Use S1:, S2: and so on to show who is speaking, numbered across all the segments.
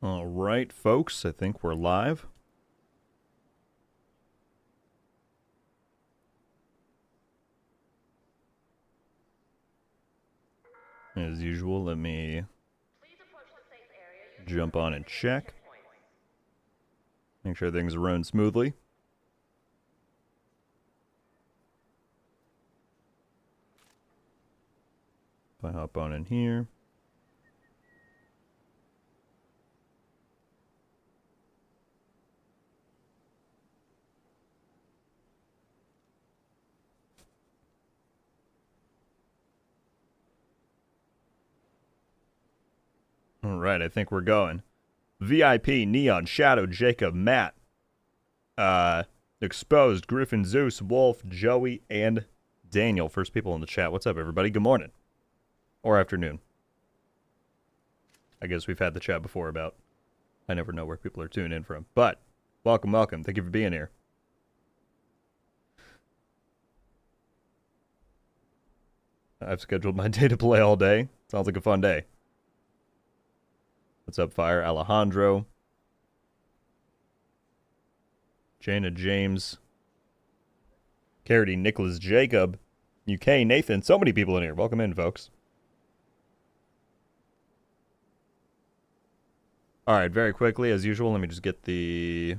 S1: All right, folks, I think we're live. As usual, let me jump on and check. Make sure things are running smoothly. If I hop on in here. All right, I think we're going. VIP, Neon, Shadow, Jacob, Matt, Exposed, Griffin, Zeus, Wolf, Joey, and Daniel. First people in the chat. What's up, everybody? Good morning. Or afternoon. I guess we've had the chat before about I never know where people are tuning in from. But, welcome, welcome. Thank you for being here. I've scheduled my day to play all day. Sounds like a fun day. What's up, Fire? Alejandro. Jana James. Carity, Nicholas, Jacob. UK, Nathan. So many people in here. Welcome in, folks. Alright, very quickly, as usual, let me just get the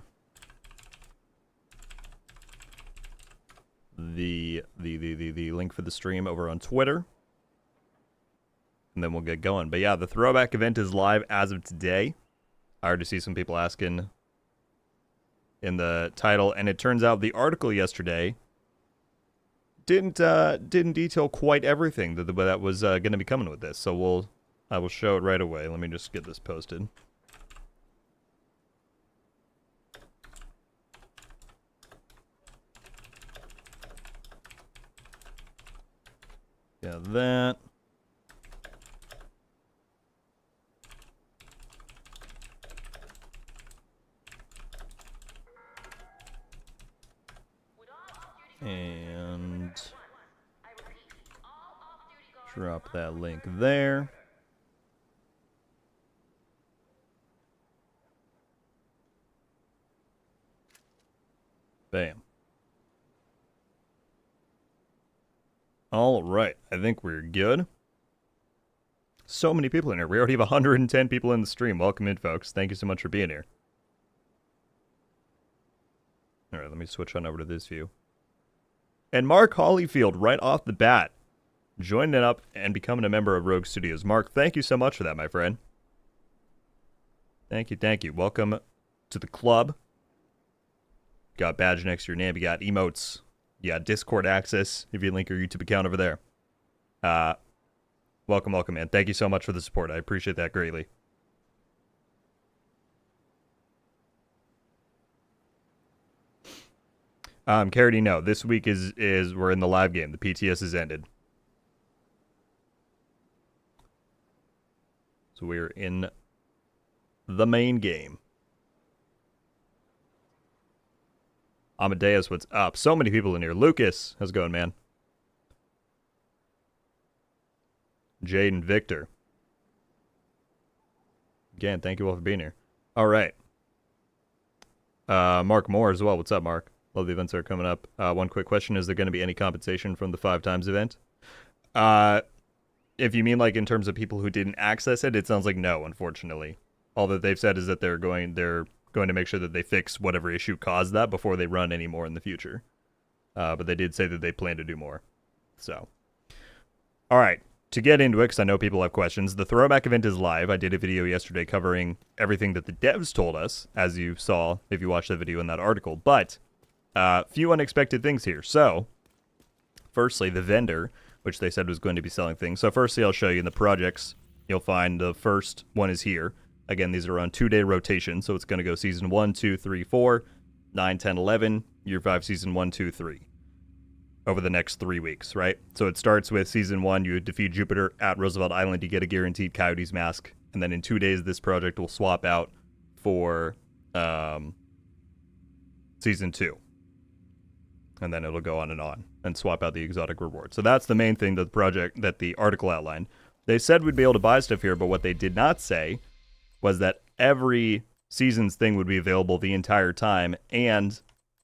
S1: link for the stream over on Twitter. And then we'll get going. But yeah, the throwback event is live as of today. I already see some people asking in the title, and it turns out the article yesterday didn't detail quite everything that was going to be coming with this. So I will show it right away. Let me just get this posted. Yeah, that. And drop that link there. Bam. All right, I think we're good. So many people in here. We already have 110 people in the stream. Welcome in, folks. Thank you so much for being here. All right, let me switch on over to this view. And Mark Hollyfield, right off the bat, joining up and becoming a member of Rogue Studios. Mark, thank you so much for that, my friend. Thank you, thank you. Welcome to the club. Got a badge next to your name. You got emotes. You got Discord access if you link your YouTube account over there. Welcome, welcome, man. Thank you so much for the support. I appreciate that greatly. Carity, no. This week is we're in the live game. The PTS has ended. So we're in the main game. Amadeus, what's up? So many people in here. Lucas, how's it going, man? Jade and Victor. Again, thank you all for being here. All right. Mark Moore as well. What's up, Mark? Love the events that are coming up. One quick question. Is there going to be any compensation from the 5 times event? If you mean like in terms of people who didn't access it, it sounds like no, unfortunately. All that they've said is that they're going to make sure that they fix whatever issue caused that before they run any more in the future. But they did say that they plan to do more. So, all right. To get into it, because I know people have questions, the throwback event is live. I did a video yesterday covering everything that the devs told us, as you saw if you watched the video in that article. But few unexpected things here. So, firstly, the vendor, which they said was going to be selling things. So, firstly, I'll show you in the projects. You'll find the first one is here. Again, these are on 2-day rotation, so it's going to go Season 1, 2, 3, 4, 9, 10, 11, Year 5, Season 1, 2, 3. Over the next 3 weeks, right? So it starts with Season 1, you defeat Jupiter at Roosevelt Island, you get a guaranteed Coyotes mask, and then in 2 days, this project will swap out for Season 2. And then it'll go on and swap out the exotic reward. So that's the main thing that the article outlined. They said we'd be able to buy stuff here, but what they did not say was that every season's thing would be available the entire time, and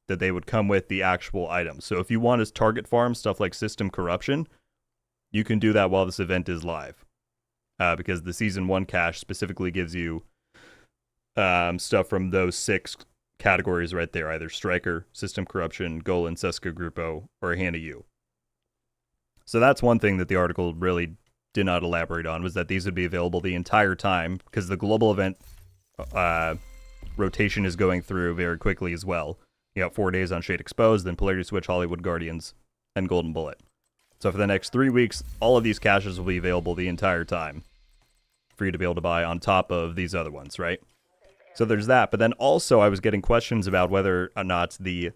S1: that they would come with the actual items. So if you want to target farm stuff like system corruption, you can do that while this event is live. Because the Season 1 cache specifically gives you stuff from those 6 categories right there, either Striker, System Corruption, Golan, Seska Grupo, or a hand of you. So that's one thing that the article really did not elaborate on, was that these would be available the entire time, because the global event rotation is going through very quickly as well. You got 4 days on Shade Exposed, then Polarity Switch, Hollywood Guardians, and Golden Bullet. So for the next 3 weeks, all of these caches will be available the entire time for you to be able to buy on top of these other ones, right? So there's that. But then also I was getting questions about whether or not the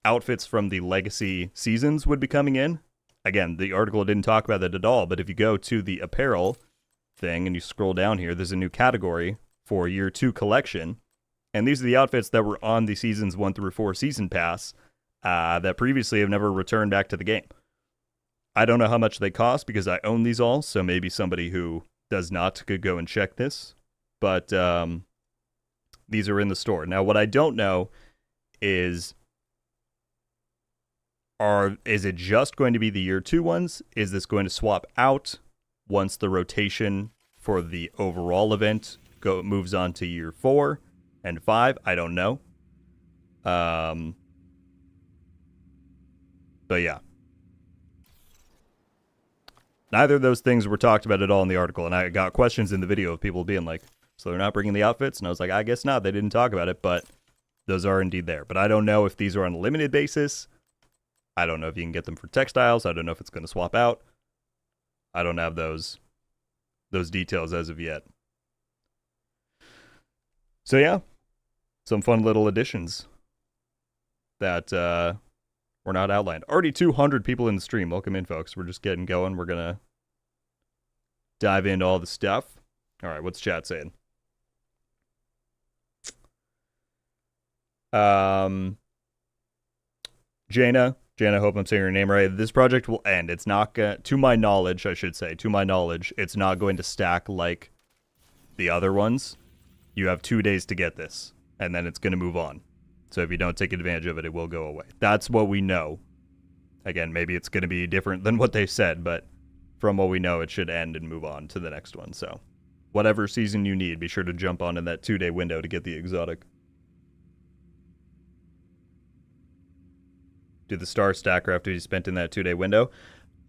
S1: outfits from the Legacy seasons would be coming in. Again, the article didn't talk about that at all, but if you go to the apparel thing and you scroll down here, there's a new category for Year 2 collection. And these are the outfits that were on the Seasons 1 through 4 Season Pass that previously have never returned back to the game. I don't know how much they cost because I own these all, so maybe somebody who does not could go and check this. But these are in the store. Now, what I don't know is it just going to be the Year 2 ones? Is this going to swap out once the rotation for the overall event moves on to Year 4 and 5? I don't know. But yeah. Neither of those things were talked about at all in the article, and I got questions in the video of people being like, so they're not bringing the outfits? And I was like, I guess not. They didn't talk about it, but those are indeed there. But I don't know if these are on a limited basis. I don't know if you can get them for textiles. I don't know if it's going to swap out. I don't have those details as of yet. So yeah, some fun little additions that were not outlined. Already 200 people in the stream. Welcome in, folks. We're just getting going. We're going to dive into all the stuff. All right, what's chat saying? Jaina, I hope I'm saying your name right. This project will end. It's not going to my knowledge, it's not going to stack like the other ones. You have 2 days to get this, and then it's going to move on. So if you don't take advantage of it, it will go away. That's what we know. Again, maybe it's going to be different than what they said, but from what we know, it should end and move on to the next one. So whatever season you need, be sure to jump on in that 2-day window to get the exotic. Do the star stacker have to be spent in that 2-day window?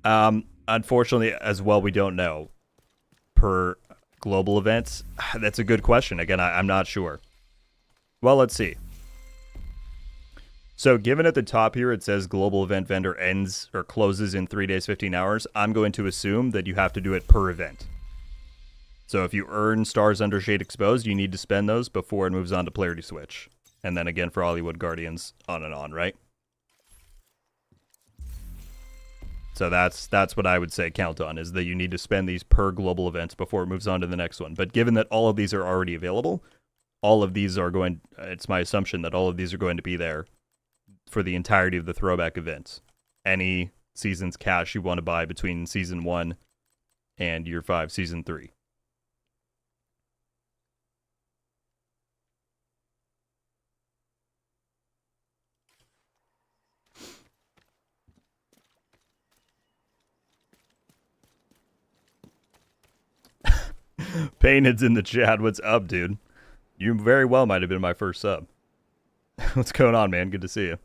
S1: Unfortunately, as well, we don't know. Per global events, that's a good question. Again, I'm not sure. Well, let's see. So given at the top here, it says global event vendor ends or closes in 3 days, 15 hours. I'm going to assume that you have to do it per event. So if you earn stars under Shade Exposed, you need to spend those before it moves on to Polarity Switch. And then again for Hollywood Guardians, on and on, right? So that's what I would say count on, is that you need to spend these per global events before it moves on to the next one. But given that all of these are already available, all of these are going, it's my assumption that all of these are going to be there for the entirety of the throwback events. Any season's cash you want to buy between Season 1 and Year 5, Season 3. Painted's in the chat. What's up, dude? You very well might have been my first sub. What's going on, man? Good to see you.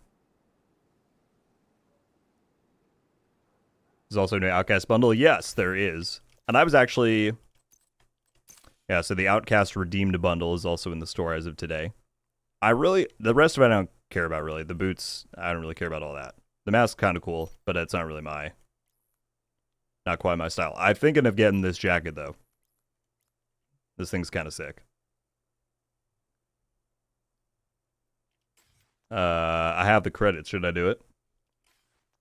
S1: There's also a new Outcast bundle. Yes, there is. And I was actually... Yeah, so the Outcast Redeemed bundle is also in the store as of today. The rest of it I don't care about, really. The boots, I don't really care about all that. The mask's kind of cool, but it's not really not quite my style. I'm thinking of getting this jacket, though. This thing's kind of sick. I have the credits. Should I do it?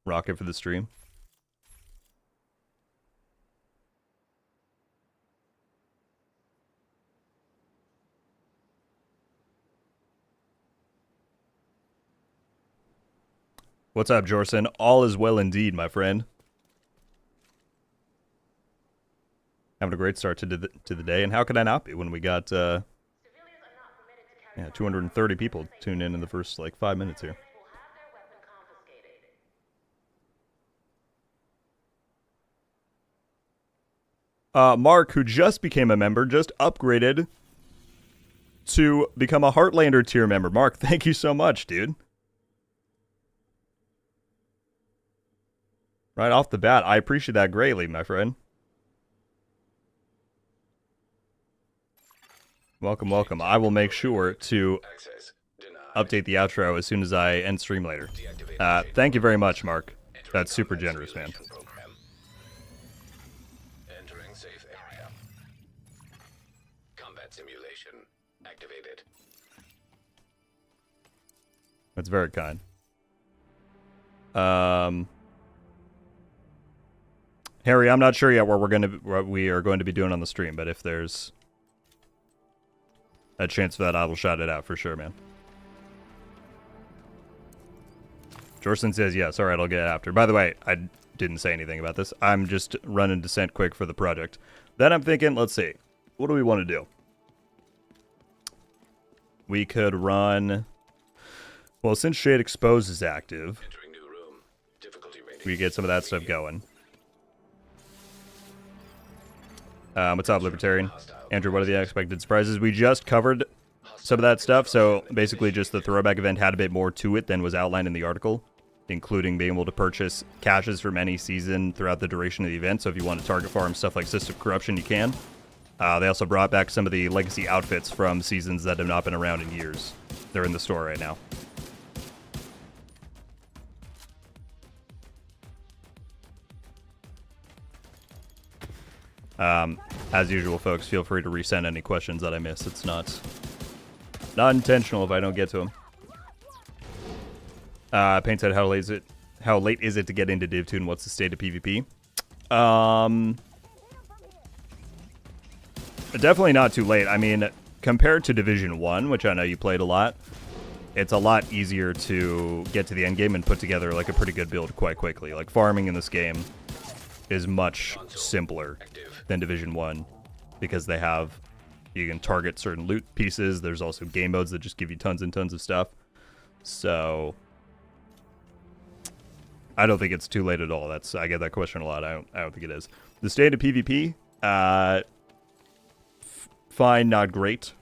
S1: Rock it for the stream. What's up, Jorson? All is well indeed, my friend. Having a great start to the day, and how could I not be when we got Yeah, 230 people tuned in the first, like, 5 minutes here. Mark, who just became a member, just upgraded to become a Heartlander tier member. Mark, thank you so much, dude. Right off the bat, I appreciate that greatly, my friend. Welcome, welcome. I will make sure to update the outro as soon as I end stream later. Thank you very much, Mark. That's super generous, man.
S2: Entering safe area. Combat simulation activated.
S1: That's very kind. Harry, I'm not sure yet what we are going to be doing on the stream, but if there's a chance for that, I will shout it out for sure, man. Jorson says yes. All right, I'll get it after. By the way, I didn't say anything about this. I'm just running Descent quick for the project. Then I'm thinking, let's see. What do we want to do? We could run... Well, since Shade Expose is active, we get some of that stuff going. What's up, Libertarian? Andrew, what are the expected surprises? We just covered some of that stuff, so basically just the throwback event had a bit more to it than was outlined in the article, including being able to purchase caches from any season throughout the duration of the event, so if you want to target farm stuff like System Corruption, you can. They also brought back some of the legacy outfits from seasons that have not been around in years. They're in the store right now. As usual, folks, feel free to resend any questions that I miss. It's not intentional if I don't get to them. Paint said, how late is it to get into Div 2 and what's the state of PvP? Definitely not too late. I mean, compared to Division 1, which I know you played a lot, it's a lot easier to get to the end game and put together like a pretty good build quite quickly. Like, farming in this game is much simpler than Division 1 because you can target certain loot pieces. There's also game modes that just give you tons and tons of stuff. So I don't think it's too late at all. I get that question a lot. I don't think it is. The state of PvP, fine, not great.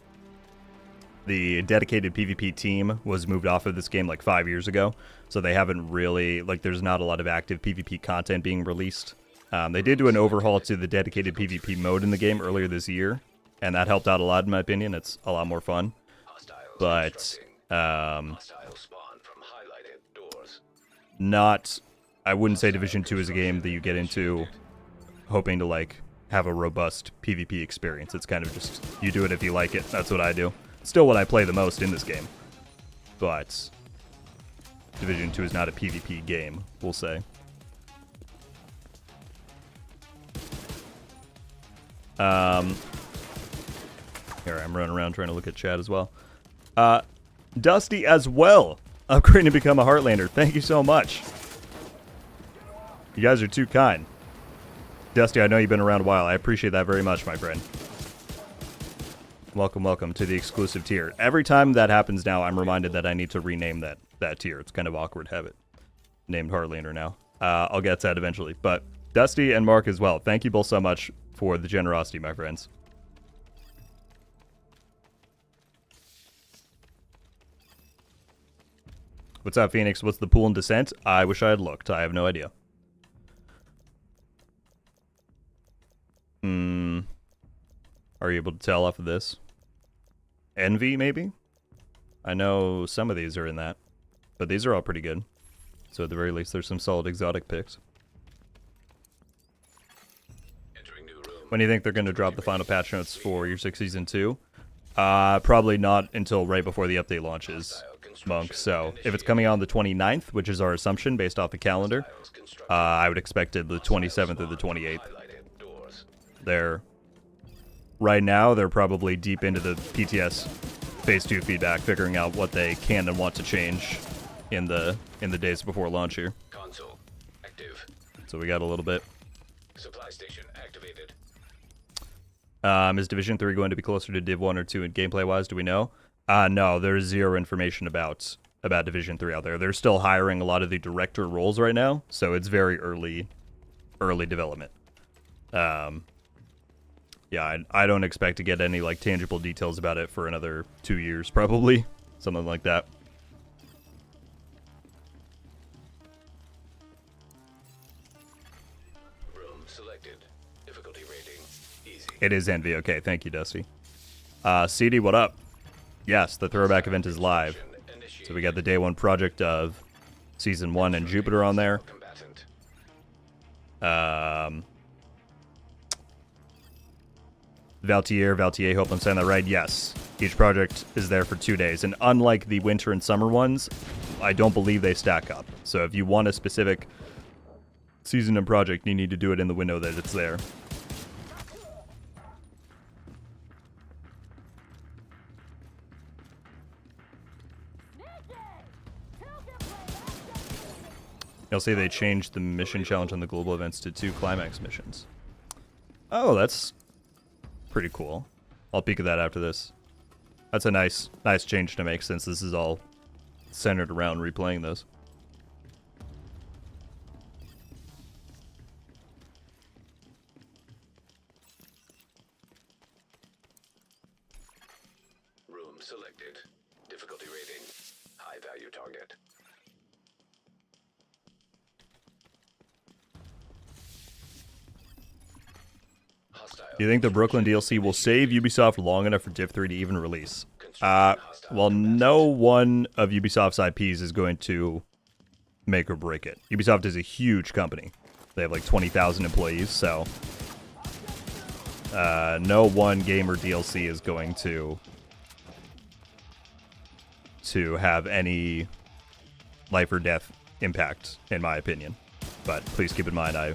S1: The dedicated PvP team was moved off of this game like 5 years ago, so they haven't really, like, there's not a lot of active PvP content being released. They did do an overhaul to the dedicated PvP mode in the game earlier this year, and that helped out a lot in my opinion. It's a lot more fun. But I wouldn't say Division 2 is a game that you get into hoping to, like, have a robust PvP experience. It's kind of just, you do it if you like it. That's what I do. Still what I play the most in this game. But Division 2 is not a PvP game, we'll say. Here, I'm running around trying to look at chat as well. Dusty as well, upgrading to become a Heartlander. Thank you so much. You guys are too kind. Dusty, I know you've been around a while. I appreciate that very much, my friend. Welcome, welcome to the exclusive tier. Every time that happens now, I'm reminded that I need to rename that tier. It's kind of awkward to have it named Heartlander now. I'll get to that eventually. But Dusty and Mark as well, thank you both so much for the generosity, my friends. What's up, Phoenix? What's the pool in Descent? I wish I had looked. I have no idea. Are you able to tell off of this? Envy, maybe? I know some of these are in that. But these are all pretty good. So at the very least, there's some solid exotic picks. When do you think they're going to drop the final patch notes for Year 6 Season 2? Probably not until right before the update launches, Monk. So if it's coming out on the 29th, which is our assumption based off the calendar, I would expect it the 27th or the 28th. Right now, they're probably deep into the PTS Phase 2 feedback, figuring out what they can and want to change in the days before launch here.
S2: Console active.
S1: So we got a little bit.
S2: Supply station activated.
S1: Is Division 3 going to be closer to Div 1 or 2 in gameplay-wise? Do we know? No, there's zero information about Division 3 out there. They're still hiring a lot of the director roles right now, so it's very early development. Yeah, I don't expect to get any like tangible details about it for another 2 years, probably. Something like that.
S2: Room selected. Difficulty rating easy.
S1: It is Envy. Okay, thank you, Dusty. CD, what up? Yes, the throwback event is live. So we got the day one project of season 1 and Jupiter on there.
S2: Combatant.
S1: Valtier, hope I'm saying that right. Yes, each project is there for 2 days, and unlike the winter and summer ones, I don't believe they stack up. So if you want a specific season and project, you need to do it in the window that it's there. You'll see they changed the mission challenge on the global events to 2 climax missions. Oh, that's pretty cool. I'll peek at that after this. That's a nice change to make since this is all centered around replaying those.
S2: Room selected. Difficulty rating high value target.
S1: Do you think the Brooklyn DLC will save Ubisoft long enough for Div 3 to even release? Well, no one of Ubisoft's IPs is going to make or break it. Ubisoft is a huge company. They have like 20,000 employees, so no one game or DLC is going to have any life or death impact, in my opinion. But please keep in mind, I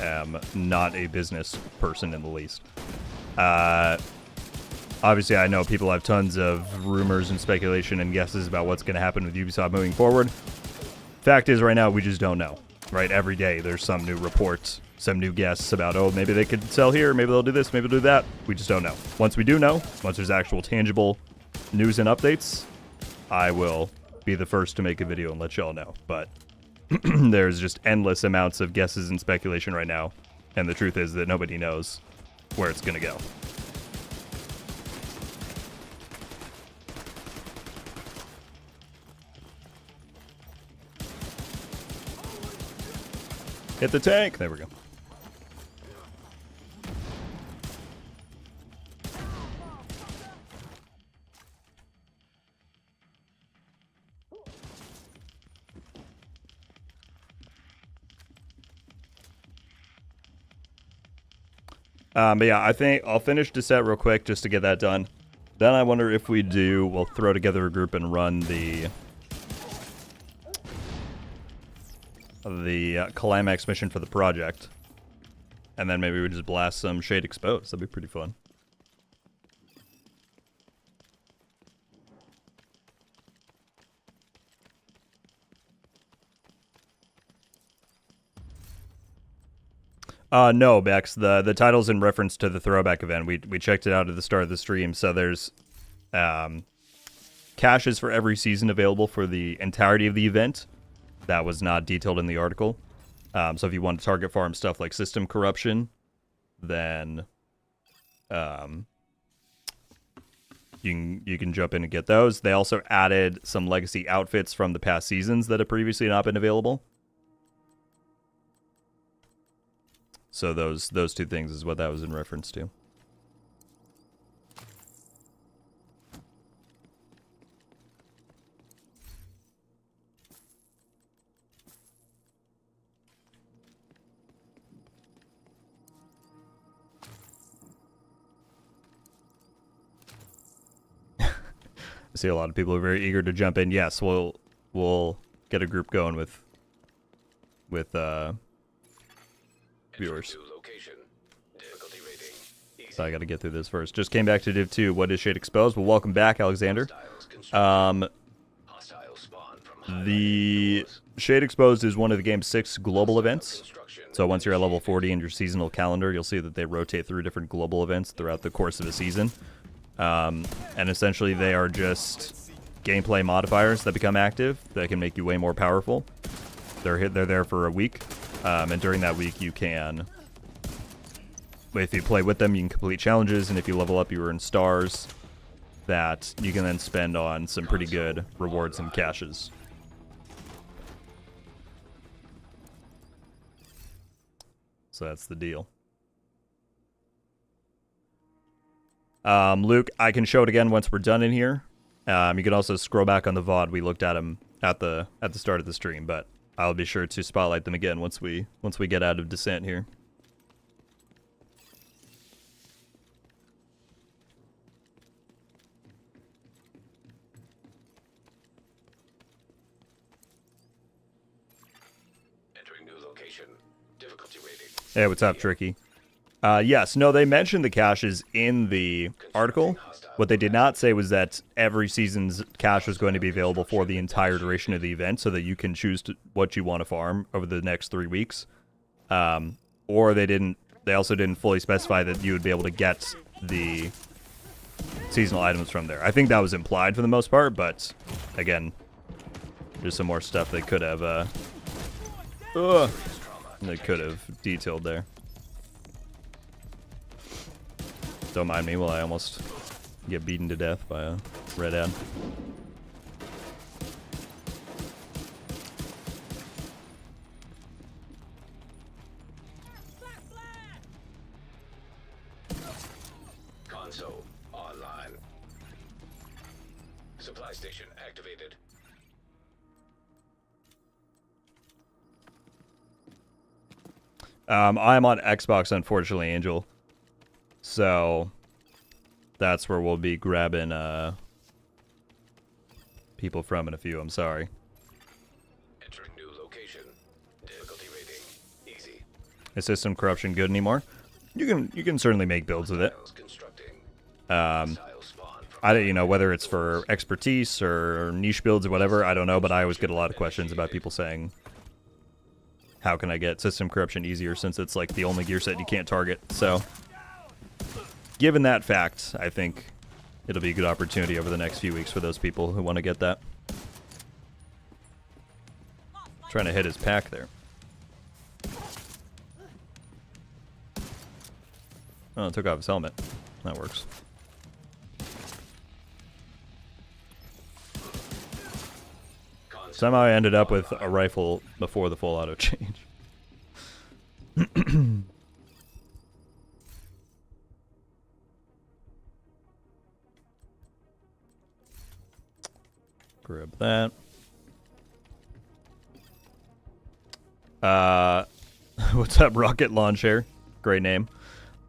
S1: am not a business person in the least. Obviously, I know people have tons of rumors and speculation and guesses about what's going to happen with Ubisoft moving forward. Fact is, right now, we just don't know. Right? Every day, there's some new reports, some new guesses about, oh, maybe they could sell here, maybe they'll do this, maybe they'll do that. We just don't know. Once we do know, once there's actual tangible news and updates, I will be the first to make a video and let y'all know. But there's just endless amounts of guesses and speculation right now, and the truth is that nobody knows where it's going to go. Hit the tank. There we go. But yeah, I think I'll finish the set real quick just to get that done. Then I wonder if we'll throw together a group and run the climax mission for the project. And then maybe we just blast some Shade Exposed. That'd be pretty fun. No, Bex. The title's in reference to the throwback event. We checked it out at the start of the stream. So there's caches for every season available for the entirety of the event. That was not detailed in the article. So if you want to target farm stuff like system corruption, then you can jump in and get those. They also added some legacy outfits from the past seasons that have previously not been available. So those 2 things is what that was in reference to. I see a lot of people are very eager to jump in. Yes, we'll get a group going with viewers. So I got to get through this first. Just came back to Div 2. What is Shade Exposed? Well, welcome back, Alexander. The Shade Exposed is one of the game's 6 global events. So once you're at level 40 in your seasonal calendar, you'll see that they rotate through different global events throughout the course of a season. And essentially they are just gameplay modifiers that become active that can make you way more powerful. They're there for a week, and during that week you can, if you play with them, you can complete challenges, and if you level up, you earn stars that you can then spend on some pretty good rewards and caches. So that's the deal. Luke, I can show it again once we're done in here. You can also scroll back on the VOD. We looked at them at the start of the stream, but I'll be sure to spotlight them again once we get out of descent here.
S2: Entering new location. Difficulty rating.
S1: Hey, what's up, Tricky? Yes, no, they mentioned the caches in the article. What they did not say was that every season's cache was going to be available for the entire duration of the event, so that you can choose what you want to farm over the next 3 weeks. Or they also didn't fully specify that you would be able to get the seasonal items from there. I think that was implied for the most part, but again, there's some more stuff they could have detailed there. Don't mind me while I almost get beaten to death by a red ad.
S2: Console online. Supply station activated.
S1: I'm on Xbox, unfortunately, Angel. So that's where we'll be grabbing people from in a few. I'm sorry.
S2: Entering new location. Difficulty rating. Easy.
S1: Is system corruption good anymore? You can certainly make builds with it. I don't, whether it's for expertise or niche builds or whatever, I don't know, but I always get a lot of questions about people saying, how can I get system corruption easier, since it's like the only gear set you can't target. So given that fact, I think it'll be a good opportunity over the next few weeks for those people who want to get that. Trying to hit his pack there. Oh, it took off his helmet. That works. Somehow I ended up with a rifle before the full auto change. Grab that. What's up, Rocket Launcher? Great name.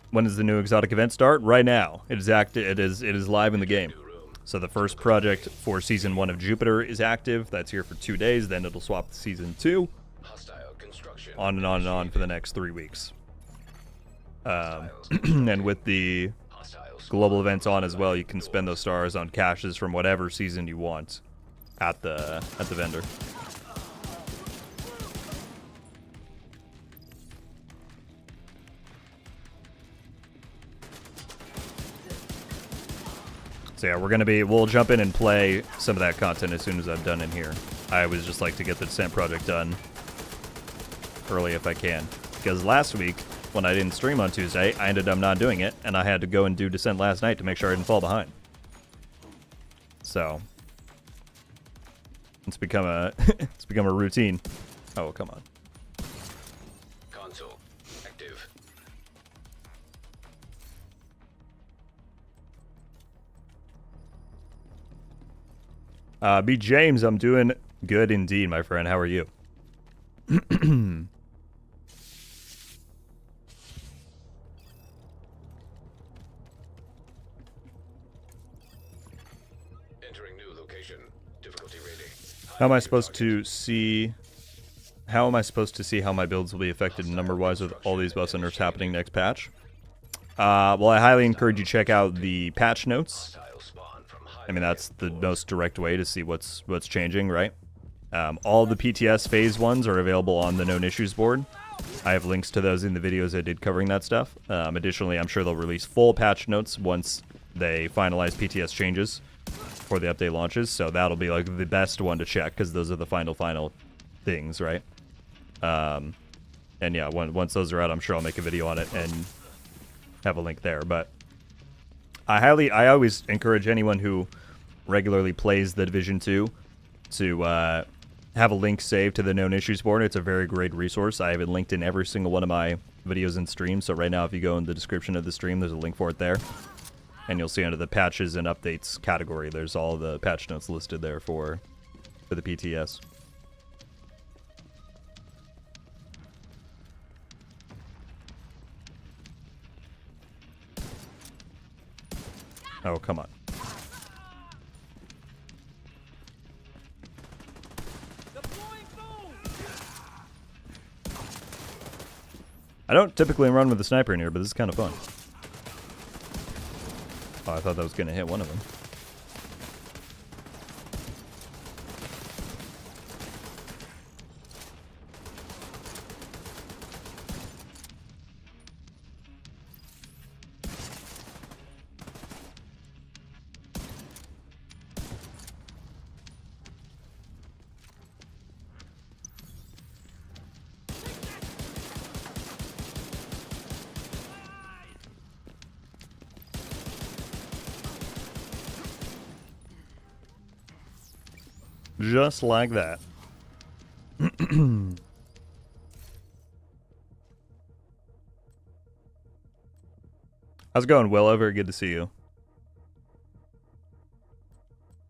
S1: When does the new exotic event start? Right now. It is active. It is live in the game. So the first project for Season 1 of Jupiter is active. That's here for 2 days. Then it'll swap to Season 2. On and on and on for the next 3 weeks. And with the global events on as well, you can spend those stars on caches from whatever season you want at the vendor. So yeah, we'll jump in and play some of that content as soon as I'm done in here. I always just like to get the Descent project done early if I can. Because last week, when I didn't stream on Tuesday, I ended up not doing it, and I had to go and do Descent last night to make sure I didn't fall behind. So it's become a routine. Oh, come on.
S2: Console active.
S1: B. James, I'm doing good indeed, my friend. How are you?
S2: Entering new location. Difficulty rating.
S1: How am I supposed to see how my builds will be affected number-wise with all these buffs and nerfs happening next patch? Well, I highly encourage you to check out the patch notes. I mean, that's the most direct way to see what's changing, right? All the PTS phase ones are available on the Known Issues board. I have links to those in the videos I did covering that stuff. Additionally, I'm sure they'll release full patch notes once they finalize PTS changes before the update launches. So that'll be like the best one to check because those are the final things, right? And yeah, once those are out, I'm sure I'll make a video on it and have a link there. But I always encourage anyone who regularly plays the Division 2 to have a link saved to the Known Issues board. It's a very great resource. I have it linked in every single one of my videos and streams. So right now, if you go in the description of the stream, there's a link for it there. And you'll see under the patches and updates category, there's all the patch notes listed there for the PTS. Oh, come on. I don't typically run with the sniper in here, but this is kind of fun. Oh, I thought that was going to hit one of them. Just like that. How's it going, Willow? Very good to see you.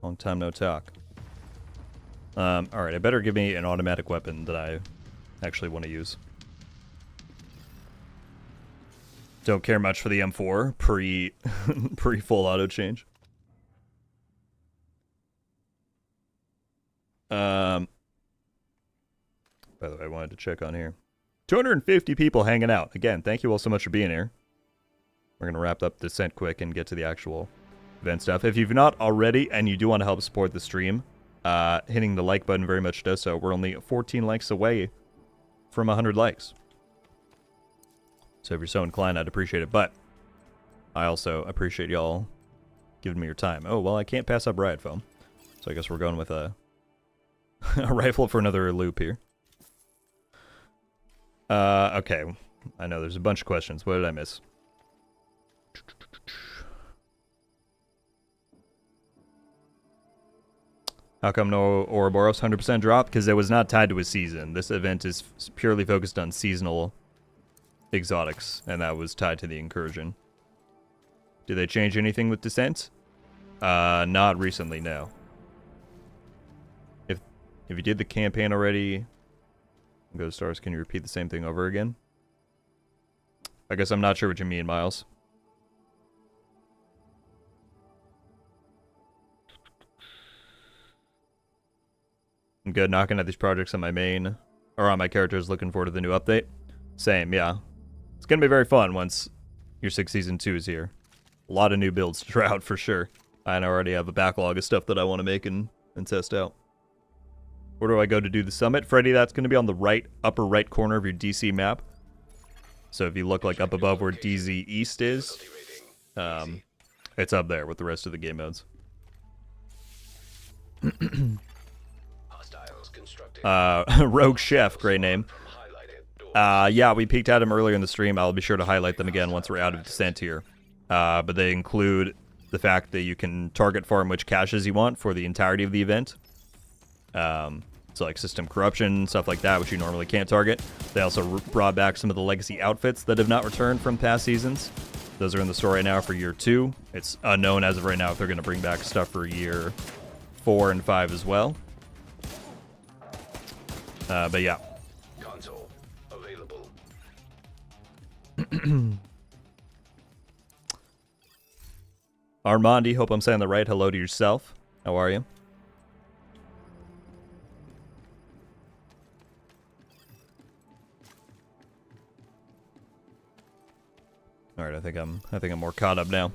S1: Long time no talk. Alright, I better give me an automatic weapon that I actually want to use. Don't care much for the M4 pre full auto change. By the way, I wanted to check on here. 250 people hanging out. Again, thank you all so much for being here. We're going to wrap up Descent quick and get to the actual event stuff. If you've not already and you do want to help support the stream, hitting the like button very much does so. We're only 14 likes away from 100 likes. So if you're so inclined, I'd appreciate it. But I also appreciate y'all giving me your time. Oh, well, I can't pass up riot foam. So I guess we're going with a rifle for another loop here. Okay. I know there's a bunch of questions. What did I miss? How come no Ouroboros 100% drop? Because it was not tied to a season. This event is purely focused on seasonal exotics, and that was tied to the incursion. Did they change anything with Descent? Not recently, no. If you did the campaign already, Go Stars, can you repeat the same thing over again? I guess I'm not sure what you mean, Miles. I'm good knocking at these projects on my main, or on my characters, looking forward to the new update. Same, yeah. It's going to be very fun once your 6th Season 2 is here. A lot of new builds to try out for sure. I already have a backlog of stuff that I want to make and test out. Where do I go to do the summit? Freddy, that's going to be on the right, upper right corner of your DC map. So if you look like up above where DZ East is, it's up there with the rest of the game modes. Rogue Chef, great name. Yeah, we peeked at him earlier in the stream. I'll be sure to highlight them again once we're out of Descent here. But they include the fact that you can target farm which caches you want for the entirety of the event. So like system corruption, stuff like that, which you normally can't target. They also brought back some of the legacy outfits that have not returned from past seasons. Those are in the store right now for year 2. It's unknown as of right now if they're going to bring back stuff for year 4 and 5 as well. But yeah.
S2: Console available.
S1: Armandi, hope I'm saying that right. Hello to yourself. How are you? All right, I think I'm more caught up now.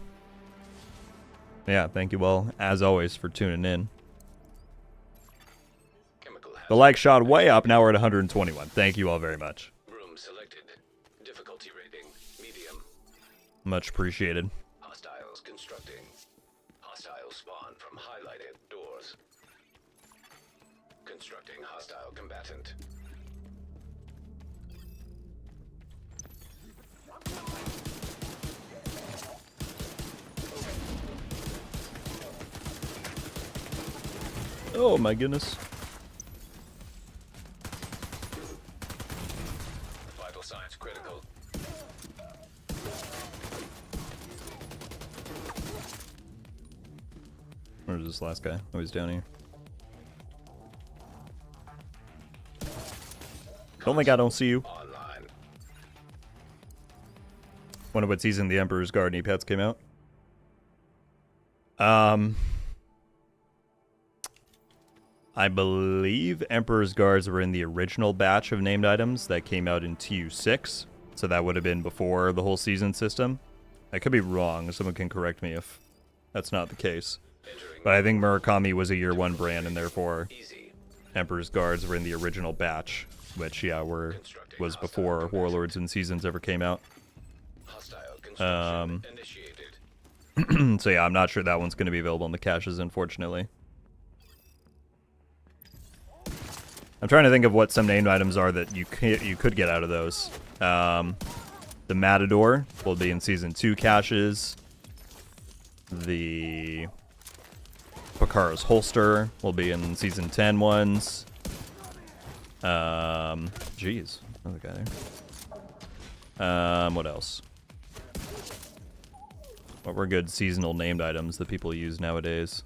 S1: Yeah, thank you all as always for tuning in. The like shot way up. Now we're at 121. Thank you all very much.
S2: Room selected. Difficulty rating medium.
S1: Much appreciated.
S2: Hostiles constructing. Constructing hostile combatant.
S1: Oh my goodness.
S2: Vital signs critical.
S1: Where's this last guy? Oh, he's down here. Don't think I don't see you.
S2: Online.
S1: Wonder what season the Emperor's Guard Pets came out. I believe Emperor's Guards were in the original batch of named items that came out in TU6. So that would have been before the whole season system. I could be wrong. Someone can correct me if that's not the case. But I think Murakami was a year one brand, and therefore Emperor's Guards were in the original batch, which, yeah, was before Warlords and Seasons ever came out. So yeah, I'm not sure that one's going to be available in the caches, unfortunately. I'm trying to think of what some named items are that you could get out of those. The Matador will be in Season 2 caches. The Picara's Holster will be in Season 10 ones. Jeez, another guy there. What else? What were good seasonal named items that people use nowadays?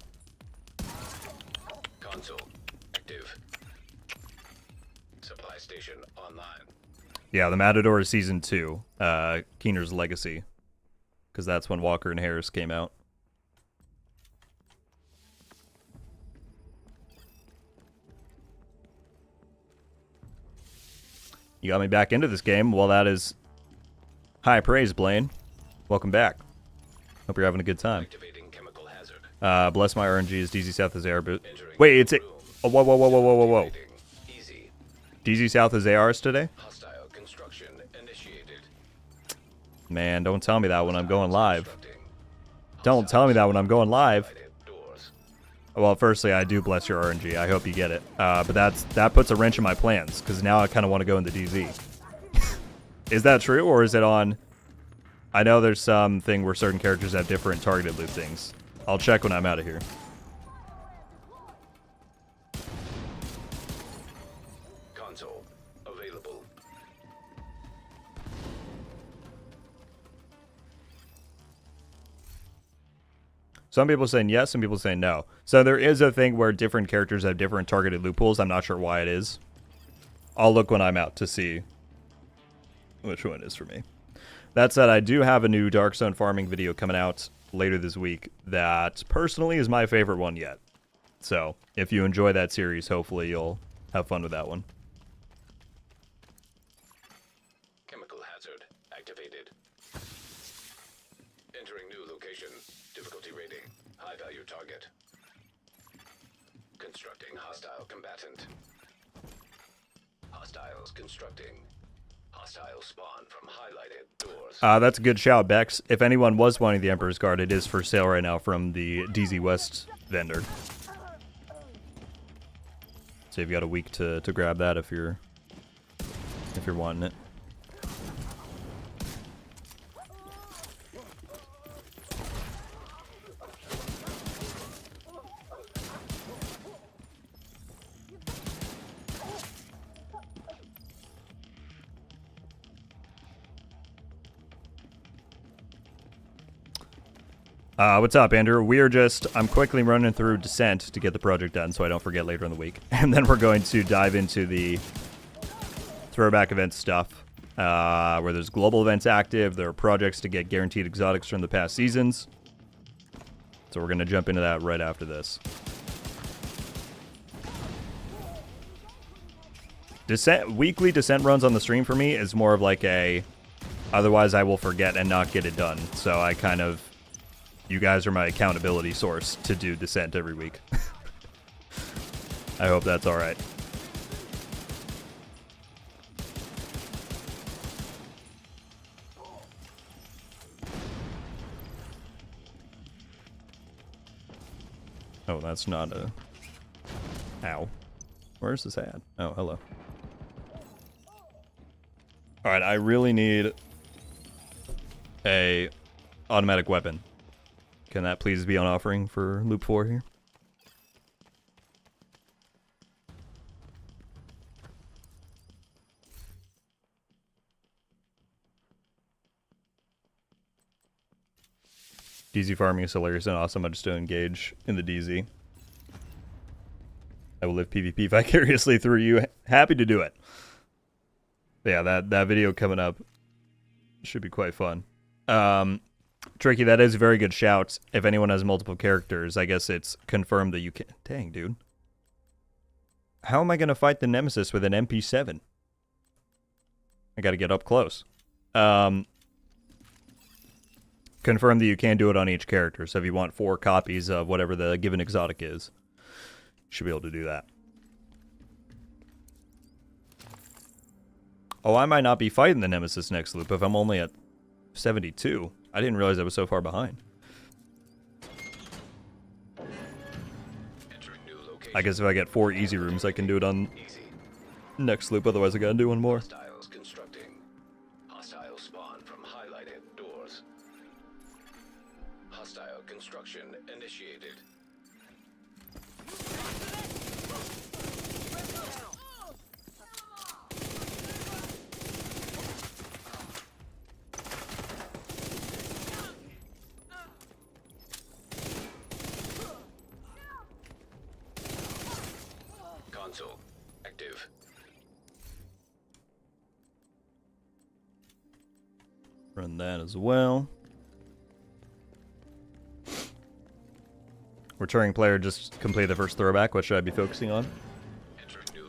S2: Console active. Supply station online.
S1: Yeah, the Matador is Season 2, Keener's Legacy, because that's when Walker and Harris came out. You got me back into this game. Well, that is high praise, Blaine. Welcome back. Hope you're having a good time.
S2: Activating chemical hazard.
S1: Bless my RNG is DZ South is AR boot. Wait, it's it. Oh, whoa.
S2: Easy.
S1: DZ South is ARs today?
S2: Hostile construction initiated.
S1: Man, don't tell me that when I'm going live. Don't tell me that when I'm going live.
S2: Doors.
S1: Well, firstly, I do bless your RNG. I hope you get it. But that puts a wrench in my plans, because now I kind of want to go into DZ. Is that true, or is it on... I know there's something where certain characters have different targeted loot things. I'll check when I'm out of here.
S2: Console available.
S1: Some people saying yes, some people saying no. So there is a thing where different characters have different targeted loot pools. I'm not sure why it is. I'll look when I'm out to see which one is for me. That said, I do have a new Dark Zone farming video coming out later this week that personally is my favorite one yet. So if you enjoy that series, hopefully you'll have fun with that one.
S2: Chemical hazard activated. Entering new location. Difficulty rating. High value target. Constructing hostile combatant. Hostiles constructing. Hostile spawn from highlighted doors.
S1: That's a good shout, Bex. If anyone was wanting the Emperor's Guard, it is for sale right now from the DZ West vendor. So you've got a week to grab that if you're wanting it. What's up, Andrew? I'm quickly running through Descent to get the project done so I don't forget later in the week. And then we're going to dive into the throwback event stuff, where there's global events active, there are projects to get guaranteed exotics from the past seasons. So we're going to jump into that right after this. Weekly Descent runs on the stream for me is more of like otherwise I will forget and not get it done. So I kind of... You guys are my accountability source to do Descent every week. I hope that's alright. Oh, that's not a... Ow. Where's this at? Oh, hello. Alright, I really need a automatic weapon. Can that please be on offering for loop 4 here? DZ farming is hilarious and awesome. I just don't engage in the DZ. I will live PvP vicariously through you. Happy to do it. Yeah, that video coming up should be quite fun. Tricky, that is a very good shout. If anyone has multiple characters, I guess it's confirmed that you can... Dang, dude. How am I going to fight the Nemesis with an MP7? I got to get up close. Confirm that you can do it on each character. So if you want 4 copies of whatever the given exotic is, you should be able to do that. Oh, I might not be fighting the Nemesis next loop if I'm only at 72. I didn't realize I was so far behind. I guess if I get 4 easy rooms, I can do it on next loop. Otherwise, I gotta do one more.
S2: Hostiles constructing. Hostile spawn from highlighted doors. Hostile construction initiated. Console active.
S1: Run that as well. Returning player just completed the first throwback. What should I be focusing on?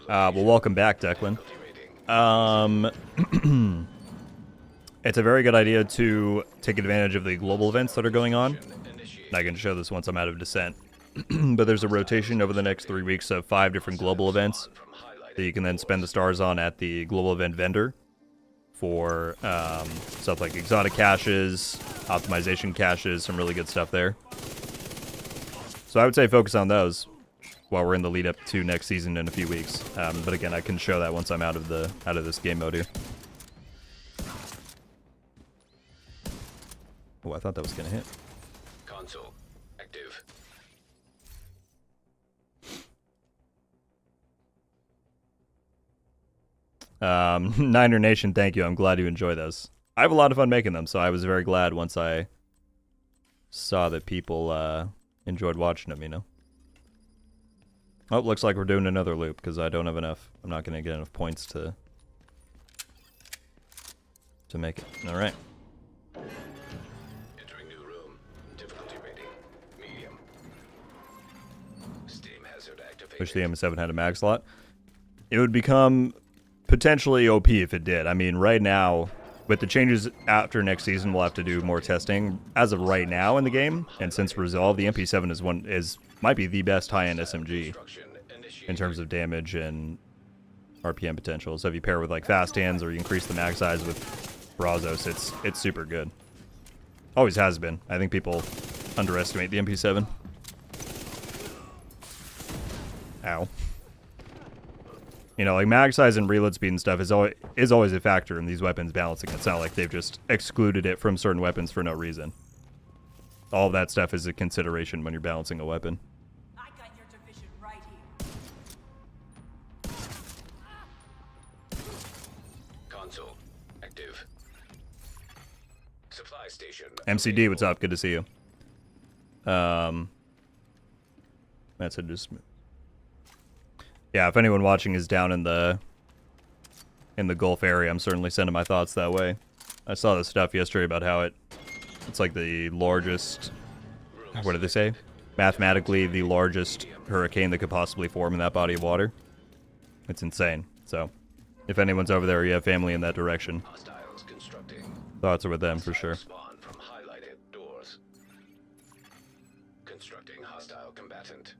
S1: Well, welcome back, Declan. It's a very good idea to take advantage of the global events that are going on. And I can show this once I'm out of descent. But there's a rotation over the next 3 weeks of 5 different global events that you can then spend the stars on at the global event vendor for stuff like exotic caches, optimization caches, some really good stuff there. So I would say focus on those while we're in the lead up to next season in a few weeks. But again, I can show that once I'm out of this game mode here. Oh, I thought that was gonna hit.
S2: Console active.
S1: Niner Nation, thank you. I'm glad you enjoy those. I have a lot of fun making them, so I was very glad once I saw that people enjoyed watching them, you know. Oh, looks like we're doing another loop because I don't have enough. I'm not going to get enough points to make it. All right.
S2: Entering new room. Difficulty rating medium. Steam hazard activated.
S1: Wish the M7 had a mag slot. It would become potentially OP if it did. I mean, right now, with the changes after next season, we'll have to do more testing. As of right now in the game, and since Resolve, the MP7 might be the best high-end SMG in terms of damage and RPM potential. So if you pair it with like fast hands or you increase the mag size with Barrtosz, it's super good. Always has been. I think people underestimate the MP7. Ow. You know, like mag size and reload speed and stuff is always a factor in these weapons balancing. It's not like they've just excluded it from certain weapons for no reason. All of that stuff is a consideration when you're balancing a weapon.
S3: I got your division right here.
S2: Console active. Supply station.
S1: MCD, what's up? Good to see you. That's a just. Yeah, if anyone watching is down in the Gulf area, I'm certainly sending my thoughts that way. I saw this stuff yesterday about how it's like the largest, what did they say? Mathematically the largest hurricane that could possibly form in that body of water. It's insane. So, if anyone's over there or you have family in that direction,
S2: Hostiles constructing.
S1: thoughts are with them for sure.
S2: Spawn from highlighted doors. Constructing hostile combatant.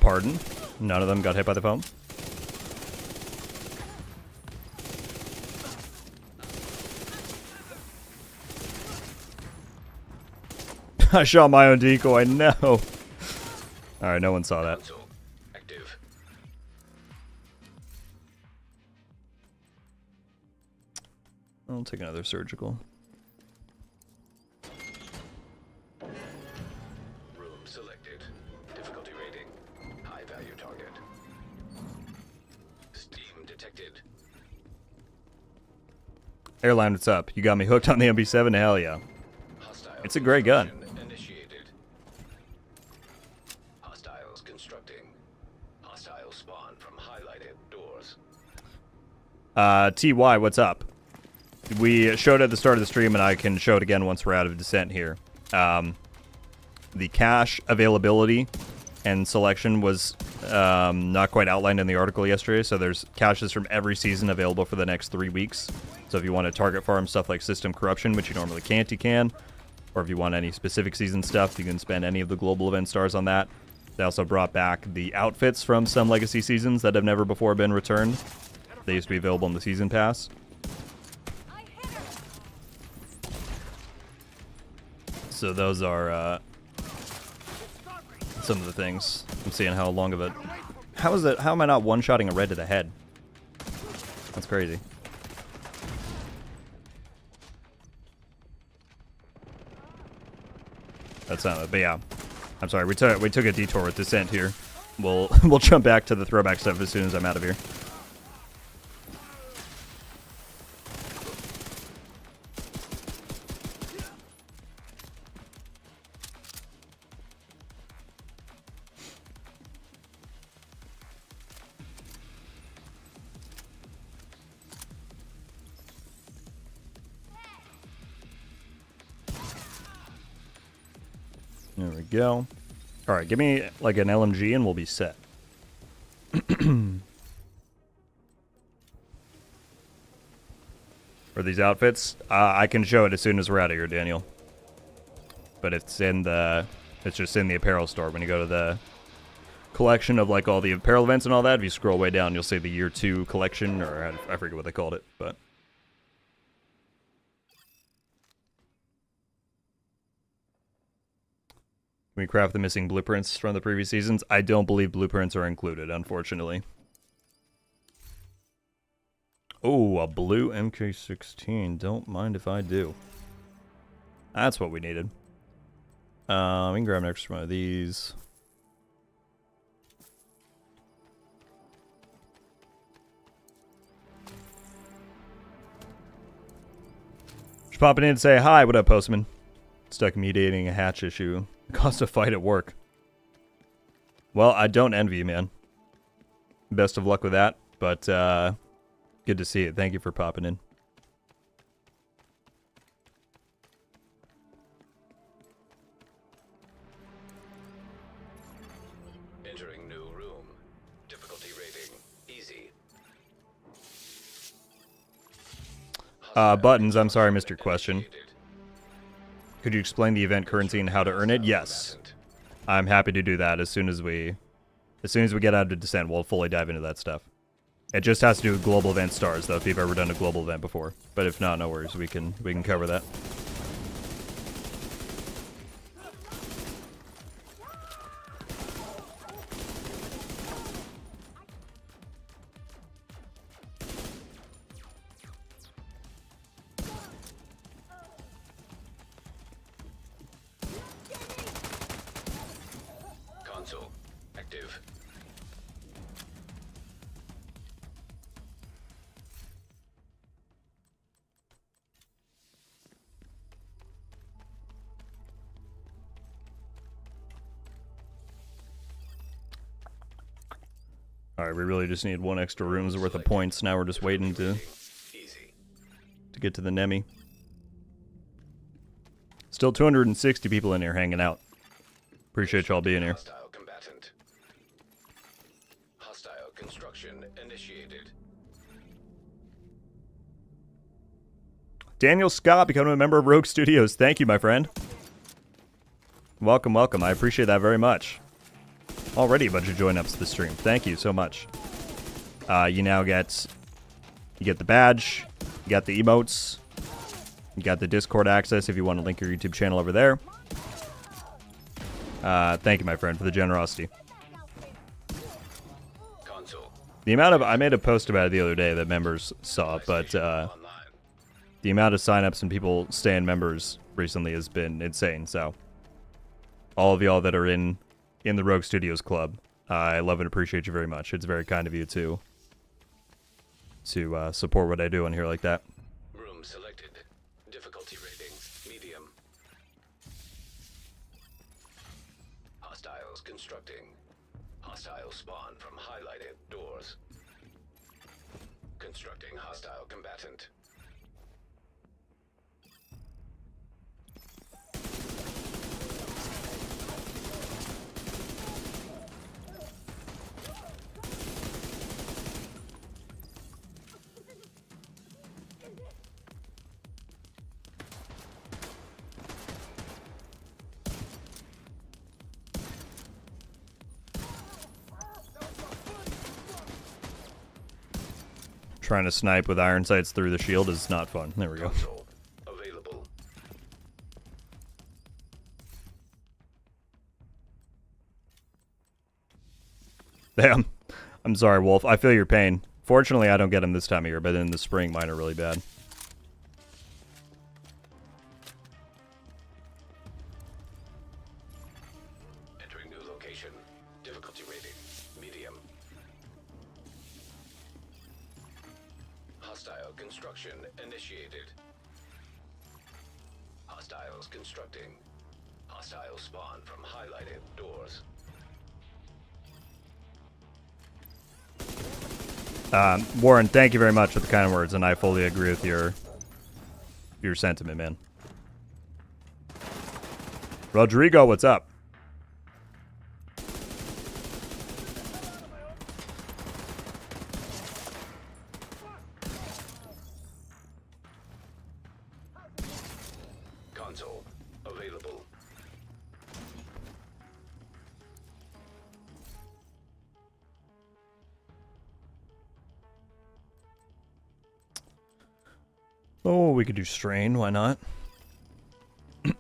S1: Pardon? None of them got hit by the foam? I shot my own decoy. No. All right, no one saw that.
S2: Console active.
S1: I'll take another surgical.
S2: Room selected. Difficulty rating. High value target. Steam detected.
S1: Airline, what's up? You got me hooked on the MB7? Hell yeah.
S2: Hostile
S1: It's a great gun.
S2: construction Initiated. Hostiles constructing. Hostile spawn from highlighted doors.
S1: TY, what's up? We showed at the start of the stream, and I can show it again once we're out of descent here. The cache availability and selection was not quite outlined in the article yesterday, so there's caches from every season available for the next 3 weeks. So if you want to target farm stuff like System Corruption, which you normally can't, you can. Or if you want any specific season stuff, you can spend any of the global event stars on that. They also brought back the outfits from some legacy seasons that have never before been returned. They used to be available in the season pass. So those are some of the things. I'm seeing how long of a... How is it? How am I not one-shotting a red to the head? That's crazy. That's not it, but yeah. I'm sorry, we took a detour with descent here. We'll jump back to the throwback stuff as soon as I'm out of here. There we go. All right, give me like an LMG and we'll be set. For these outfits, I can show it as soon as we're out of here, Daniel. But it's just in the apparel store. When you go to the collection of like all the apparel events and all that, if you scroll way down, you'll see the year 2 collection, or I forget what they called it, but. Can we craft the missing blueprints from the previous seasons? I don't believe blueprints are included, unfortunately. Oh, a blue MK16. Don't mind if I do. That's what we needed. We can grab an extra one of these. Just popping in to say hi. What up, Postman? Stuck mediating a hatch issue. Cost a fight at work. Well, I don't envy you, man. Best of luck with that, but good to see it. Thank you for popping in.
S2: Entering new room. Difficulty rating. Easy.
S1: Buttons, I'm sorry, I missed your question. Could you explain the event currency and how to earn it? Yes. I'm happy to do that as soon as we get out of descent. We'll fully dive into that stuff. It just has to do with global event stars, though, if you've ever done a global event before. But if not, no worries. We can cover that.
S2: Console active.
S1: Alright, we really just need one extra room's worth of points. Now we're just waiting to get to the Nemi. Still 260 people in here hanging out. Appreciate y'all being here.
S2: Hostile combatant. Hostile construction initiated.
S1: Daniel Scott becoming a member of Rogue Studios. Thank you, my friend. Welcome, welcome. I appreciate that very much. Already a bunch of join-ups to the stream. Thank you so much. You now get the badge, you got the emotes, you got the Discord access if you want to link your YouTube channel over there. Thank you, my friend, for the generosity.
S2: Console.
S1: The amount of I made a post about it the other day that members saw, but
S2: Online.
S1: the amount of signups and people staying members recently has been insane. So, all of y'all that are in the Rogue Studios Club, I love and appreciate you very much. It's very kind of you to support what I do on here like that.
S2: Room selected. Difficulty rating medium. Hostiles constructing. Hostile spawn from highlighted doors. Constructing hostile combatant.
S1: Trying to snipe with iron sights through the shield is not fun. There we go.
S2: Console available.
S1: Damn. I'm sorry, Wolf. I feel your pain. Fortunately, I don't get them this time of year, but in the spring, mine are really bad.
S2: Entering new location. Difficulty rating medium. Hostile construction initiated. Hostiles constructing. Hostile spawn from highlighted doors.
S1: Warren, thank you very much for the kind words, and I fully agree with your sentiment, man. Rodrigo, what's up?
S2: Console available.
S1: Oh, we could do strain. Why not? A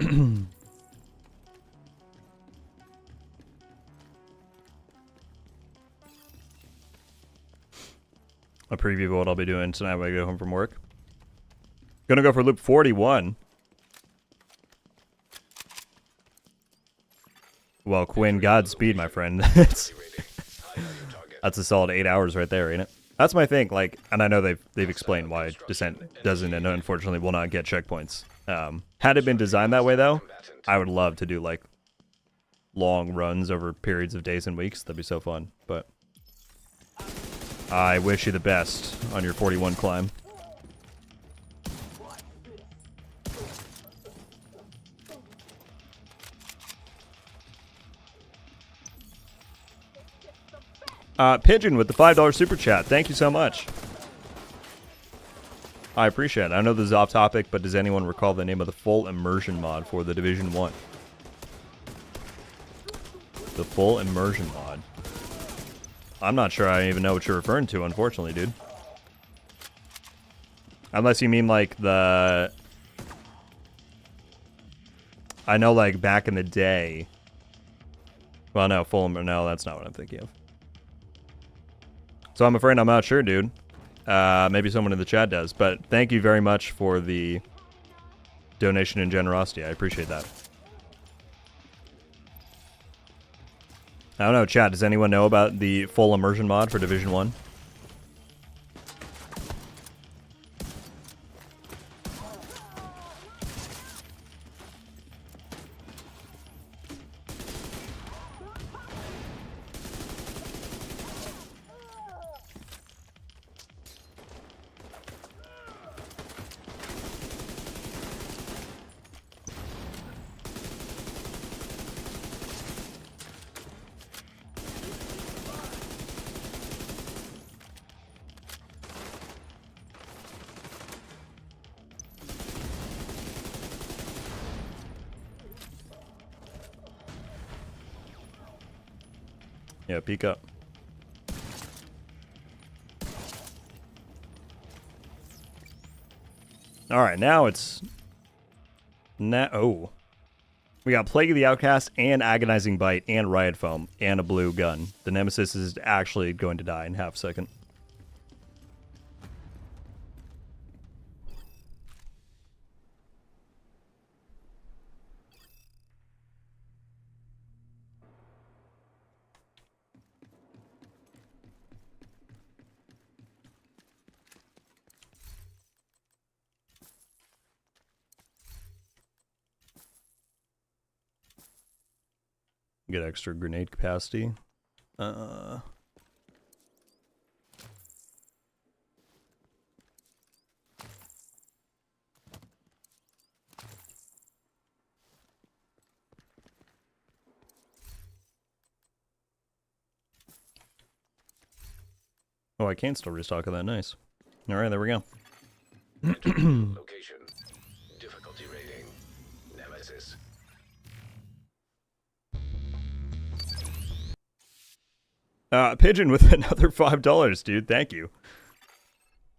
S1: preview of what I'll be doing tonight when I go home from work. Gonna go for loop 41. Well, Quinn, Godspeed, my friend. That's a solid 8 hours right there, ain't it? That's my thing. Like, and I know they've explained why Descent doesn't and unfortunately will not get checkpoints. Had it been designed that way, though, I would love to do like long runs over periods of days and weeks. That'd be so fun. But I wish you the best on your 41 climb. Pigeon with the $5 super chat. Thank you so much. I appreciate it. I know this is off topic, but does anyone recall the name of the full immersion mod for the Division 1? The full immersion mod. I'm not sure I even know what you're referring to, unfortunately, dude. Unless you mean like the... I know like back in the day. Well, no, no, that's not what I'm thinking of. So I'm afraid I'm not sure, dude. Maybe someone in the chat does. But thank you very much for the donation and generosity. I appreciate that. I don't know, chat. Does anyone know about the full immersion mod for Division 1? Yeah, peek up. All right, now it's... Oh. We got Plague of the Outcast and Agonizing Bite and Riot Foam and a blue gun. The Nemesis is actually going to die in half a second. Get extra grenade capacity. Oh, I can still restock of that. Nice. All right, there we go.
S2: Location. Difficulty rating. Nemesis.
S1: Pigeon with another $5, dude. Thank you.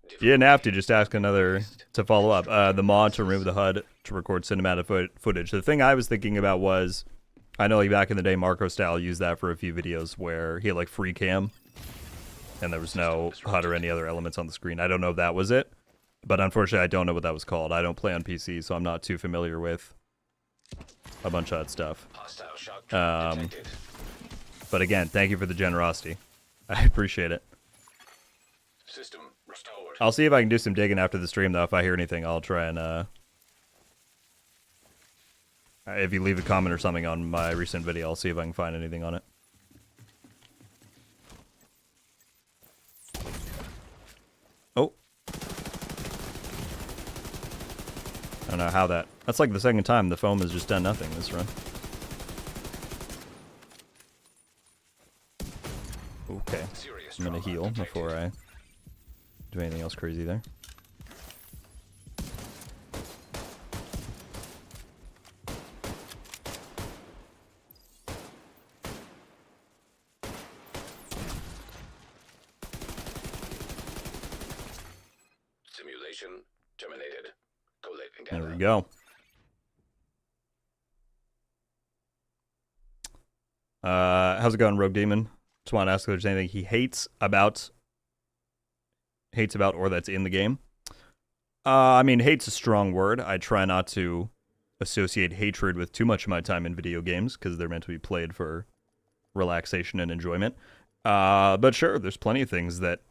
S1: You didn't have to just ask another to follow up. The mod to remove the HUD to record cinematic footage. The thing I was thinking about was, I know like back in the day, Marco Style used that for a few videos where he had like free cam, and there was no HUD or any other elements on the screen. I don't know if that was it, but unfortunately, I don't know what that was called. I don't play on PC, so I'm not too familiar with a bunch of that stuff.
S2: Hostile shock detected.
S1: But again, thank you for the generosity. I appreciate it.
S2: System restored.
S1: I'll see if I can do some digging after the stream, though. If I hear anything, I'll try and, if you leave a comment or something on my recent video, I'll see if I can find anything on it. Oh. I don't know how that... That's like the second time the foam has just done nothing this run. Okay. I'm gonna heal before I do anything else crazy there.
S2: Simulation terminated. Collating data.
S1: There we go. How's it going, Rogue Demon? Just want to ask if there's anything he hates about or that's in the game. I mean, hate's a strong word. I try not to associate hatred with too much of my time in video games because they're meant to be played for relaxation and enjoyment. But sure, there's plenty of things that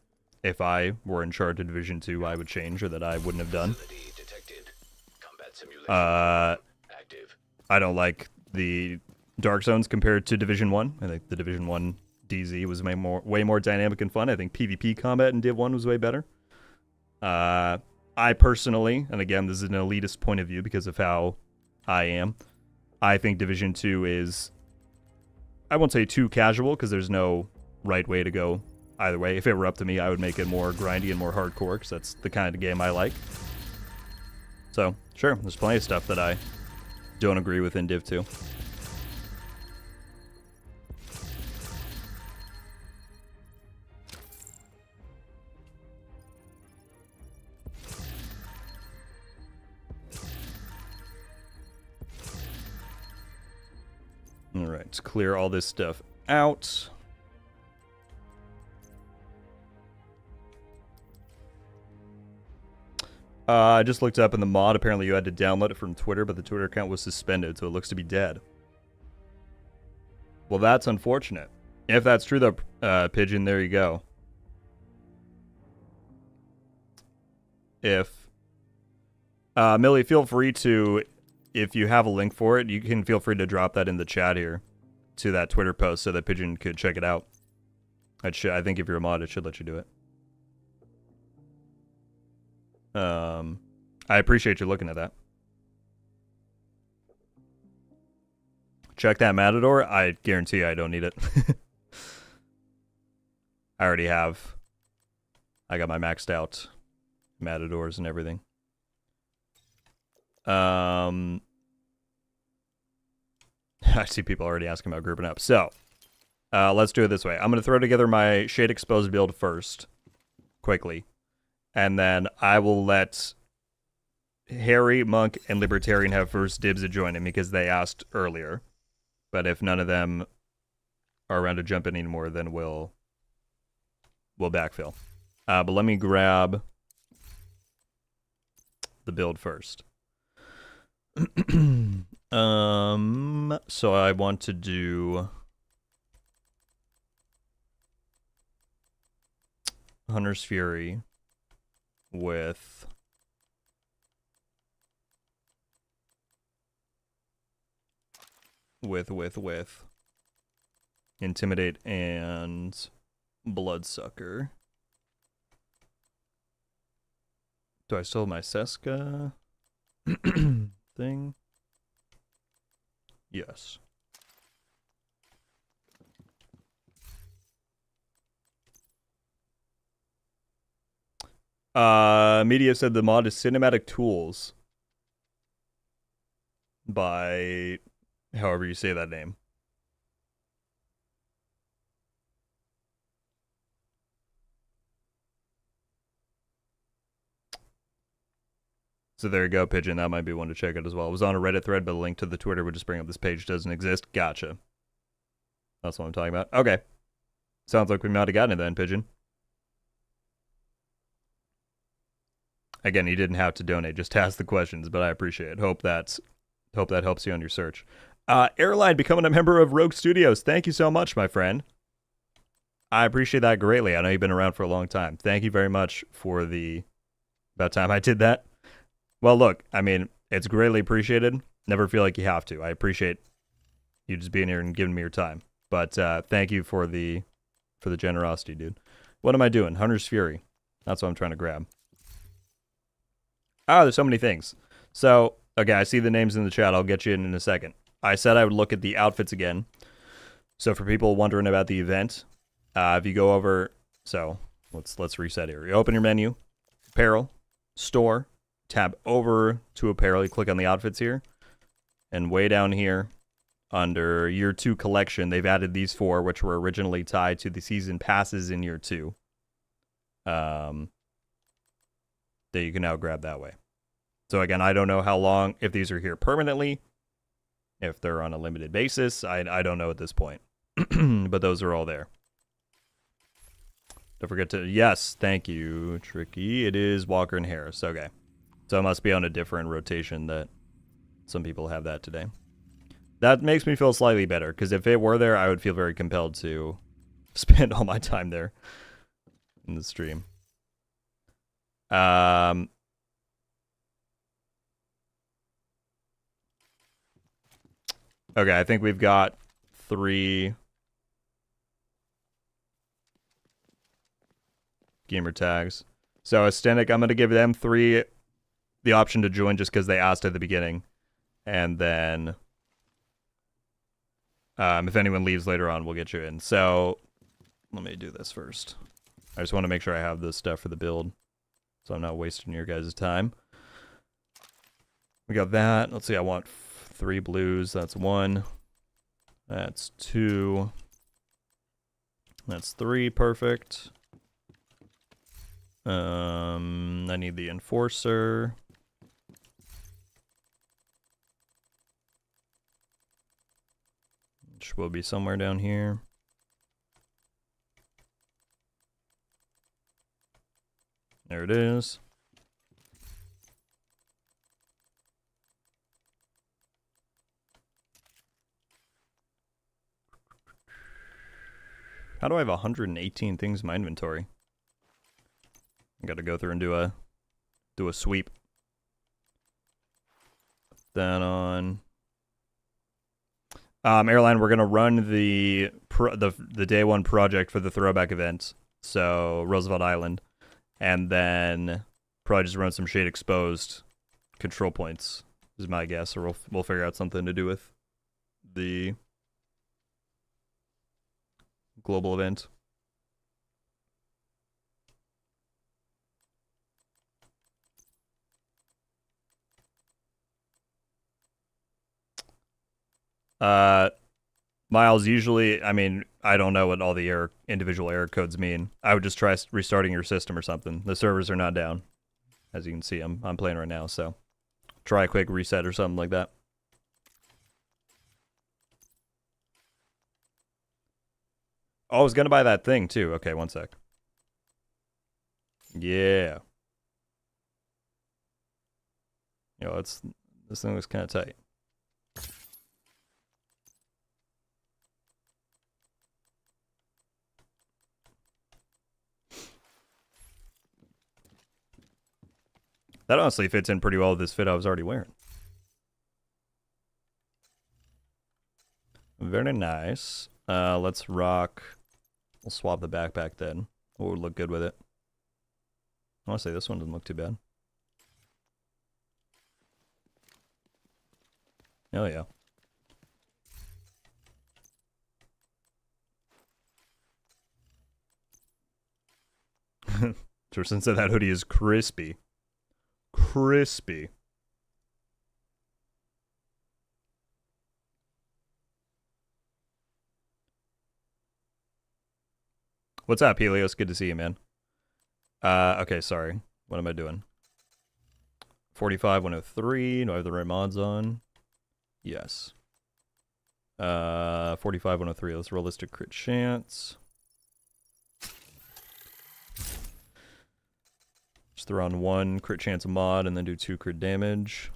S1: if I were in charge of Division 2, I would change or that I wouldn't have done.
S2: Detected. Combat simulation active.
S1: I don't like the Dark Zones compared to Division 1. I think the Division 1 DZ was way more dynamic and fun. I think PvP combat in Div 1 was way better. I personally, and again, this is an elitist point of view because of how I am, I think Division 2 is, I won't say too casual because there's no right way to go either way. If it were up to me, I would make it more grindy and more hardcore because that's the kind of game I like. So, sure, there's plenty of stuff that I don't agree with in Div 2. Alright, let's clear all this stuff out. I just looked up in the mod. Apparently you had to download it from Twitter, but the Twitter account was suspended, so it looks to be dead. Well, that's unfortunate. If that's true, though, Pigeon, there you go. If... Millie, feel free to... If you have a link for it, you can feel free to drop that in the chat here to that Twitter post so that Pigeon could check it out. I think if you're a mod, it should let you do it. I appreciate you looking at that. Check that Matador. I guarantee I don't need it. I already have. I got my maxed out Matadors and everything. I see people already asking about grouping up. So, let's do it this way. I'm going to throw together my Shade Exposed build first, quickly. And then I will let Harry, Monk, and Libertarian have first dibs at joining because they asked earlier. But if none of them are around to jump in anymore, then we'll backfill. But let me grab the build first. So I want to do Hunter's Fury with Intimidate and Bloodsucker. Do I still have my Seska thing? Yes. Media said the mod is Cinematic Tools by however you say that name. So there you go, Pigeon. That might be one to check out as well. It was on a Reddit thread, but the link to the Twitter would just bring up this page doesn't exist. Gotcha. That's what I'm talking about. Okay. Sounds like we might have gotten it then, Pigeon. Again, you didn't have to donate, just to ask the questions, but I appreciate it. Hope that helps you on your search. Airline becoming a member of Rogue Studios. Thank you so much, my friend. I appreciate that greatly. I know you've been around for a long time. Thank you very much for the about time I did that. Well, look, I mean, it's greatly appreciated. Never feel like you have to. I appreciate you just being here and giving me your time. But thank you for the generosity, dude. What am I doing? Hunter's Fury. That's what I'm trying to grab. Oh, there's so many things. So, okay, I see the names in the chat. I'll get you in a second. I said I would look at the outfits again. So for people wondering about the event, if you go over, so let's reset here. You open your menu, apparel, store, tab over to apparel. You click on the outfits here, and way down here under year 2 collection, they've added these 4, which were originally tied to the season passes in year 2. That you can now grab that way. So again, I don't know how long, if these are here permanently, if they're on a limited basis. I don't know at this point. But those are all there. Don't forget to, yes, thank you, Tricky. It is Walker and Harris. Okay. So it must be on a different rotation that some people have that today. That makes me feel slightly better, because if it were there, I would feel very compelled to spend all my time there in the stream. Okay, I think we've got 3 gamer tags. So Aesthetic, I'm going to give them 3 the option to join just because they asked at the beginning. And then if anyone leaves later on, we'll get you in. So let me do this first. I just want to make sure I have this stuff for the build, so I'm not wasting your guys' time. We got that. Let's see, I want 3 blues. That's 1. That's 2. That's 3. Perfect. I need the Enforcer. Which will be somewhere down here. There it is. How do I have 118 things in my inventory? I gotta go through and do a sweep. Put that on. Airline, we're gonna run the day 1 project for the throwback event. So Roosevelt Island. And then probably just run some shade exposed control points is my guess, or we'll figure out something to do with the global event. Miles, usually, I mean, I don't know what all the individual error codes mean. I would just try restarting your system or something. The servers are not down. As you can see, I'm playing right now, so try a quick reset or something like that. Oh, I was gonna buy that thing too. Okay, one sec. Yeah. Yo, this thing looks kind of tight. That honestly fits in pretty well with this fit I was already wearing. Very nice. Let's rock. We'll swap the backpack then. What would look good with it? Honestly, this one doesn't look too bad. Hell yeah. Tristan said that hoodie is crispy. Crispy. What's up, Helios? Good to see you, man. Okay, sorry. What am I doing? 45, 103. Do I have the right mods on? Yes. 45, 103. Let's realistic crit chance. Just throw on 1 crit chance mod and then do 2 crit damage.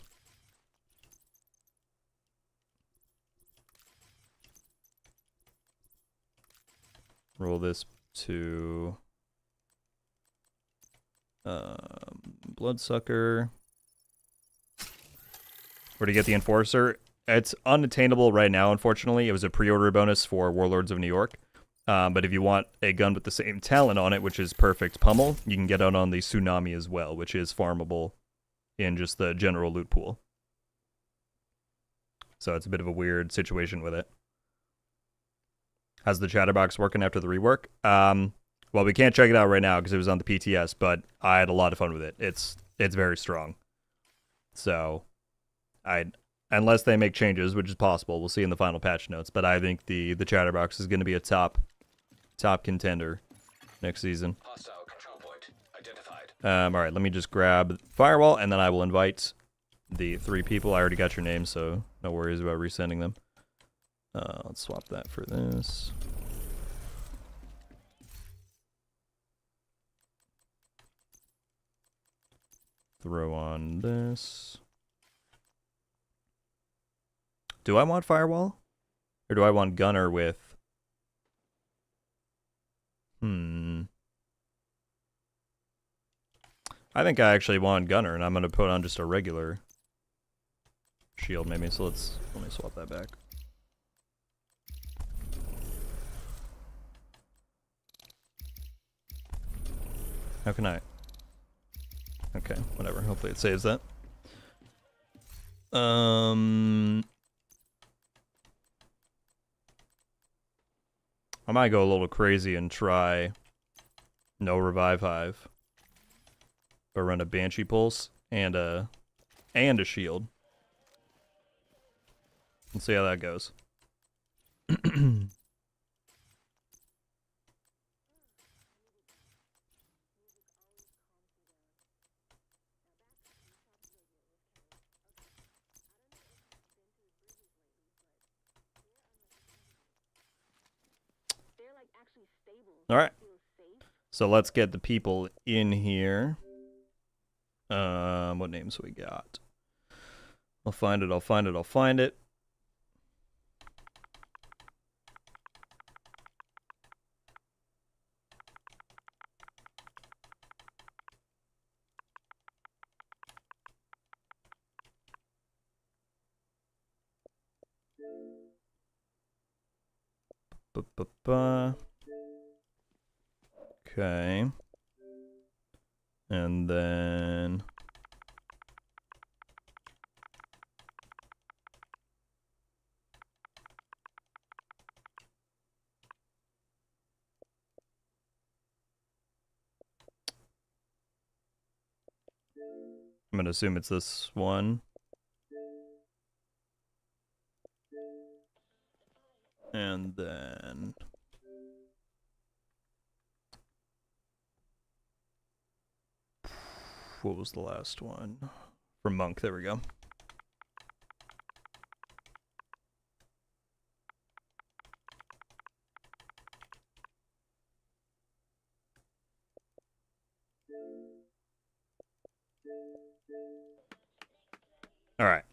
S1: Roll this to Bloodsucker. Where to get the Enforcer? It's unattainable right now, unfortunately. It was a pre-order bonus for Warlords of New York. But if you want a gun with the same talent on it, which is Perfect Pummel, you can get out on the Tsunami as well, which is farmable in just the general loot pool. So it's a bit of a weird situation with it. How's the chatterbox working after the rework? Well, we can't check it out right now because it was on the PTS, but I had a lot of fun with it. It's very strong. So, unless they make changes, which is possible, we'll see in the final patch notes. But I think the chatterbox is going to be a top contender next season.
S2: Hostile control point identified.
S1: All right, let me just grab Firewall, and then I will invite the 3 people. I already got your names, so no worries about resending them. Let's swap that for this. Throw on this. Do I want Firewall? Or do I want Gunner with... I think I actually want Gunner, and I'm going to put on just a regular shield maybe. So let me swap that back. How can I? Okay, whatever. Hopefully it saves that. I might go a little crazy and try no revive hive, but run a Banshee pulse and a shield, and see how that goes. All right, so let's get the people in here. What names we got? I'll find it. Okay. And then... I'm going to assume it's this one. And then... What was the last one? From Monk, there we go. All right.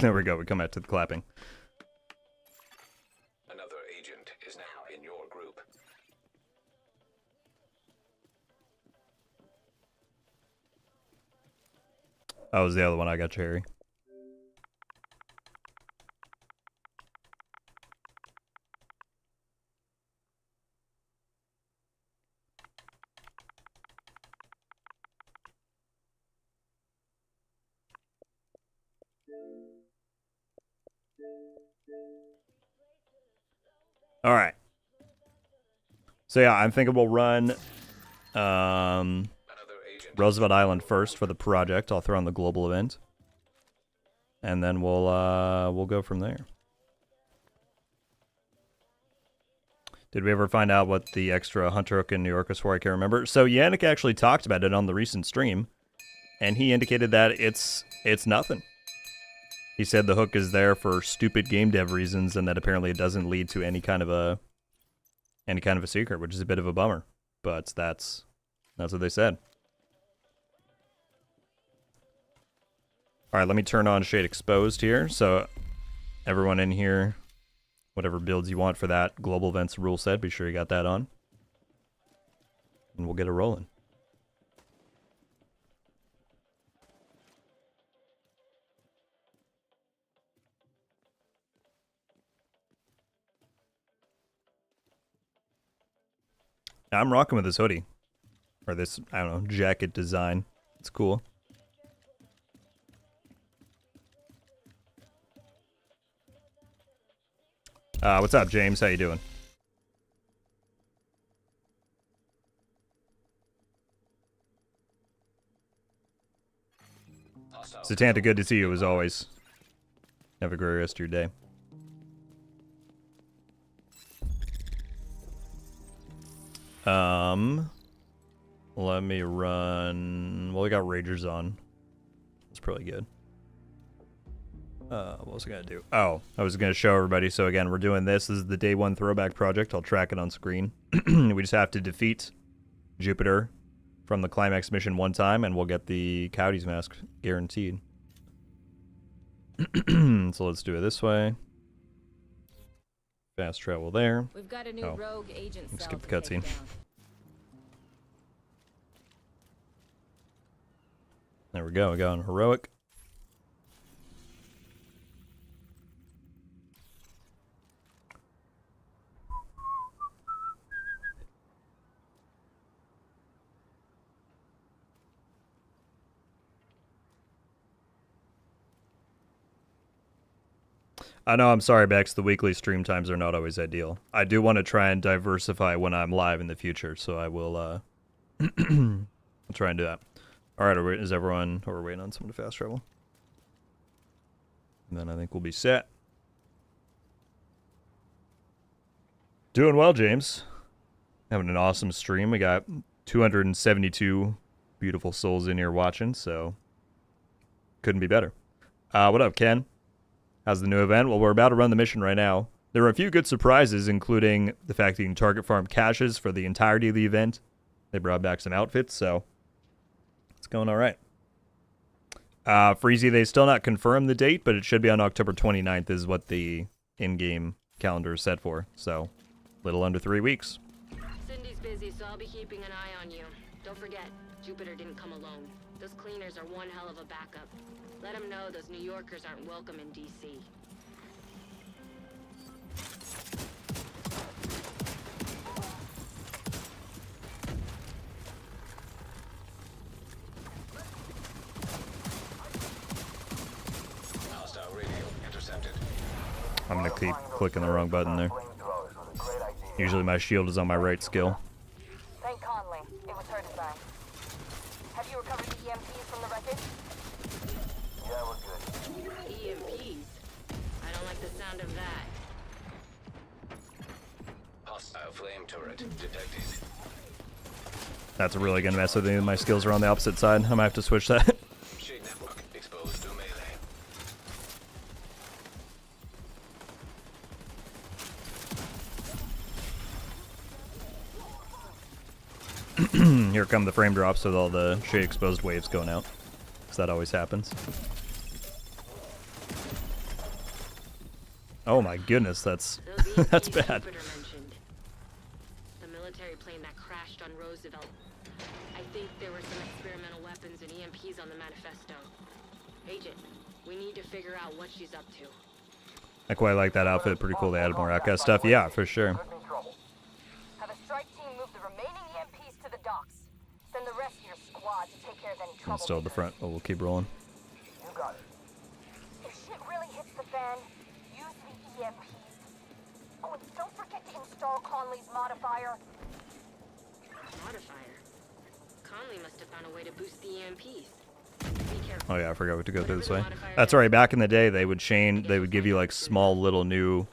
S1: There we go. We come back to the clapping.
S2: Another agent is now in your group.
S1: That was the other one I got, Cherry. All right. So yeah, I'm thinking we'll run Roosevelt Island first for the project. I'll throw on the global event, and then we'll go from there. Did we ever find out what the extra Hunter Hook in New York was for? I can't remember. So Yannick actually talked about it on the recent stream, and he indicated that it's nothing. He said the hook is there for stupid game dev reasons, and that apparently it doesn't lead to any kind of a secret, which is a bit of a bummer. But that's what they said. All right, let me turn on Shade Exposed here. So everyone in here, whatever builds you want for that global events rule set, be sure you got that on, and we'll get it rolling. I'm rocking with this hoodie. Or this, I don't know, jacket design. It's cool. What's up, James? How you doing? Satanta, good to see you as always. Have a great rest of your day. Let me run. Well, we got Ragers on. That's probably good. What was I gonna do? Oh, I was gonna show everybody. So again, we're doing this. This is the day one throwback project. I'll track it on screen. We just have to defeat Jupiter from the climax mission one time, and we'll get the Coyote's mask guaranteed. So let's do it this way. Fast travel there.
S4: We've got a new rogue agent cell
S1: skip the
S4: to take
S1: cutscene.
S4: down.
S1: There we go. We got on heroic. I know, I'm sorry, Bex. The weekly stream times are not always ideal. I do want to try and diversify when I'm live in the future, so I will I'll try and do that. All right, is everyone... Oh, we're waiting on someone to fast travel. And then I think we'll be set. Doing well, James. Having an awesome stream. We got 272 beautiful souls in here watching, so couldn't be better. What up, Ken? How's the new event? Well, we're about to run the mission right now. There were a few good surprises, including the fact that you can target farm caches for the entirety of the event. They brought back some outfits, so it's going all right. Freezy, they still not confirmed the date, but it should be on October 29th is what the in-game calendar is set for. So, little under 3 weeks.
S4: Cindy's busy, so I'll be keeping an eye on you. Don't forget, Jupiter didn't come alone. Those cleaners are one hell of a backup. Let them know those New Yorkers aren't welcome in D.C.
S2: Hostile radio intercepted.
S1: I'm going to keep clicking the wrong button there. Usually my shield is on my right skill.
S5: Thank Conley. It was her design. Have you recovered the EMPs from the wreckage? Yeah, we're good.
S4: EMPs? I don't like the sound of that.
S2: Hostile flame turret detected.
S1: That's really going to mess with me. My skills are on the opposite side. I might have to switch that.
S2: Shade network exposed to melee.
S1: Here come the frame drops with all the shade exposed waves going out. So that always happens. Oh my goodness, that's
S4: Those
S1: that's
S4: EMPs
S1: bad.
S4: Jupiter mentioned. The military plane that crashed on Roosevelt. I think there were some experimental weapons and EMPs on the manifesto. Agent, we need to figure out what she's up to.
S1: I quite like that outfit. Pretty cool. They added more outcast stuff. Yeah, for sure.
S5: Could be trouble. Have a strike team move the remaining EMPs to the docks. Send the rest of your squad to take care of any trouble.
S1: And still at the front, but we'll keep rolling.
S5: You got it. If shit really hits the fan, use the EMPs. Oh, and don't forget to install Conley's modifier.
S4: Modifier. Conley must have found a way to boost the EMPs. Be careful.
S1: Oh yeah, I forgot we have to go through this way. That's alright. Back in the day, they would give you like small little new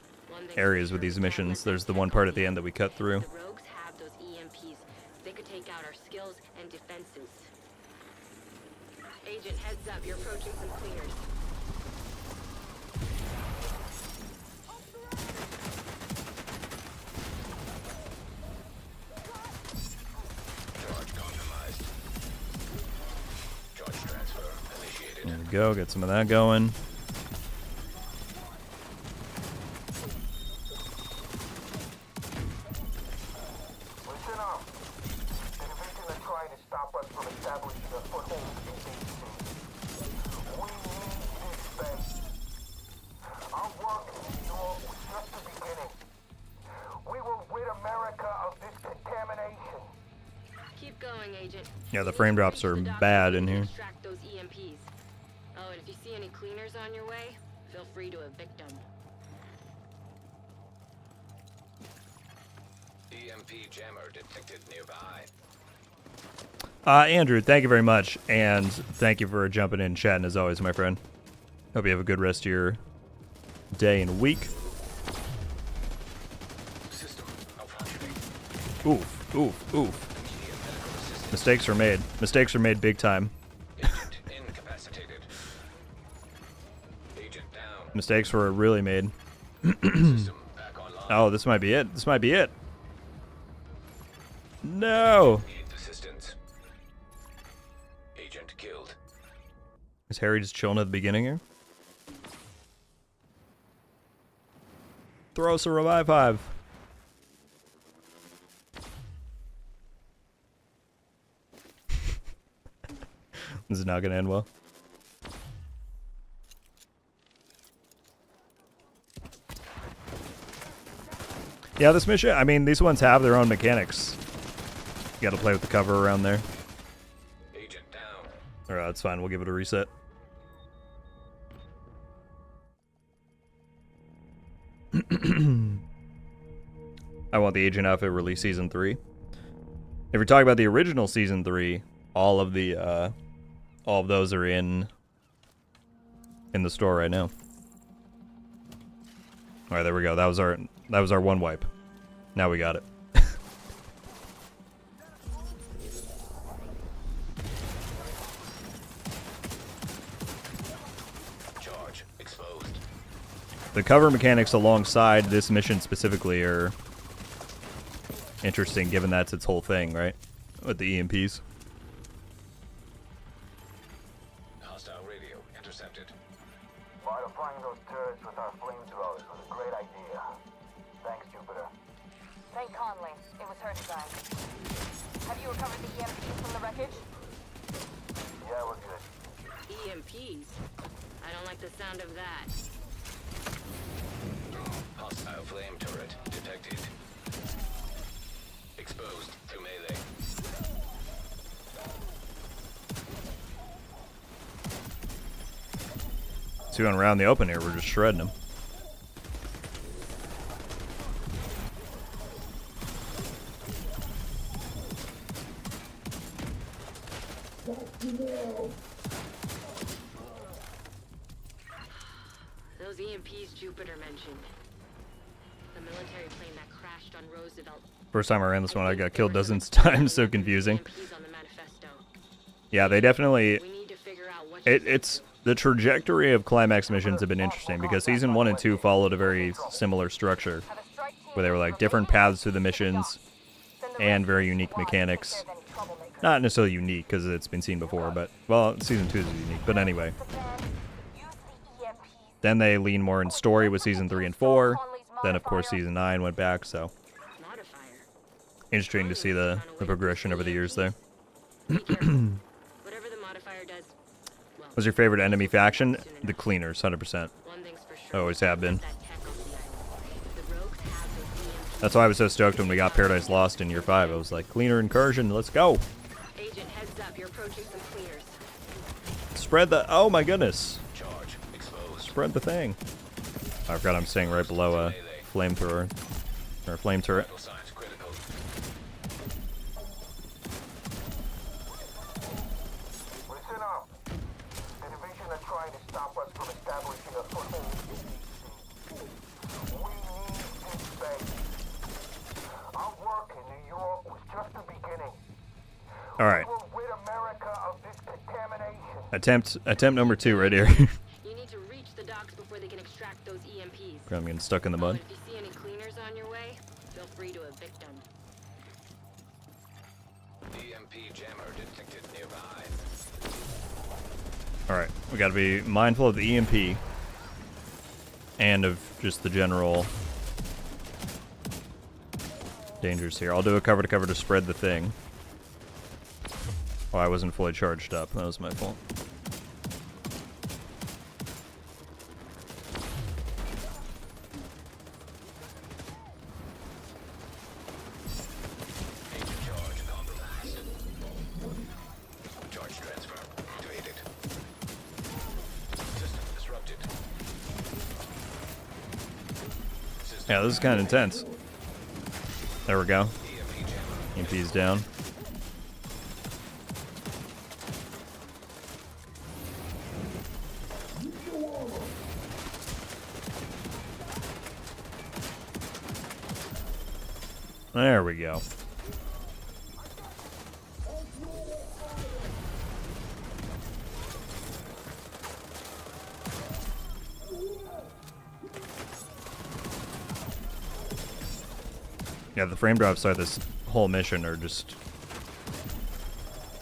S1: areas with these missions. There's the one part at the end that we cut through.
S4: The rogues have those EMPs. They could take out our skills and defenses. Agent, heads up. You're approaching some cleaners.
S2: Charge compromised. Charge transfer initiated.
S1: There we go. Get some of that going.
S6: Listen up. The division are trying to stop us from establishing a foothold in DC. We need this space. Our work in New York was just the beginning. We will rid America of this contamination.
S4: Keep going, Agent.
S1: Yeah, the frame drops are bad in here.
S4: Extract those EMPs. Oh, and if you see any cleaners on your way, feel free to evict them.
S2: EMP jammer detected nearby.
S1: Andrew, thank you very much, and thank you for jumping in and chatting as always, my friend. Hope you have a good rest of your day and week.
S2: System malfunctioning.
S1: Oof, oof, oof.
S2: Immediate medical assistance.
S1: Mistakes are made. Mistakes are made big time.
S2: Agent incapacitated. Agent down.
S1: Mistakes were really made.
S2: System back online.
S1: Oh, this might be it. This might be it. No!
S2: Need assistance. Agent killed.
S1: Is Harry just chilling at the beginning here? Throw us a revive hive. This is not going to end well. Yeah, this mission, I mean, these ones have their own mechanics. You got to play with the cover around there.
S2: Agent down.
S1: Alright, that's fine. We'll give it a reset. I want the agent outfit release season 3. If you're talking about the original season 3, all of those are in the store right now. Alright, there we go. That was our one wipe. Now we got it.
S2: Charge exposed.
S1: The cover mechanics alongside this mission specifically are interesting, given that's its whole thing, right? With the EMPs.
S2: Hostile radio intercepted.
S6: Modifying those turrets with our flamethrowers was a great idea. Thanks, Jupiter.
S5: Thank Conley. It was her design. Have you recovered the EMPs from the wreckage?
S6: Yeah, we're good.
S4: EMPs? I don't like the sound of that.
S2: Hostile flame turret detected. Exposed to melee.
S1: So going around the open here, we're just shredding them.
S4: Those EMPs Jupiter mentioned. The military plane that crashed on Roosevelt.
S1: First time I ran this one, I got killed dozens of times. So confusing.
S4: EMPs on the manifesto.
S1: Yeah, they definitely.
S4: We need to figure out what
S1: It's the trajectory of climax missions have been interesting because season 1 and 2 followed a very similar structure,
S5: Have a strike team
S1: where they were
S5: move
S1: like
S5: the
S1: different
S5: remaining
S1: paths through the
S5: EMPs to
S1: missions,
S5: docks. Send the
S1: and
S5: rest
S1: very
S5: of your
S1: unique
S5: squad to take
S1: mechanics.
S5: care of any troublemakers.
S1: Not necessarily unique because it's been seen before, but well, season 2 is unique. But anyway,
S5: Use the EMPs.
S1: Then they lean more in story with season 3 and 4. Then of course season 9 went back. So
S4: Modifier.
S1: interesting to see the progression over the years there.
S4: Be careful. Whatever the modifier does, well,
S1: What's your favorite enemy faction? The Cleaners, 100%.
S4: one thing's for sure.
S1: Always have been.
S4: That tech off the island. The rogues have those EMPs.
S1: That's why I was so stoked when we got Paradise Lost in year 5. I was like, Cleaner incursion, let's go.
S4: Agent, heads up. You're approaching some cleaners.
S1: Spread the, oh my goodness.
S2: Charge exposed.
S1: Spread the thing. I forgot I'm staying right below a flamethrower. Or a flame turret.
S2: Vital signs critical.
S6: Listen up. The division are trying to stop us from establishing a foothold in DC. We need this base. Our work in New York was just the beginning.
S1: Alright.
S6: We'll rid America of this contamination.
S1: Attempt number 2 right here.
S4: You need to reach the docks before they can extract those EMPs.
S1: I'm getting stuck in the
S4: Oh,
S1: mud.
S4: and if you see any cleaners on your way, feel free to evict them.
S2: EMP jammer detected nearby.
S1: Alright, we gotta be mindful of the EMP. And of just the general dangers here. I'll do a cover to cover to spread the thing. Oh, I wasn't fully charged up. That was my fault.
S2: Agent charge compromised. Charge transfer activated. System disrupted. System
S1: Yeah, this is kind of intense. There we go.
S2: EMP jammer.
S1: EMP's down. There we go. Yeah, the frame drops out this whole mission are just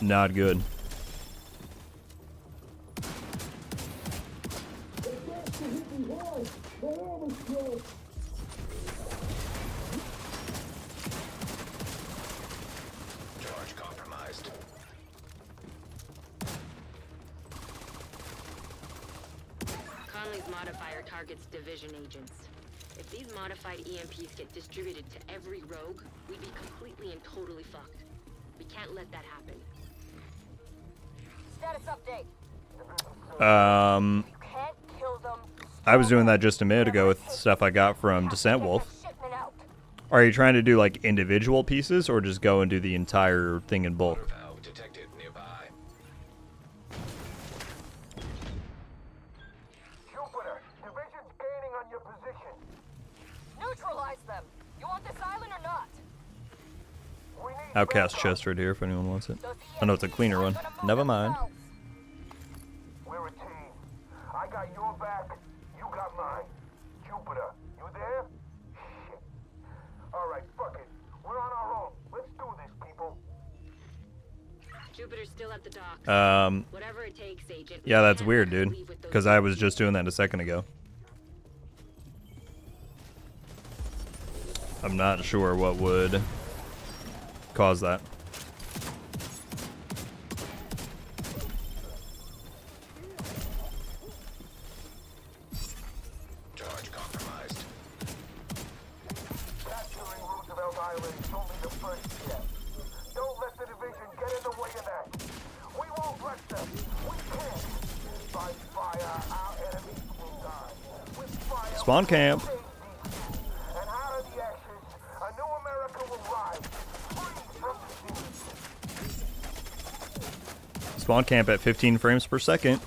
S1: not good.
S2: Charge compromised.
S4: Conley's modifier targets division agents. If these modified EMPs get distributed to every rogue, we'd be completely and totally fucked. We can't let that happen.
S5: Status update.
S1: Um,
S5: You can't kill them.
S1: I was doing that just a minute ago with stuff I got from Descent
S5: Get
S1: Wolf.
S5: the shipment out.
S1: Are you trying to do like individual pieces or just go and do the entire thing in bulk?
S2: Valve detected nearby.
S6: Jupiter, division's gaining on your position.
S5: Neutralize them. You want this island or not?
S6: We need
S1: Outcast
S6: backup.
S1: chest right here if anyone wants it.
S5: Those
S1: I know it's a
S5: EMPs
S1: cleaner
S5: aren't
S1: one.
S5: gonna move
S1: Never mind.
S5: themselves.
S6: We're a team. I got your back. You got mine. Jupiter, you there? Shit. All right, fuck it. We're on our own. Let's do this, people.
S4: Jupiter's still at the docks. Whatever it takes, agent.
S1: Yeah, that's
S4: We
S1: weird,
S4: can't
S1: dude.
S4: leave with those
S1: Because I was
S4: EMPs.
S1: just doing that a second ago. I'm not sure what would cause that.
S2: Charge compromised.
S6: Capturing Roosevelt Island is only the first step. Don't let the division get in the way of that. We won't let them. We can't. By fire, our enemies will die. With fire,
S1: Spawn camp.
S6: save DC. And out of the ashes, a new America will rise. Free from disease.
S1: Spawn camp at 15 frames per second.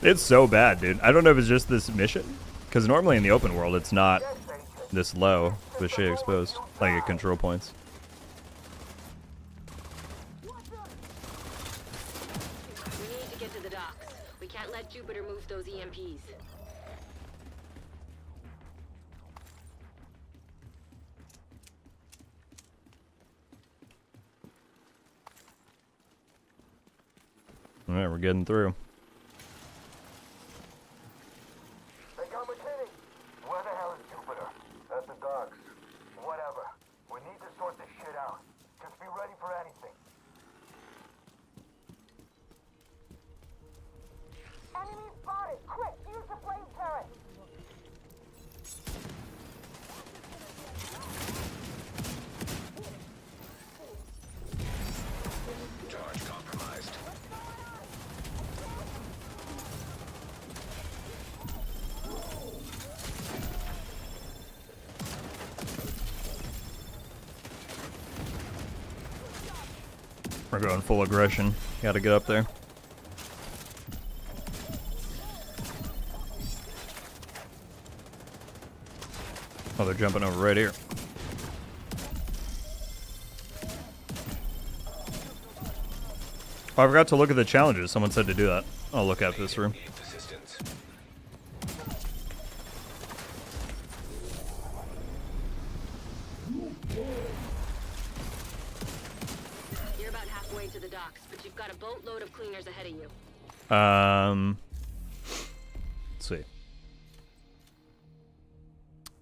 S1: It's so bad, dude. I don't know if it's just this mission. Because normally in the open world, it's not
S6: Yes, agent.
S1: this low with shit exposed. Like at control points.
S4: We need to get to the docks. We can't let Jupiter move those EMPs.
S1: Alright, we're getting through. We're going full aggression. Gotta get up there. Oh, they're jumping over right here. Oh, I forgot to look at the challenges. Someone said to do that. I'll look after this room.
S2: Assistance.
S4: You're about halfway to the docks, but you've got a boatload of cleaners ahead of you.
S1: Let's see.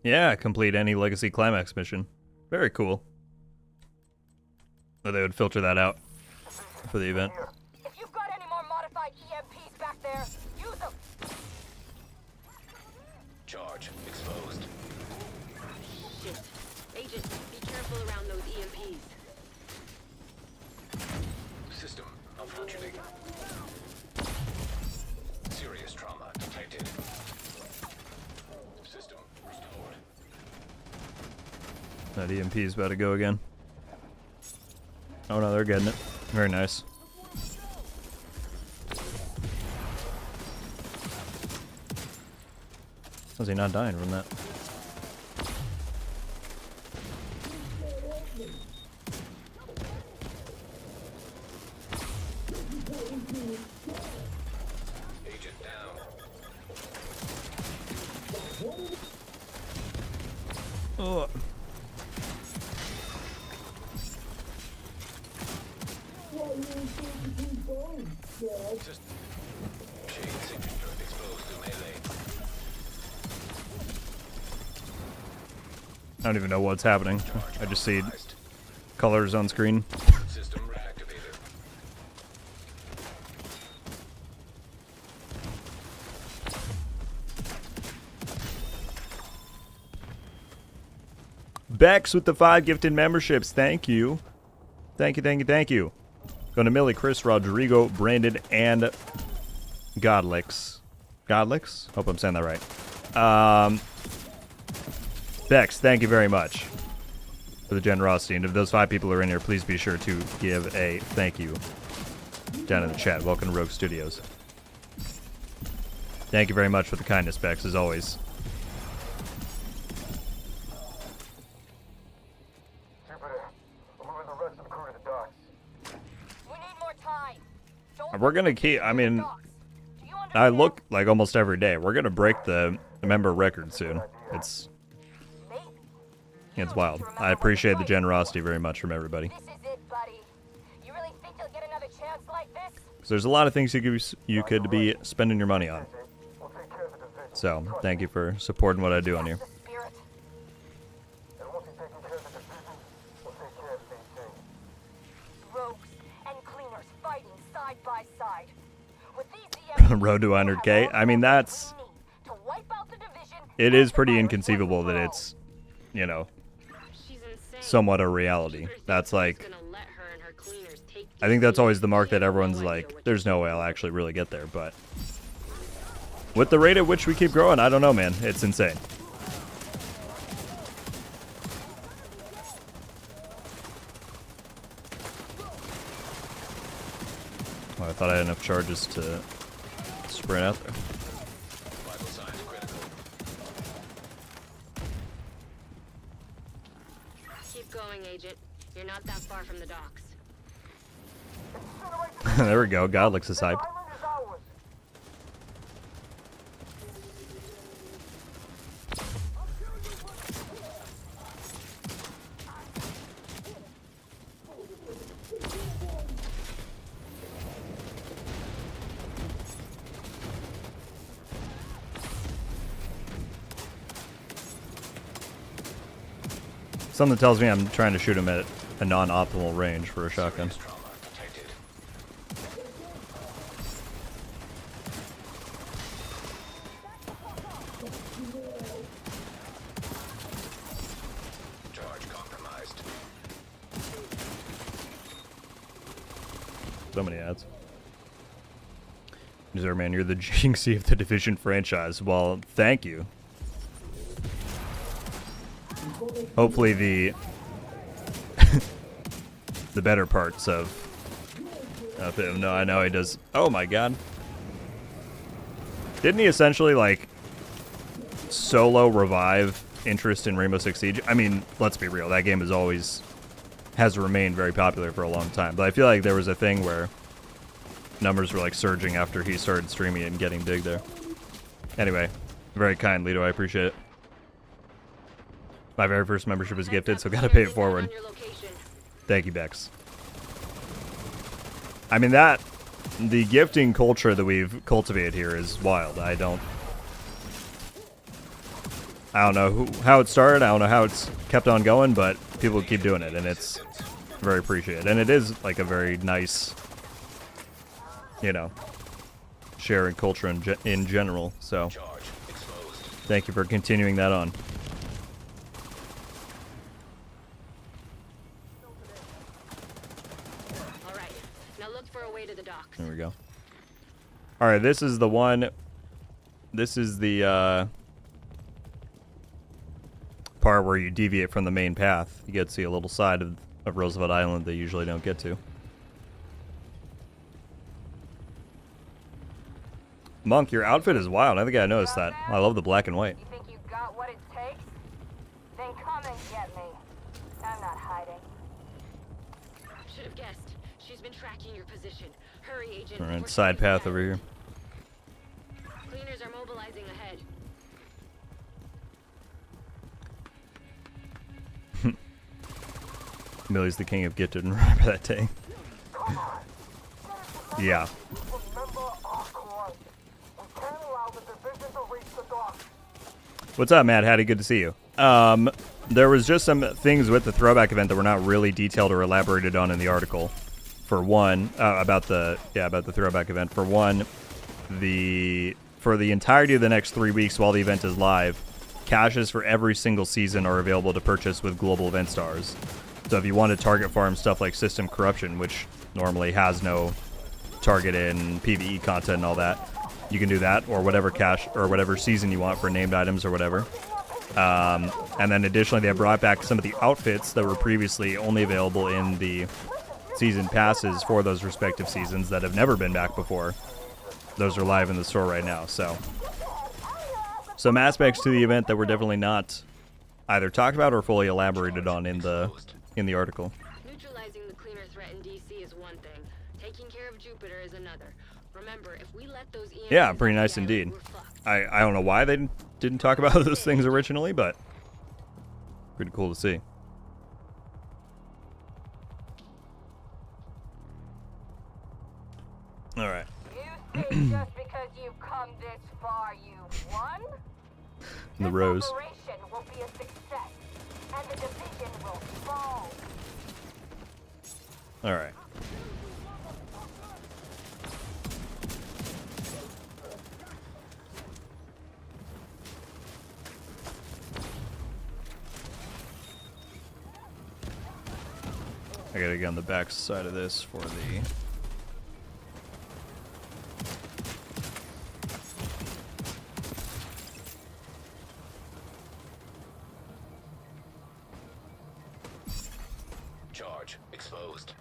S1: Yeah, complete any legacy climax mission. Very cool. Or they would filter that out for the event.
S5: If you've got any more modified EMPs back there, use them.
S2: Charge exposed.
S4: Shit. Agent, be careful around those EMPs.
S2: System malfunctioning. Serious trauma detected. System restored.
S1: That EMP's about to go again. Oh no, they're getting it. Very nice. How's he not dying from that?
S2: Agent down.
S1: Oh.
S2: Just chain signature exposed to melee.
S1: I don't even know what's happening. I just see colors on screen.
S2: System reactivated.
S1: Bex with the 5 gifted memberships. Thank you. Thank you, thank you, thank you. Going to Millie, Chris, Rodrigo, Brandon, and Godlix. Godlix? Hope I'm saying that right. Bex, thank you very much for the generosity. And if those 5 people are in here, please be sure to give a thank you down in the chat. Welcome to Rogue Studios. Thank you very much for the kindness, Bex, as always.
S6: Jupiter, we're moving the rest of the crew to the docks.
S5: We need more time. Don't
S1: We're going to keep, I mean,
S5: docks. Do you
S1: I
S5: understand?
S1: look like almost every day. We're going to break the member record soon.
S5: Maybe.
S1: It's wild. I appreciate the generosity very much from everybody.
S5: This is it, buddy. You really think you'll get another chance like this?
S1: 'Cause there's a lot of things you could be spending your money on.
S6: We'll take care of the division.
S1: So, thank you for supporting what I do on here.
S5: That's the spirit.
S6: And once you've taken care of the division, we'll take care of anything.
S5: Rogues and cleaners fighting side by side. With these
S1: Road to 100K. I mean, that's...
S5: to wipe out the division.
S1: It is pretty inconceivable that it's, you know,
S4: She's insane.
S1: somewhat a reality.
S4: Jupiter
S1: That's
S4: thinks
S1: like...
S4: she's gonna let her and her cleaners take
S1: I think that's always the mark
S4: She
S1: that
S4: has
S1: everyone's
S4: no idea
S1: like,
S4: what
S1: there's no way I'll actually really get there, but... With the rate at which we keep growing, I don't know, man. It's insane. Well, I thought I had enough charges to sprint out there.
S2: Vital signs critical.
S4: Keep going, Agent. You're not that far from the docks.
S1: There we go. God looks hyped.
S6: Island is ours.
S1: Something tells me I'm trying to shoot him at a non-optimal range for a shotgun.
S2: Trauma detected. Charge compromised.
S1: So many ads. Man, you're the jinxie of the Division franchise. Well, thank you. Hopefully the the better parts of No, I know he does. Oh my god. Didn't he essentially, like, solo revive interest in Rainbow Six Siege? I mean, let's be real. That game has remained very popular for a long time. But I feel like there was a thing where numbers were, like, surging after he started streaming and getting big there. Anyway, very kind, Lito. I appreciate it. My very first membership is gifted, so gotta pay it forward. Thank you, Bex. I mean, the gifting culture that we've cultivated here is wild. I don't know how it started. I don't know how it's kept on going, but people keep doing it, and it's very appreciated. And it is like a very nice, you know, sharing culture in general. So, thank you for continuing that on. There we go. Alright, this is the one. This is the part where you deviate from the main path. You get to see a little side of Roosevelt Island that you usually don't get to. Monk, your outfit is wild. I think I noticed that. I love the black and white.
S5: You think you got what it takes? Then come and get me. I'm not hiding.
S4: Should have guessed. She's been tracking your position. Hurry, agent.
S1: Alright, side path over here.
S4: Cleaners are mobilizing ahead.
S1: Millie's the king of gifted, and remember that day. Yeah.
S6: Remember our course. We can't allow the division to reach the dock.
S1: What's up, Matt? Hattie, good to see you. There was just some things with the throwback event that were not really detailed or elaborated on in the article. For one, about the throwback event. For one, for the entirety of the next 3 weeks while the event is live, caches for every single season are available to purchase with global event stars. So if you want to target farm stuff like System Corruption, which normally has no target in PvE content and all that, you can do that, or whatever cache or whatever season you want for named items or whatever. And then additionally, they have brought back some of the outfits that were previously only available in the season passes for those respective seasons that have never been back before. Those are live in the store right now. So some aspects to the event that were definitely not either talked about or fully elaborated on in the article.
S4: Neutralizing the cleaner threat in DC is one thing. Taking care of Jupiter is another. Remember, if we let those EMPs
S1: Yeah, pretty nice indeed. I don't know why they didn't talk about those things originally, but pretty cool to see. All right.
S5: You think just because you've come this far, you won?
S1: The Rose.
S5: This operation will be a success, and the division will fall.
S1: All right. I gotta get on the back side of this for the...
S2: Charge exposed.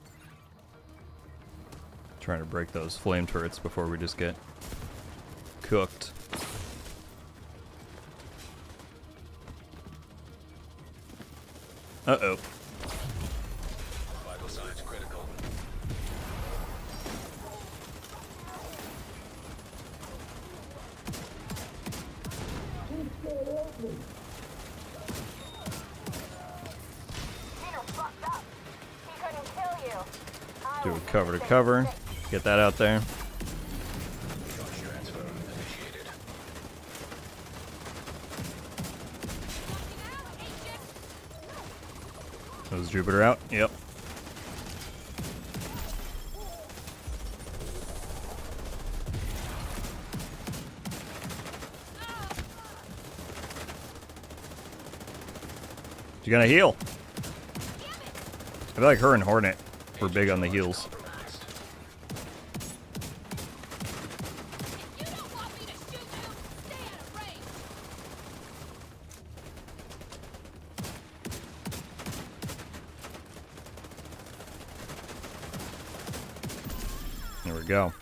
S1: Trying to break those flame turrets before we just get cooked. Uh-oh.
S2: Vital signs critical.
S5: Peter fucked up. He couldn't kill you.
S1: Do a cover to cover. Get that out there.
S2: Charge transfer initiated.
S1: Was Jupiter out? Yep. You gonna heal? I feel like her and Hornet were big on the heals.
S3: You don't want me to shoot you. Stay out of range.
S1: There we go.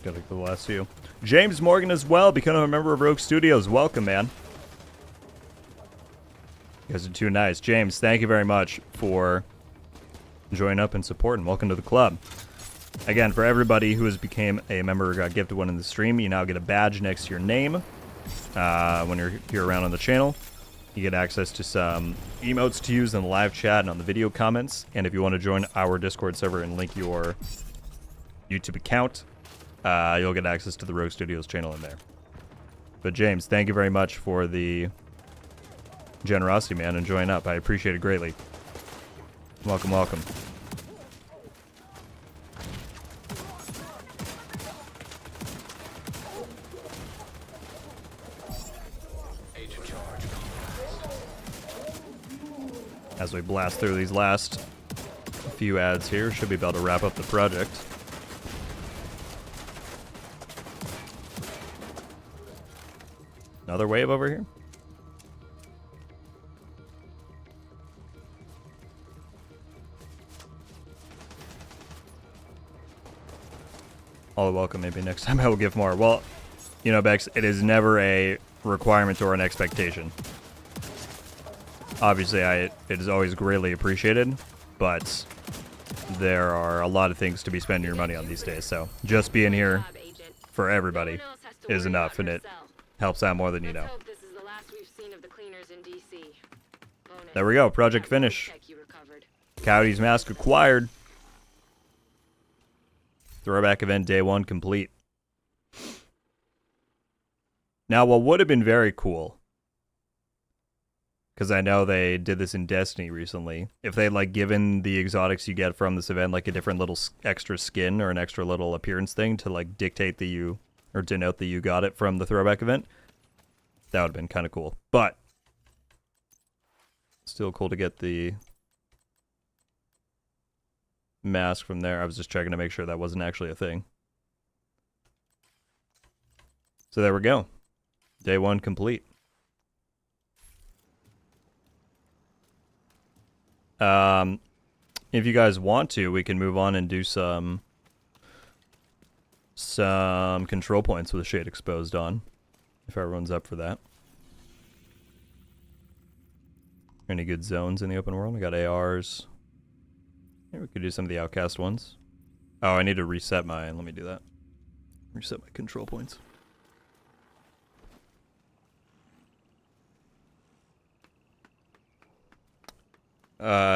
S1: Gotta look for the last few. James Morgan as well, becoming a member of Rogue Studios. Welcome, man. You guys are too nice. James, thank you very much for joining up and supporting. Welcome to the club. Again, for everybody who has became a member or got gifted one in the stream, you now get a badge next to your name when you're here around on the channel. You get access to some emotes to use in the live chat and on the video comments. And if you want to join our Discord server and link your YouTube account, you'll get access to the Rogue Studios channel in there. But James, thank you very much for the generosity, man, and join up. I appreciate it greatly. Welcome, welcome.
S2: Agent charge.
S1: As we blast through these last few ads here, should be able to wrap up the project. Another wave over here? All welcome. Maybe next time I will give more. Well, you know, Bex, it is never a requirement or an expectation. Obviously, it is always greatly appreciated, but there are a lot of things to be spending your money on these days. So just being here for everybody is enough, and it helps out more than you know. There we go. Project finish. Coyote's mask acquired. Throwback event day 1 complete. Now, what would have been very cool, because I know they did this in Destiny recently, if they like given the exotics you get from this event like a different little extra skin or an extra little appearance thing to like dictate that you, or denote that you got it from the throwback event, that would have been kind of cool. But still cool to get the mask from there. I was just checking to make sure that wasn't actually a thing. So there we go. Day 1 complete. If you guys want to, we can move on and do some control points with the shade exposed on, if everyone's up for that. Any good zones in the open world? We got ARs. Maybe we could do some of the outcast ones. Oh, I need to reset my... Let me do that. Reset my control points.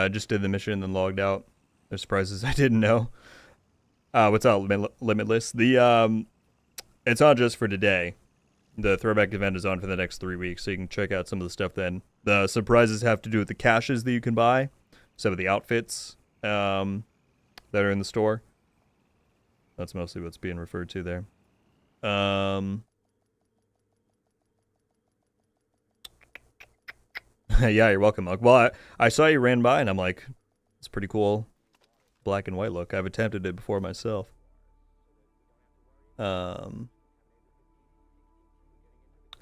S1: Just did the mission and then logged out. There's surprises I didn't know. What's up, Limitless? It's not just for today. The throwback event is on for the next 3 weeks, so you can check out some of the stuff then. The surprises have to do with the caches that you can buy, some of the outfits that are in the store. That's mostly what's being referred to there. Yeah, you're welcome, Mug. Well, I saw you ran by, and I'm like, it's pretty cool black and white look. I've attempted it before myself. I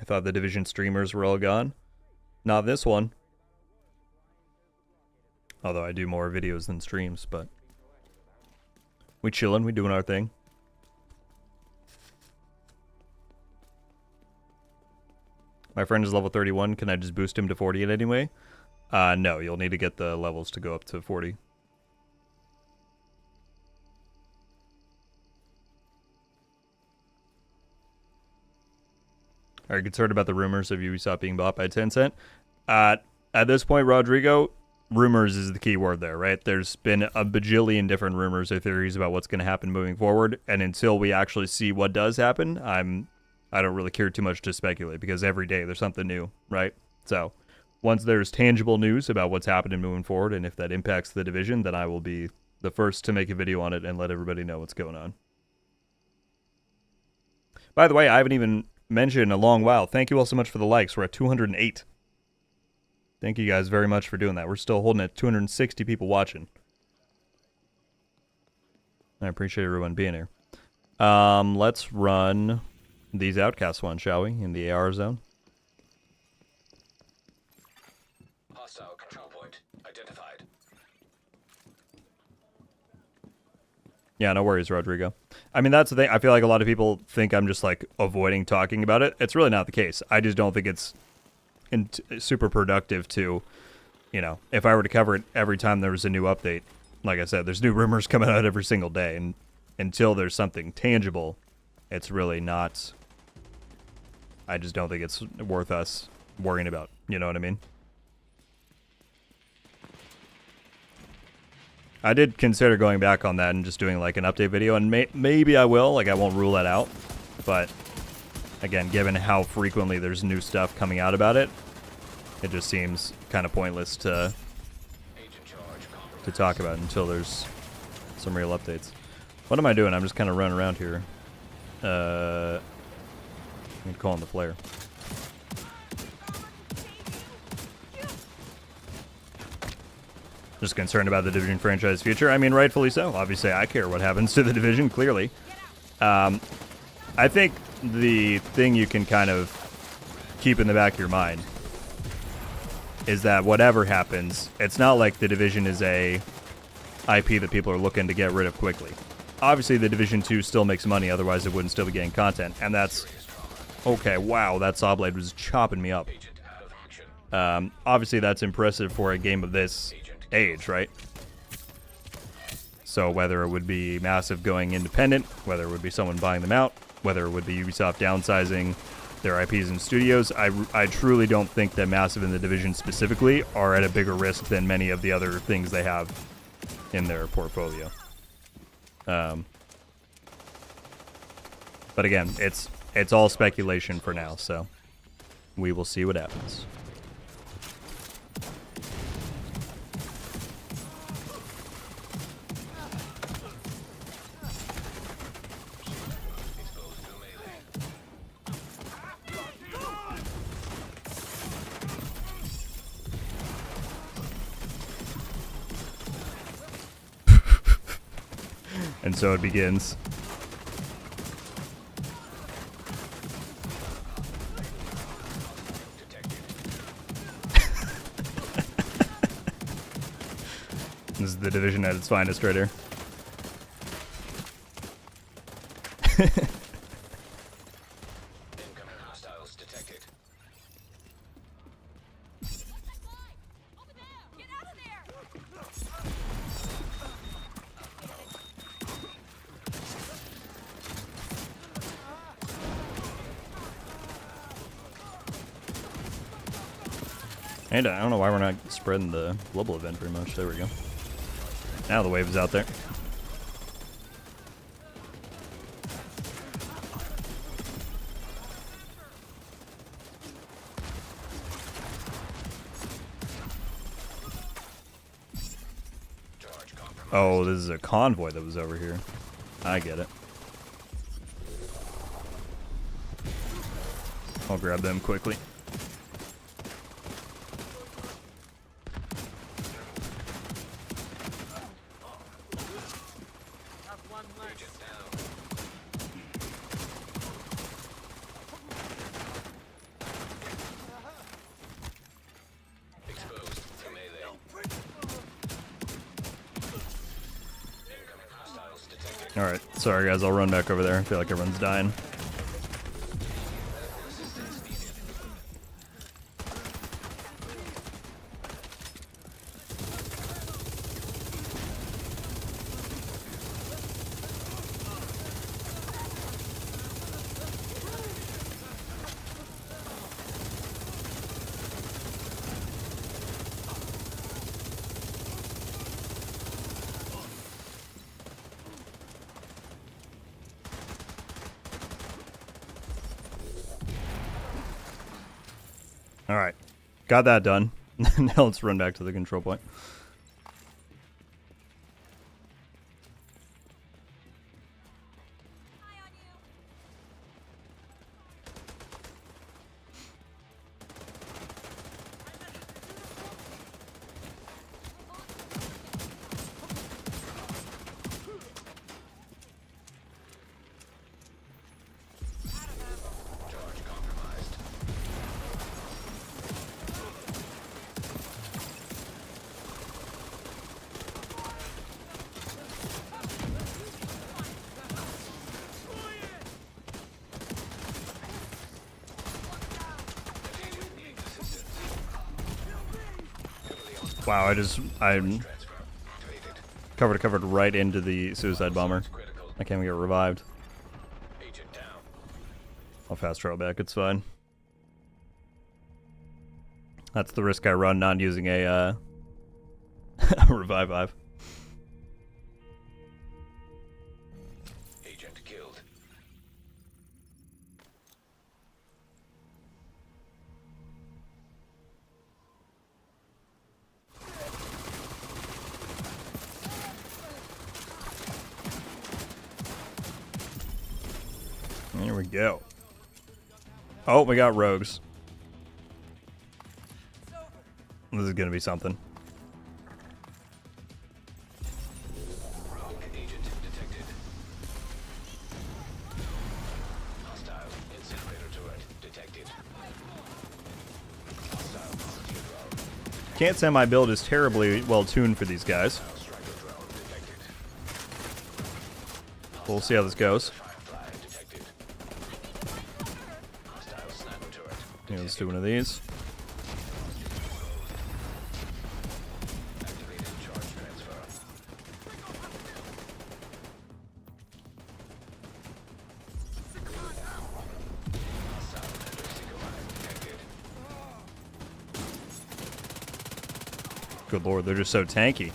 S1: thought the Division streamers were all gone. Not this one. Although I do more videos than streams, but we chillin', we doing our thing. My friend is level 31. Can I just boost him to 40 in any way? No, you'll need to get the levels to go up to 40. Are you concerned about the rumors of Ubisoft being bought by Tencent? At this point, Rodrigo, rumors is the key word there, right? There's been a bajillion different rumors or theories about what's going to happen moving forward, and until we actually see what does happen, I don't really care too much to speculate, because every day there's something new, right? So once there's tangible news about what's happening moving forward, and if that impacts the Division, then I will be the first to make a video on it and let everybody know what's going on. By the way, I haven't even mentioned in a long while. Thank you all so much for the likes. We're at 208. Thank you guys very much for doing that. We're still holding at 260 people watching. I appreciate everyone being here. Let's run these outcast ones, shall we? In the AR zone. Yeah, no worries, Rodrigo. I mean, that's the thing. I feel like a lot of people think I'm just like avoiding talking about it. It's really not the case. I just don't think it's super productive to, you know, if I were to cover it every time there was a new update. Like I said, there's new rumors coming out every single day, and until there's something tangible, it's really not. I just don't think it's worth us worrying about. You know what I mean? I did consider going back on that and just doing like an update video, and maybe I will. Like, I won't rule that out. But again, given how frequently there's new stuff coming out about it, it just seems kind of pointless to talk about until there's some real updates. What am I doing? I'm just kind of running around here. I'm calling the flare. Just concerned about the Division franchise future. I mean, rightfully so. Obviously, I care what happens to the Division, clearly. I think the thing you can kind of keep in the back of your mind is that whatever happens, it's not like the Division is a IP that people are looking to get rid of quickly. Obviously, the Division 2 still makes money, otherwise it wouldn't still be getting content. And that's... Okay, wow, that saw blade was chopping me up. Obviously, that's impressive for a game of this age, right? So whether it would be Massive going independent, whether it would be someone buying them out, whether it would be Ubisoft downsizing their IPs and studios, I truly don't think that Massive and the Division specifically are at a bigger risk than many of the other things they have in their portfolio. But again, it's all speculation for now, so we will see what happens. And so it begins. This is the Division at its finest right here.
S2: Incoming hostiles detected.
S3: Over there! Get out of there!
S1: And I don't know why we're not spreading the global event very much. There we go. Now the wave is out there. Oh, this is a convoy that was over here. I get it. I'll grab them quickly.
S2: Exposed to melee. Incoming hostiles detected.
S1: Alright, sorry guys, I'll run back over there. I feel like everyone's dying. Alright, got that done. Now let's run back to the control point.
S3: Eye on you!
S2: Charge compromised.
S1: Wow, I
S2: Transfer activated.
S1: covered right into the suicide bomber.
S2: Critical.
S1: I can't even get revived.
S2: Agent down.
S1: I'll fast travel back, it's fine. That's the risk I run not using a revive hive.
S2: Agent killed.
S1: There we go. Oh, we got rogues. This is gonna be something.
S2: Rogue agent detected. Hostile incinerator turret detected. Hostile monster drone.
S1: Can't say my build is terribly well tuned for these guys.
S2: Striker drone detected.
S1: We'll see how this goes.
S2: Firefly detected. Hostile sniper turret.
S1: Yeah, let's do one of these.
S2: Activated charge transfer. Hostile vendor Sycamore detected.
S1: Good lord, they're just so tanky.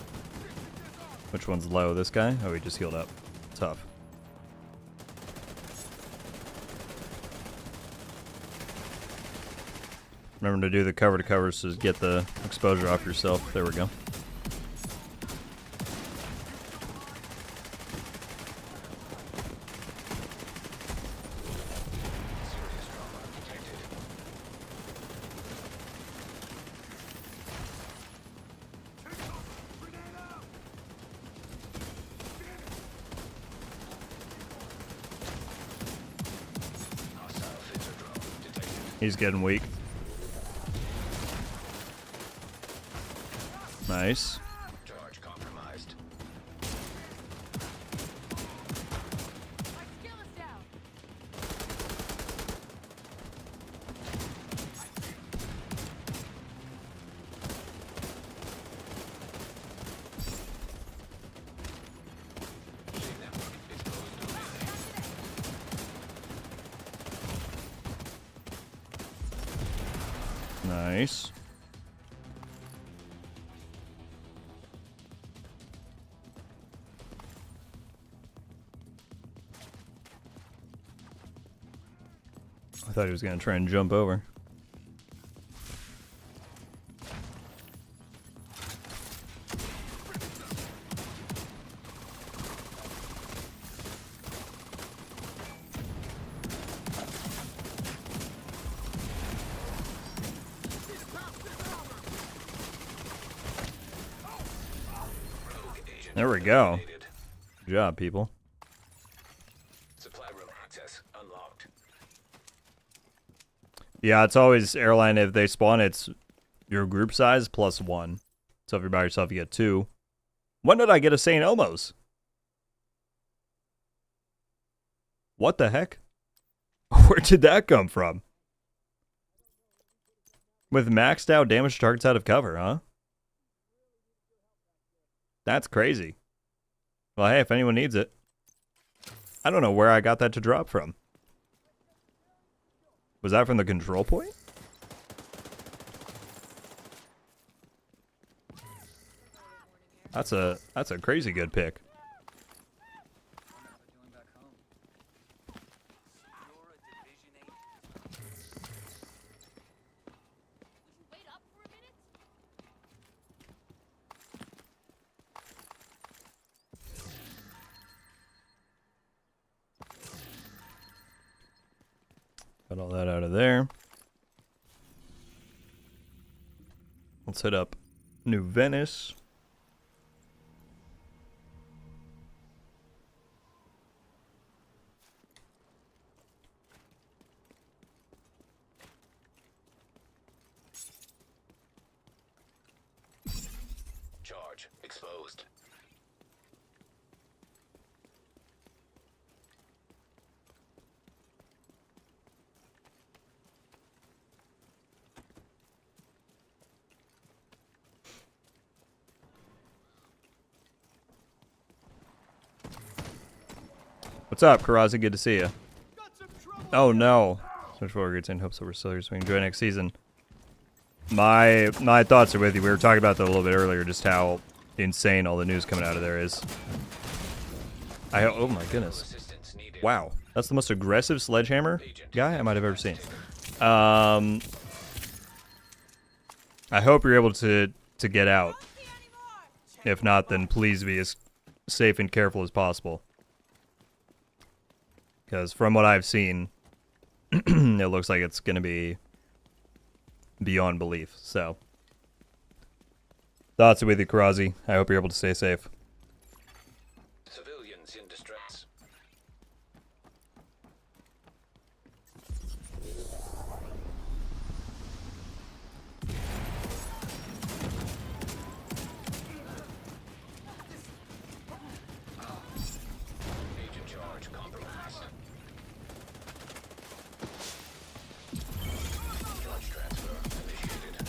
S1: Which one's low? This guy? Oh, he just healed up. Tough. Remember to do the cover to covers to get the exposure off yourself. There we go.
S2: Serious trauma detected. Hostile phaser drone detected.
S1: He's getting weak. Nice.
S2: Charge compromised.
S3: My skill is down.
S2: Machine network exposed domain.
S1: Nice. I thought he was going to try and jump over.
S2: Rogue agent
S1: There we go.
S2: eliminated.
S1: Good job, people.
S2: Supply room access unlocked.
S1: Yeah, it's always airline. If they spawn, it's your group size plus 1. So if you're by yourself, you get 2. When did I get a St. Elmo's? What the heck? Where did that come from? With maxed out damage to targets out of cover, huh? That's crazy. Well, hey, if anyone needs it. I don't know where I got that to drop from. Was that from the control point? That's a crazy good pick.
S3: Would you wait up for a minute?
S1: Got all that out of there. Let's hit up New Venice.
S2: Charge exposed.
S1: What's up, Karazi? Good to see you. Oh no. So much forward and hopes over Sillers. We enjoy next season. My thoughts are with you. We were talking about that a little bit earlier, just how insane all the news coming out of there is. Oh my goodness.
S2: Assistance needed.
S1: Wow. That's the most aggressive sledgehammer guy I might have ever seen. I hope you're able to get out. If not, then please be as safe and careful as possible. Because from what I've seen, it looks like it's going to be beyond belief. So, thoughts are with you, Karazi. I hope you're able to stay safe.
S2: Civilians in distress. Agent charge compromised. Charge transfer initiated.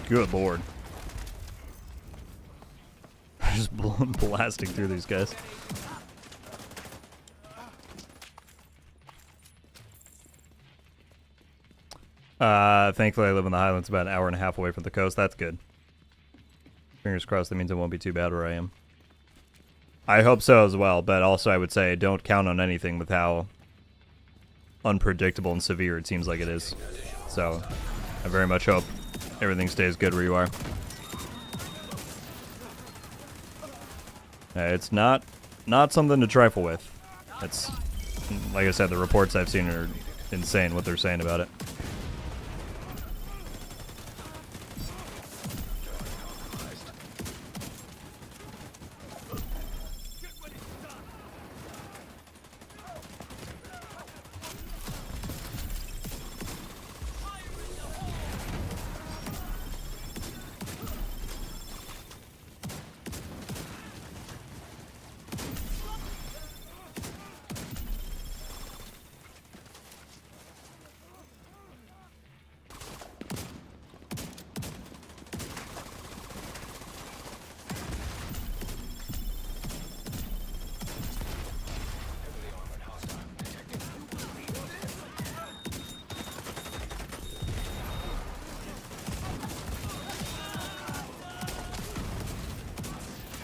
S1: Good lord. Just blasting through these guys. Thankfully I live in the Highlands, about an hour and a half away from the coast. That's good. Fingers crossed, that means it won't be too bad where I am. I hope so as well, but also I would say don't count on anything with how unpredictable and severe it seems like it is. So, I very much hope everything stays good where you are. It's not something to trifle with. It's, like I said, the reports I've seen are insane what they're saying about it.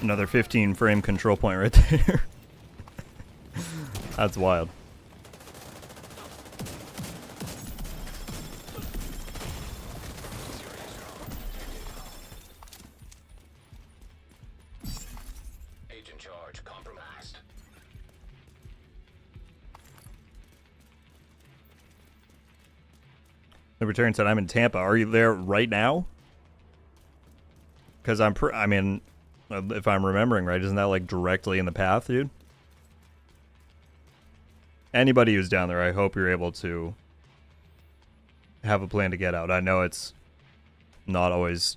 S1: Another 15 frame control point right there. That's wild.
S2: Agent charge compromised.
S1: The return said, I'm in Tampa. Are you there right now? Because I mean, if I'm remembering right, isn't that like directly in the path, dude? Anybody who's down there, I hope you're able to have a plan to get out. I know it's not always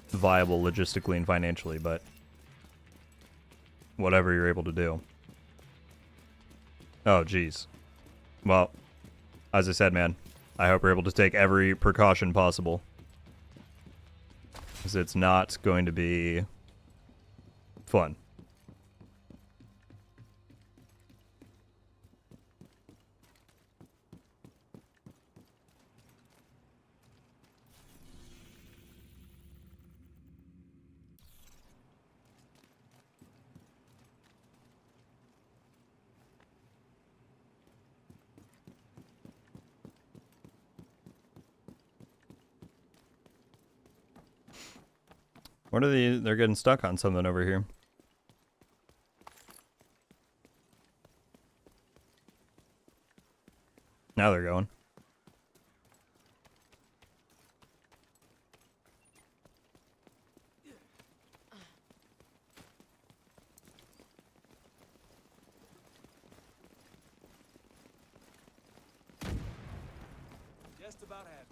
S1: viable logistically and financially, but whatever you're able to do. Oh, geez. Well, as I said, man, I hope you're able to take every precaution possible. Because it's not going to be fun. What are they're getting stuck on something over here. Now they're going.
S7: Just about have.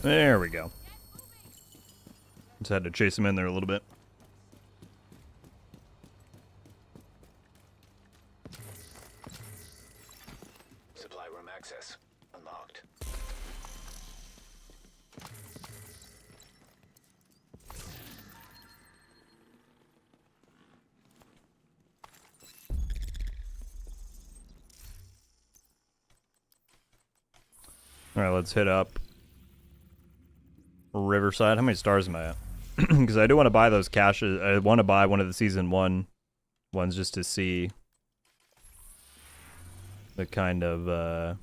S1: There we go. Just had to chase him in there a little bit.
S2: Supply room access unlocked.
S1: All right, let's hit up Riverside. How many stars am I at? Because I do want to buy those caches. I want to buy one of the season 1 ones just to see the kind of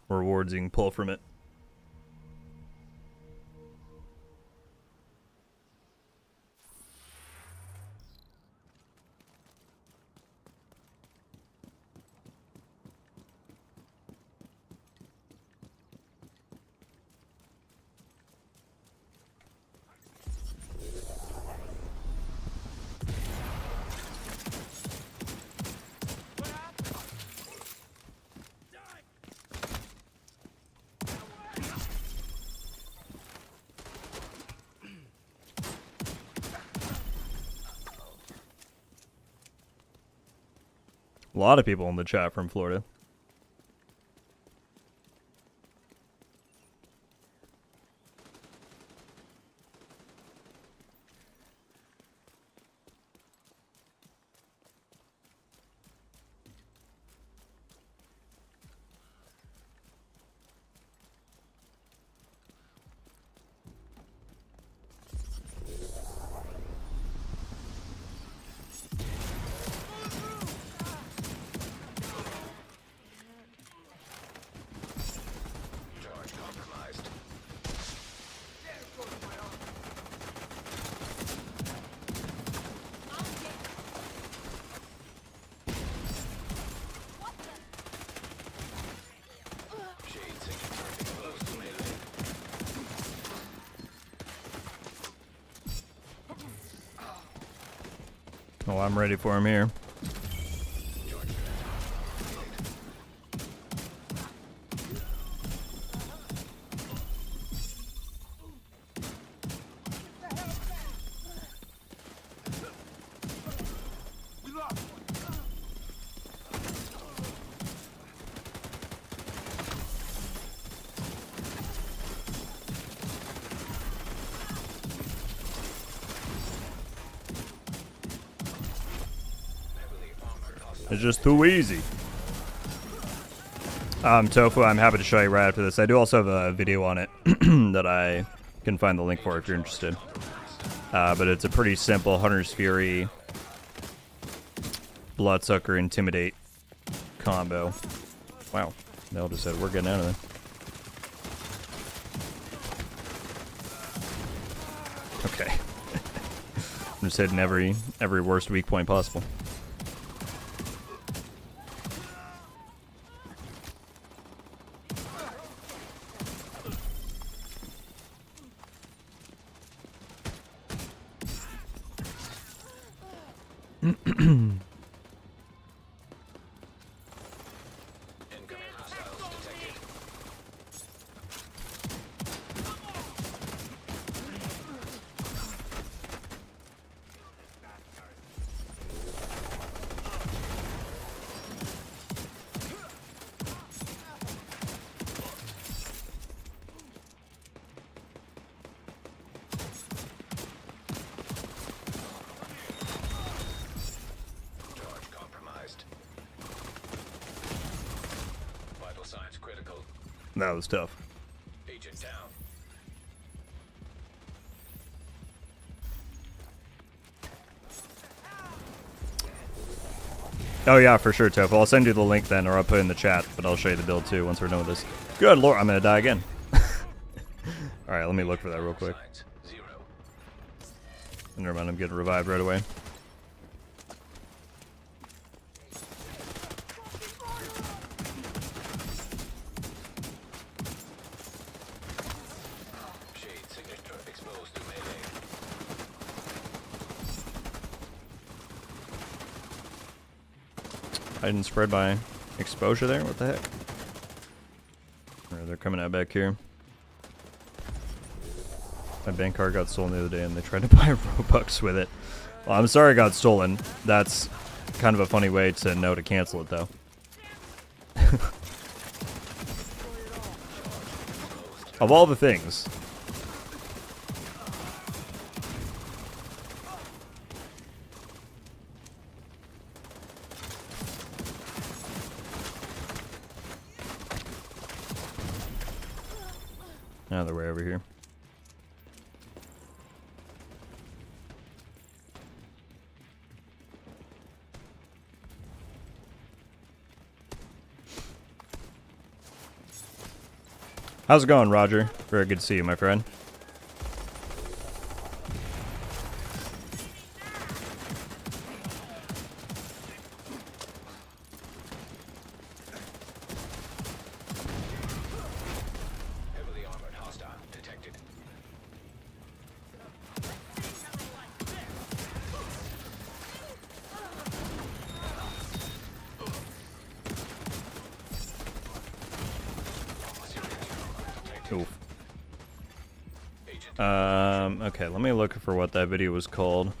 S1: rewards you can pull from it. A lot of people in the chat from Florida.
S2: Charge compromised. Shade signals are exposed to melee.
S1: Oh, I'm ready for him here.
S7: We lost one.
S2: Heavily armored hostile.
S1: It's just too easy. Tofu, I'm happy to show you right after this. I do also have a video on it that I can find the link for if you're interested. But it's a pretty simple Hunter's Fury, Bloodsucker, Intimidate combo. Wow, they all just said we're getting out of there. Okay. I'm just hitting every worst weak point possible.
S2: Incoming hostiles detected. Charge compromised. Vital signs critical.
S1: That was tough.
S2: Agent down.
S1: Oh yeah, for sure, Tofu. I'll send you the link then, or I'll put it in the chat, but I'll show you the build too once we're done with this. Good lord, I'm gonna die again. Alright, let me look for that real quick.
S2: Signs 0.
S1: Never mind, I'm getting revived right away. Hide and spread by exposure there? What the heck? Or they're coming out back here. My bank card got stolen the other day and they tried to buy Robux with it. Well, I'm sorry it got stolen. That's kind of a funny way to know to cancel it, though. Of all the things. Now they're way over here. How's it going, Roger? Very good to see you, my friend.
S2: Heavily armored hostile detected.
S1: Oof. Okay, let me look for what that video was called.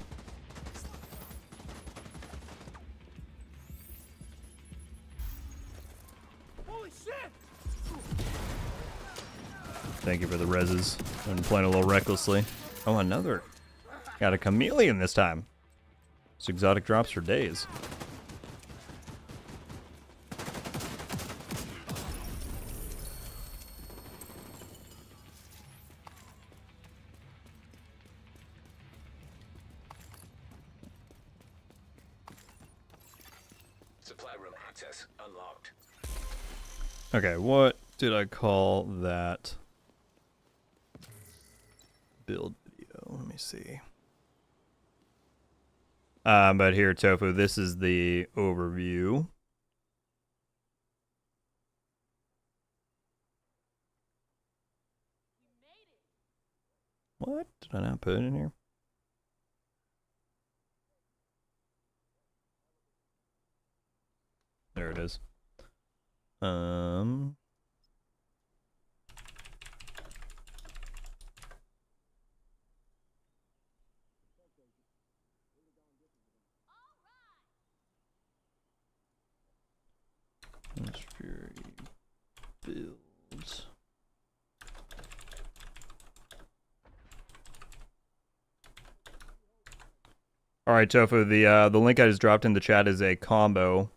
S7: Holy shit!
S1: Thank you for the reses. I'm playing a little recklessly. Oh, another. Got a chameleon this time. It's exotic drops for days.
S2: Supply room access unlocked.
S1: Okay, what did I call that build video? Let me see. But here, Tofu, this is the overview. What did I not put in here? There it is. That's Fury builds. All right, Tofu. The link I just dropped in the chat is a combo.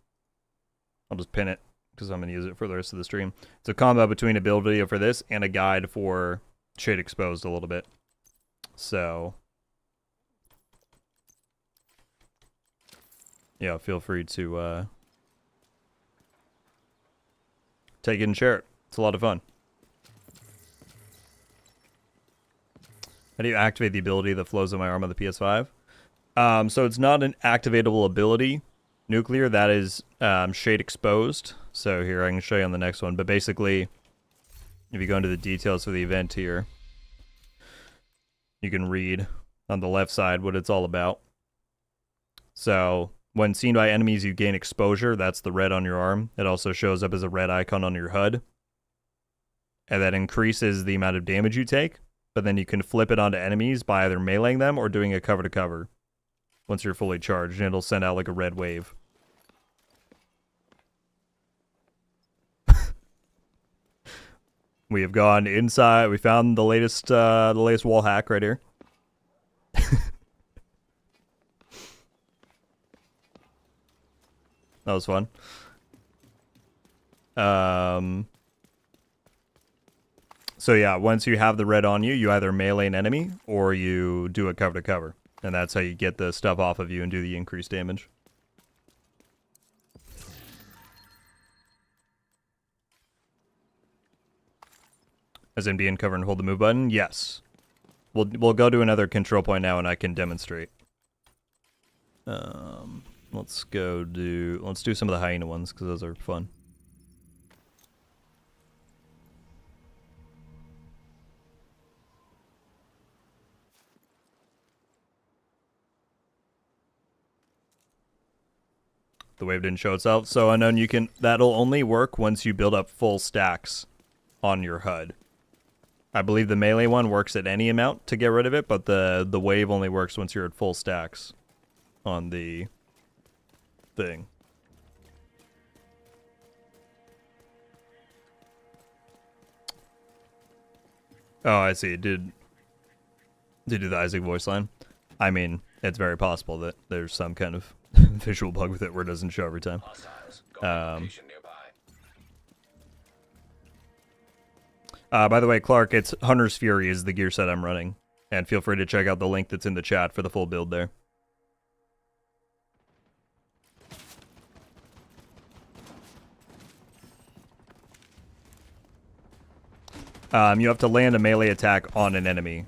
S1: I'll just pin it because I'm gonna use it for the rest of the stream. It's a combo between a build video for this and a guide for Shade Exposed a little bit. So yeah, feel free to take it and share it. It's a lot of fun. How do you activate the ability that flows in my arm on the PS5? So it's not an activatable ability. Nuclear, that is shade exposed. So here, I can show you on the next one. But basically, if you go into the details of the event here, you can read on the left side what it's all about. So when seen by enemies, you gain exposure. That's the red on your arm. It also shows up as a red icon on your HUD. And that increases the amount of damage you take. But then you can flip it onto enemies by either meleeing them or doing a cover-to-cover once you're fully charged. And it'll send out like a red wave. We have gone inside. We found the latest wall hack right here. That was fun. So yeah, once you have the red on you, you either melee an enemy or you do a cover to cover, and that's how you get the stuff off of you and do the increased damage. As in be in cover and hold the move button? Yes. We'll go to another control point now and I can demonstrate. Let's do some of the hyena ones because those are fun. The wave didn't show itself. So unknown, that'll only work once you build up full stacks on your HUD. I believe the melee one works at any amount to get rid of it, but the wave only works once you're at full stacks on the thing. Oh, I see. Did do the Isaac voice line? I mean, it's very possible that there's some kind of visual bug with it where it doesn't show every time.
S2: Hostiles. Location nearby.
S1: By the way, Clark, it's Hunter's Fury is the gear set I'm running. And feel free to check out the link that's in the chat for the full build there. You have to land a melee attack on an enemy.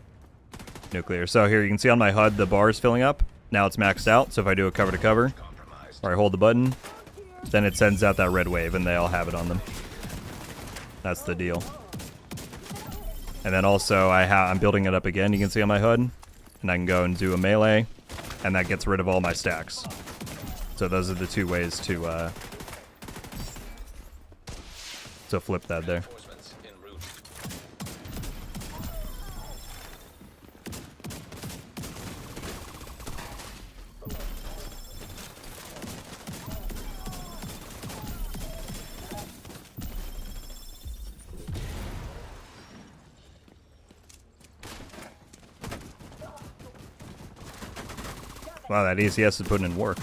S1: Nuclear. So here you can see on my HUD the bar is filling up. Now it's maxed out. So if I do a cover to cover, or I hold the button, then it sends out that red wave and they all have it on them. That's the deal. And then also I'm building it up again. You can see on my HUD, and I can go and do a melee, and that gets rid of all my stacks. So those are the two ways to flip that there.
S2: Reinforcements en route.
S1: Wow, that ECS is putting in work.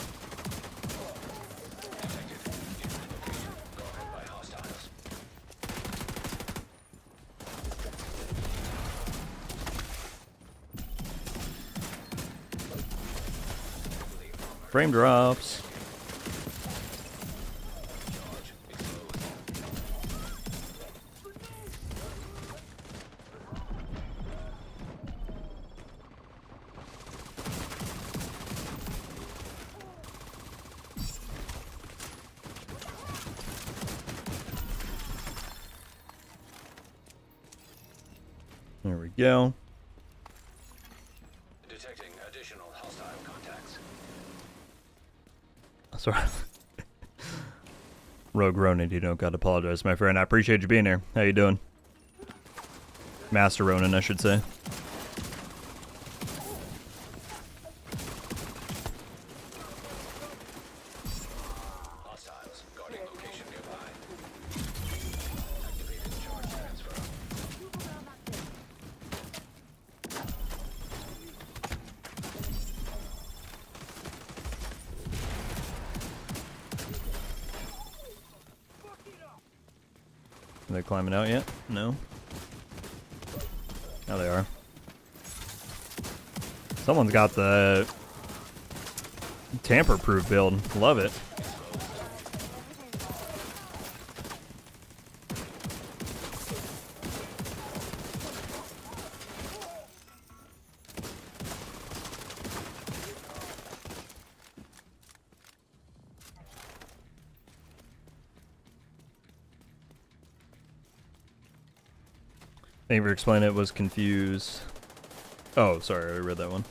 S2: By hostiles.
S1: Frame drops. There we go.
S2: Detecting additional hostile contacts.
S1: Sorry. Rogue Ronan, you don't gotta apologize, my friend. I appreciate you being here. How you doing? Master Ronan, I should say.
S2: Hostiles guarding location nearby. Activated charge transfer.
S1: Are they climbing out yet? No. Now they are. Someone's got the tamper-proof build. Love it. Thank you for explaining it. Was confused. Oh, sorry, I read that one.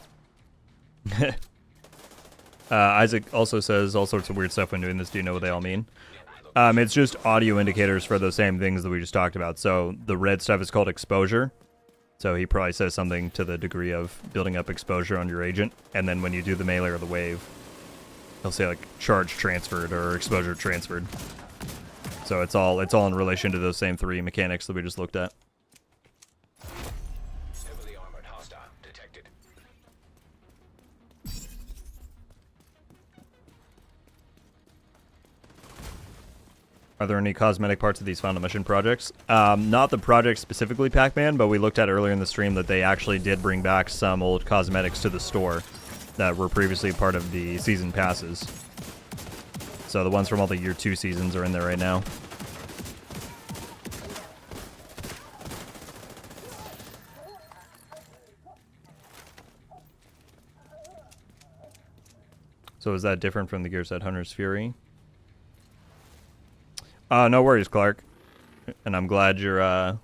S1: Isaac also says all sorts of weird stuff when doing this. Do you know what they all mean? It's just audio indicators for those same things that we just talked about. So the red stuff is called exposure. So he probably says something to the degree of building up exposure on your agent. And then when you do the melee or the wave, he'll say like charge transferred or exposure transferred. So it's all in relation to those same three mechanics that we just looked at.
S2: Heavily armored hostile detected.
S1: Are there any cosmetic parts of these final mission projects? Not the project specifically, Pac-Man, but we looked at earlier in the stream that they actually did bring back some old cosmetics to the store that were previously part of the season passes. So the ones from all the year 2 seasons are in there right now. So is that different from the gear set Hunter's Fury? No worries, Clark. And I'm glad you're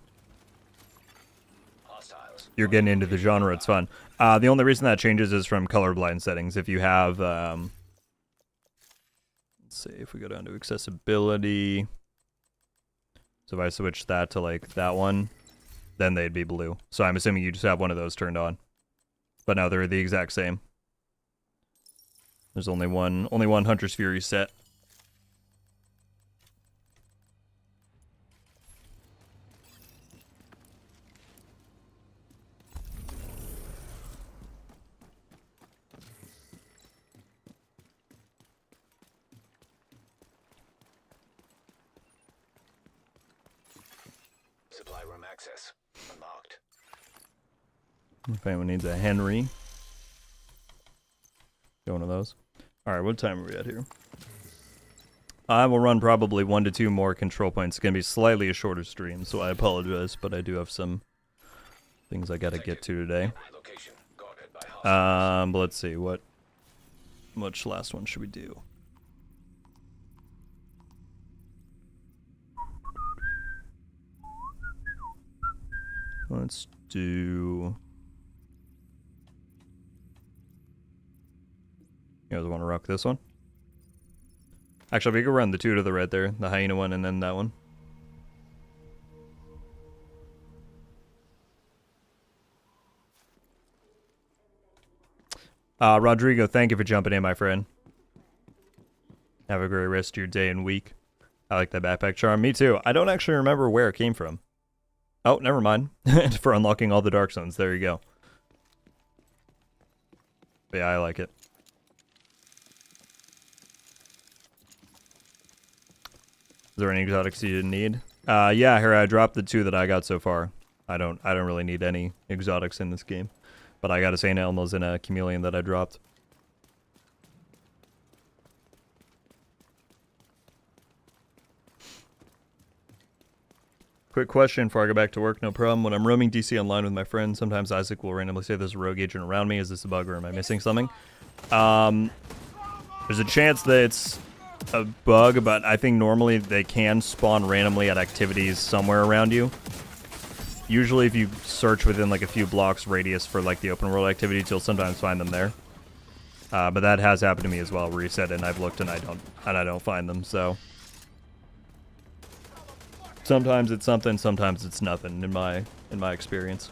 S1: getting into the genre. It's fun. The only reason that changes is from colorblind settings. If you have let's let's see if we go down to accessibility. So if I switch that to like that one, then they'd be blue. So I'm assuming you just have one of those turned on. But now they're the exact same. There's only one Hunter's Fury set.
S2: Supply room access unlocked.
S1: If anyone needs a Henry. Get one of those. Alright, what time are we at here? I will run probably 1 to 2 more control points. It's going to be slightly a shorter stream, so I apologize, but I do have some things I got to get to today.
S2: Location guarded by hostiles.
S1: But let's see, which last one should we do? Let's do... You guys want to rock this one? Actually, we could run the 2 to the red there, the hyena one and then that one. Rodrigo, thank you for jumping in, my friend. Have a great rest of your day and week. I like that backpack charm. Me too. I don't actually remember where it came from. Oh, never mind. For unlocking all the dark zones. There you go. But yeah, I like it. Is there any exotics you didn't need? Yeah, here I dropped the 2 that I got so far. I don't really need any exotics in this game. But I got a St. Elmo's and a Chameleon that I dropped. Quick question before I go back to work, no problem. When I'm roaming DC online with my friends, sometimes Isaac will randomly say there's a rogue agent around me. Is this a bug or am I missing something? There's a chance that it's a bug, but I think normally they can spawn randomly at activities somewhere around you. Usually if you search within like a few blocks radius for like the open world activities, you'll sometimes find them there. But that has happened to me as well, reset and I've looked and I don't find them, so sometimes it's something, sometimes it's nothing in my experience.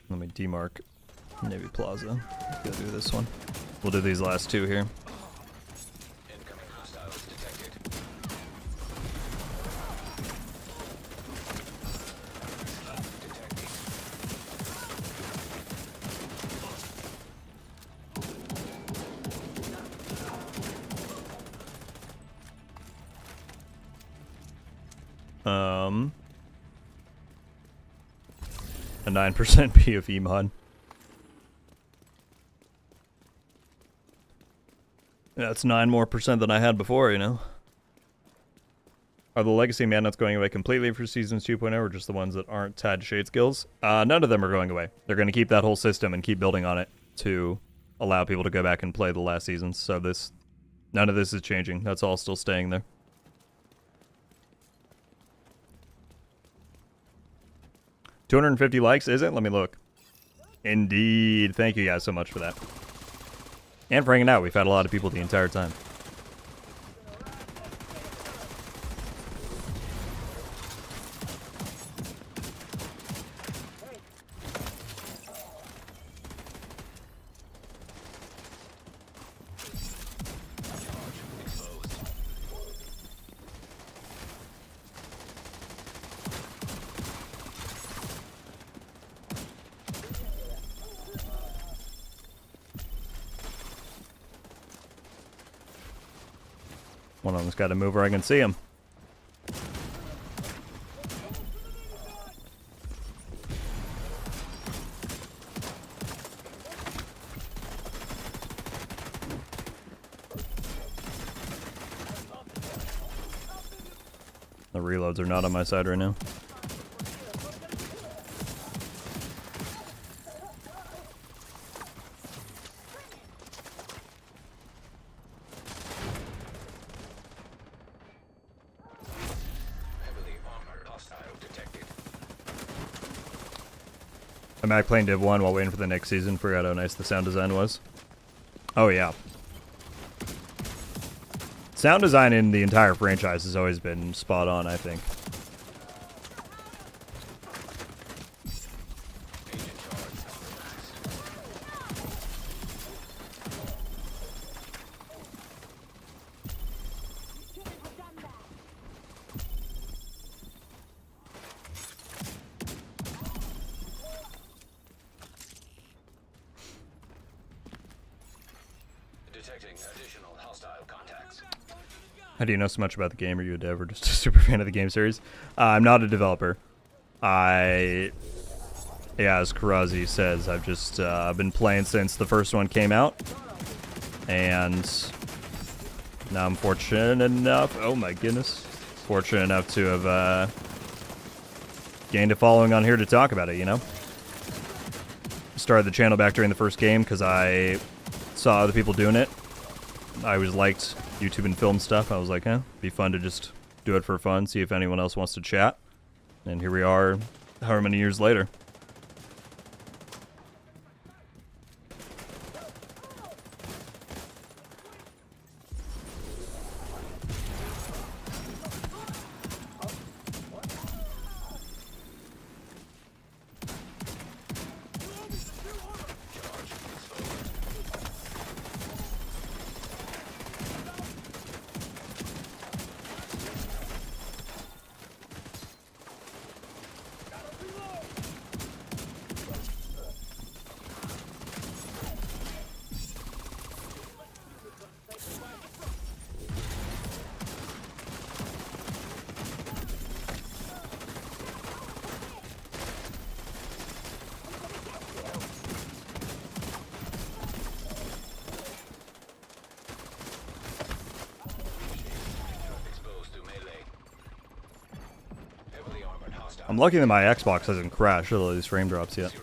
S1: Let me demark Navy Plaza. Go do this one. We'll do these last 2 here.
S2: Incoming hostiles detected.
S1: A 9% PFE mod. That's 9% more than I had before, you know. Are the legacy mannuts going away completely for seasons 2.0 or just the ones that aren't tied to shade skills? None of them are going away. They're going to keep that whole system and keep building on it to allow people to go back and play the last seasons. So none of this is changing. That's all still staying there. $250 likes, is it? Let me look. Indeed. Thank you guys so much for that. And for hanging out. We've had a lot of people the entire time. One of them's got to move where I can see him. The reloads are not on my side right now. I'm back playing Div 1 while waiting for the next season. Forgot how nice the sound design was. Oh, yeah. Sound design in the entire franchise has always been spot on, I think.
S2: Detecting additional hostile contacts.
S1: How do you know so much about the game? Are you a dev or just a super fan of the game series? I'm not a developer. Yeah, as Karazi says, I've just been playing since the first one came out. And now I'm fortunate enough, oh my goodness, fortunate enough to have gained a following on here to talk about it, you know? Started the channel back during the first game because I saw other people doing it. I always liked YouTube and film stuff. I was like, be fun to just do it for fun, see if anyone else wants to chat. And here we are, however many years later. I'm lucky that my Xbox hasn't crashed with all these frame drops yet.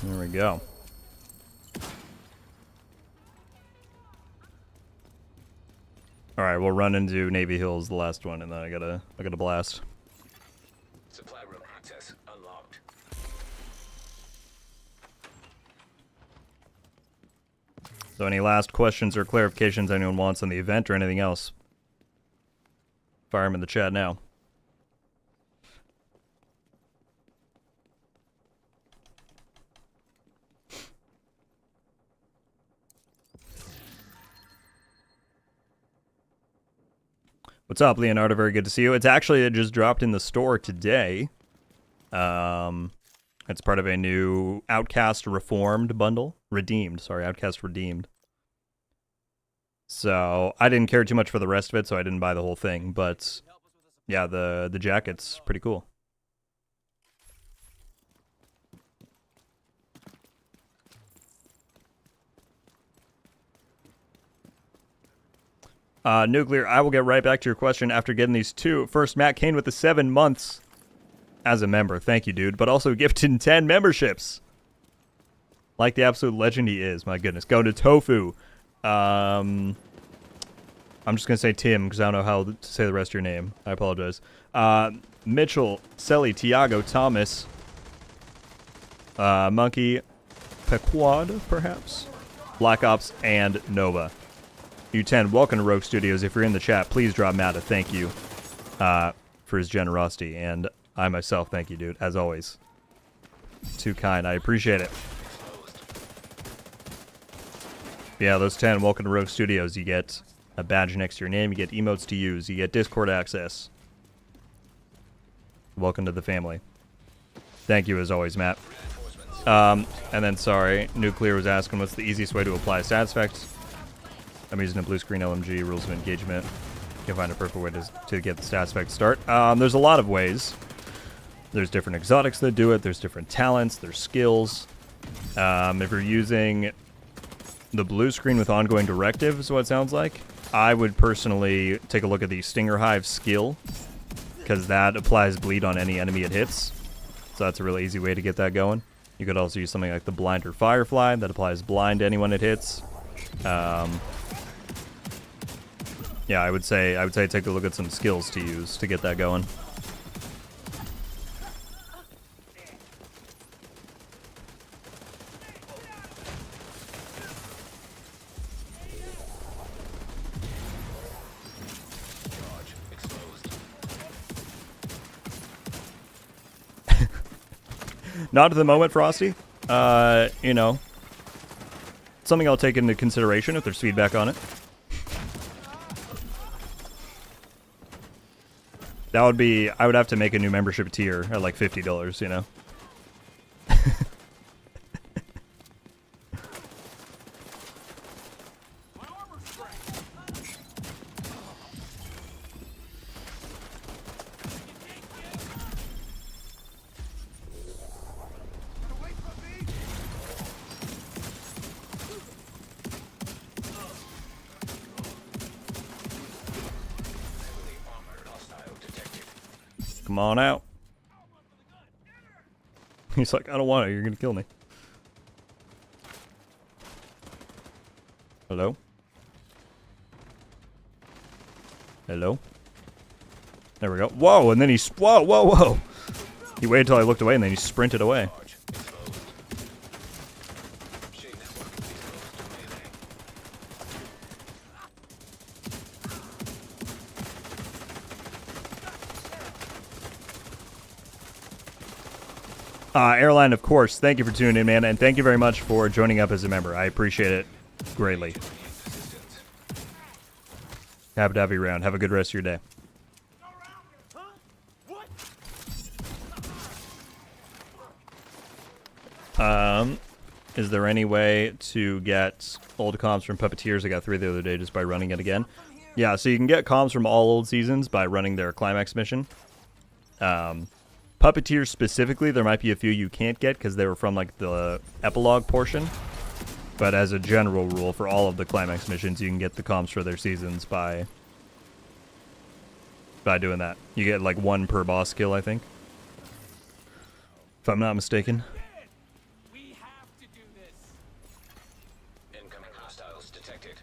S1: There we go. All right, we'll run into Navy Hills, the last one, and then I gotta blast.
S2: Supply room access unlocked.
S1: So any last questions or clarifications anyone wants on the event or anything else? Fire them in the chat now. What's up, Leonardo? Very good to see you. It's actually, it just dropped in the store today. It's part of a new Outcast Reformed bundle. Redeemed, sorry, Outcast Redeemed. So, I didn't care too much for the rest of it, so I didn't buy the whole thing. But, yeah, the jacket's pretty cool. Nuclear, I will get right back to your question after getting these two. First, Matt Kane with the 7 months as a member. Thank you, dude. But also gifted 10 memberships. Like the absolute legend he is. My goodness. Go to Tofu. I'm just going to say Tim because I don't know how to say the rest of your name. I apologize. Mitchell, Selly, Tiago, Thomas, Monkey, Pequod, perhaps, Black Ops, and Nova. U10, welcome to Rogue Studios. If you're in the chat, please drop Matt a thank you for his generosity. And I myself, thank you, dude, as always. Too kind. I appreciate it. Yeah, those 10, welcome to Rogue Studios. You get a badge next to your name. You get emotes to use. You get Discord access. Welcome to the family. Thank you, as always, Matt. And then, sorry, Nuclear was asking what's the easiest way to apply stats effects. I'm using a blue screen LMG, rules of engagement. You can find a perfect way to get the stats effect start. There's a lot of ways. There's different exotics that do it. There's different talents. There's skills. If you're using the blue screen with ongoing directive is what it sounds like, I would personally take a look at the Stinger Hive skill because that applies bleed on any enemy it hits. So that's a really easy way to get that going. You could also use something like the Blind or Firefly that applies blind to anyone it hits. Yeah, I would say take a look at some skills to use to get that going. Not at the moment, Frosty. You know, something I'll take into consideration if there's feedback on it. That would be, I would have to make a new membership tier at like $50, you know? Come on out. He's like, I don't want it. You're going to kill me. Hello? Hello? There we go. Whoa, and then he... Whoa, whoa, whoa. He waited until I looked away, and then he sprinted away. Airline, of course, thank you for tuning in, man, and thank you very much for joining up as a member. I appreciate it greatly. Happy to have you around. Have a good rest of your day. Is there any way to get old comms from Puppeteers? I got 3 the other day just by running it again. Yeah, so you can get comms from all old seasons by running their climax mission. Puppeteers specifically, there might be a few you can't get because they were from like the epilogue portion. But as a general rule, for all of the climax missions, you can get the comms for their seasons by doing that. You get like 1 per boss skill, I think, if I'm not mistaken.
S7: We have to do this.
S2: Incoming hostiles detected.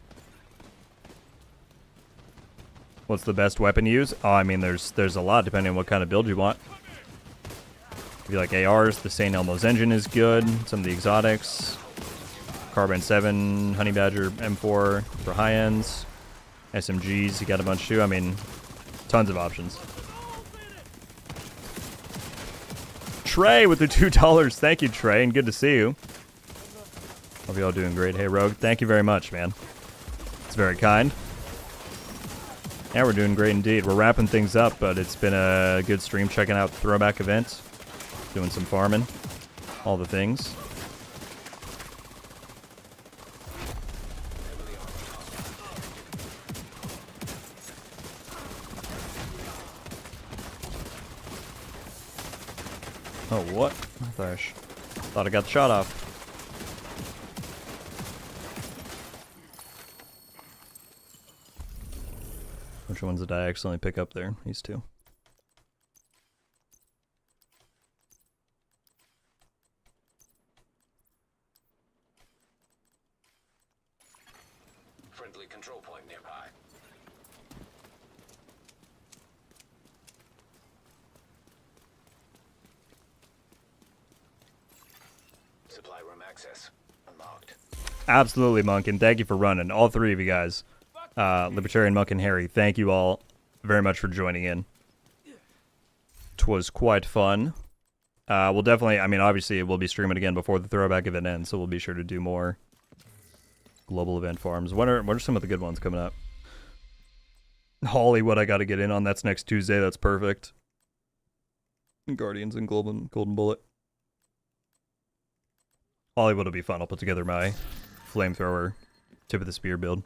S1: What's the best weapon to use? Oh, I mean, there's a lot depending on what kind of build you want. If you like ARs, the St. Elmo's engine is good. Some of the exotics. Carbine 7, Honey Badger M4 for high ends. SMGs, you got a bunch too. I mean, tons of options. Trey with the $2. Thank you, Trey, and good to see you. Hope you all doing great. Hey, Rogue, thank you very much, man. It's very kind. Yeah, we're doing great indeed. We're wrapping things up, but it's been a good stream checking out the throwback event. Doing some farming. All the things. Oh, what? Thought I got the shot off. Which ones did I accidentally pick up there? These two.
S2: Friendly control point nearby. Supply room access unlocked.
S1: Absolutely, Monk, and thank you for running. All 3 of you guys. Libertarian, Monk, and Harry, thank you all very much for joining in. 'Twas quite fun. We'll definitely, I mean, obviously, we'll be streaming again before the throwback event ends, so we'll be sure to do more global event farms. What are some of the good ones coming up? Hollywood, I got to get in on. That's next Tuesday. That's perfect. Guardians and Golden Bullet. Hollywood will be fun. I'll put together my flamethrower tip of the spear build.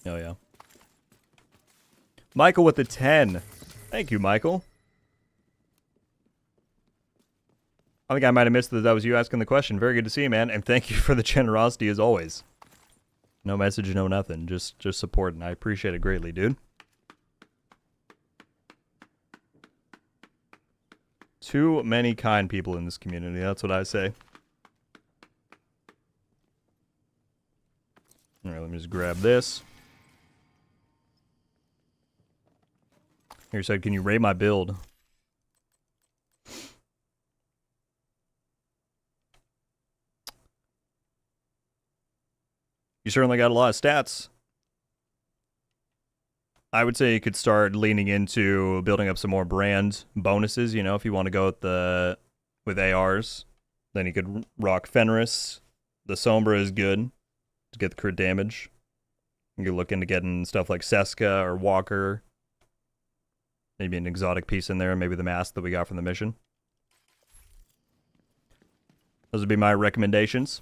S1: Oh, yeah. Michael with the 10. Thank you, Michael. I think I might have missed that was you asking the question. Very good to see you, man. And thank you for the generosity as always. No message, no nothing. Just support, and I appreciate it greatly, dude. Too many kind people in this community, that's what I say. Alright, let me just grab this. Here said, can you rate my build? You certainly got a lot of stats. I would say you could start leaning into building up some more brand bonuses, you know, if you want to go with ARs. Then you could rock Fenris. The Sombra is good to get the crit damage. You could look into getting stuff like Seska or Walker. Maybe an exotic piece in there, maybe the mask that we got from the mission. Those would be my recommendations.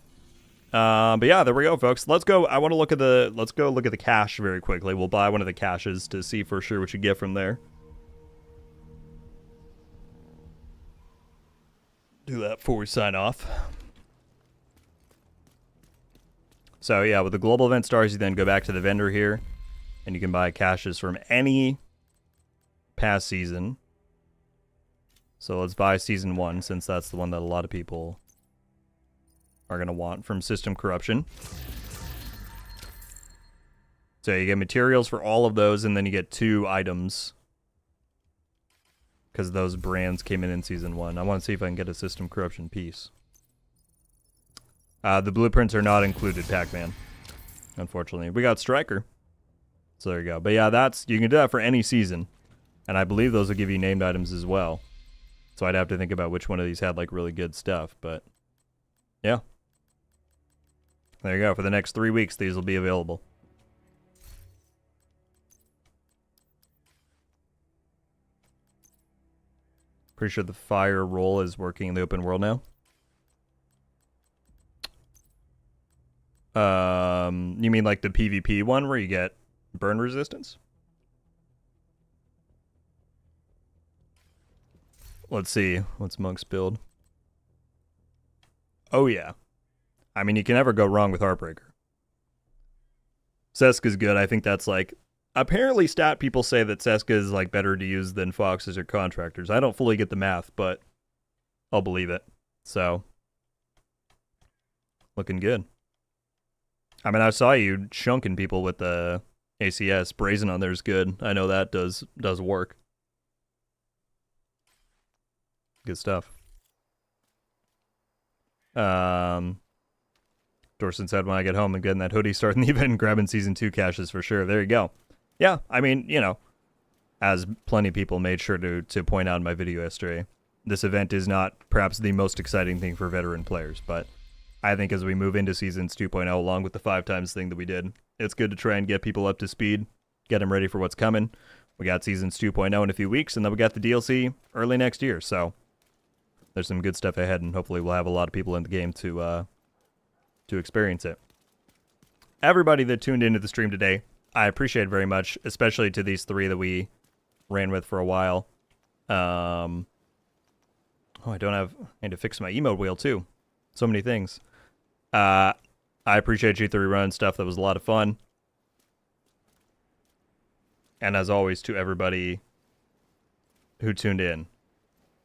S1: But yeah, there we go, folks. Let's go. I want to look at the cache very quickly. We'll buy one of the caches to see for sure what you get from there. Do that before we sign off. So yeah, with the global event stars, you then go back to the vendor here, and you can buy caches from any past season. So let's buy season 1, since that's the one that a lot of people are going to want from System Corruption. So you get materials for all of those, and then you get 2 items. Because those brands came in season 1. I want to see if I can get a System Corruption piece. The blueprints are not included, Pac-Man. Unfortunately. We got Striker. So there you go. But yeah, you can do that for any season. And I believe those will give you named items as well. So I'd have to think about which one of these had like really good stuff. But yeah. There you go. For the next 3 weeks, these will be available. Pretty sure the fire roll is working in the open world now. You mean like the PvP one where you get burn resistance? Let's see. What's Monk's build? Oh, yeah. I mean, you can never go wrong with Heartbreaker. Seska's good. I think that's like... Apparently, stat people say that Seska is like better to use than Foxes or Contractors. I don't fully get the math, but I'll believe it. So, looking good. I mean, I saw you chunking people with the ACS. Brazen on there is good. I know that does work. Good stuff. Dorson said when I get home and getting that hoodie, starting the event and grabbing season 2 caches for sure. There you go. Yeah, I mean, you know, as plenty of people made sure to point out in my video yesterday, this event is not perhaps the most exciting thing for veteran players, but I think as we move into Seasons 2.0, along with the 5 times thing that we did, it's good to try and get people up to speed, get them ready for what's coming. We got Seasons 2.0 in a few weeks, and then we got the DLC early next year, so there's some good stuff ahead, and hopefully we'll have a lot of people in the game to experience it. Everybody that tuned into the stream today, I appreciate it very much, especially to these 3 that we ran with for a while. I need to fix my emote wheel too. So many things. I appreciate you 3 running stuff. That was a lot of fun. And as always, to everybody who tuned in,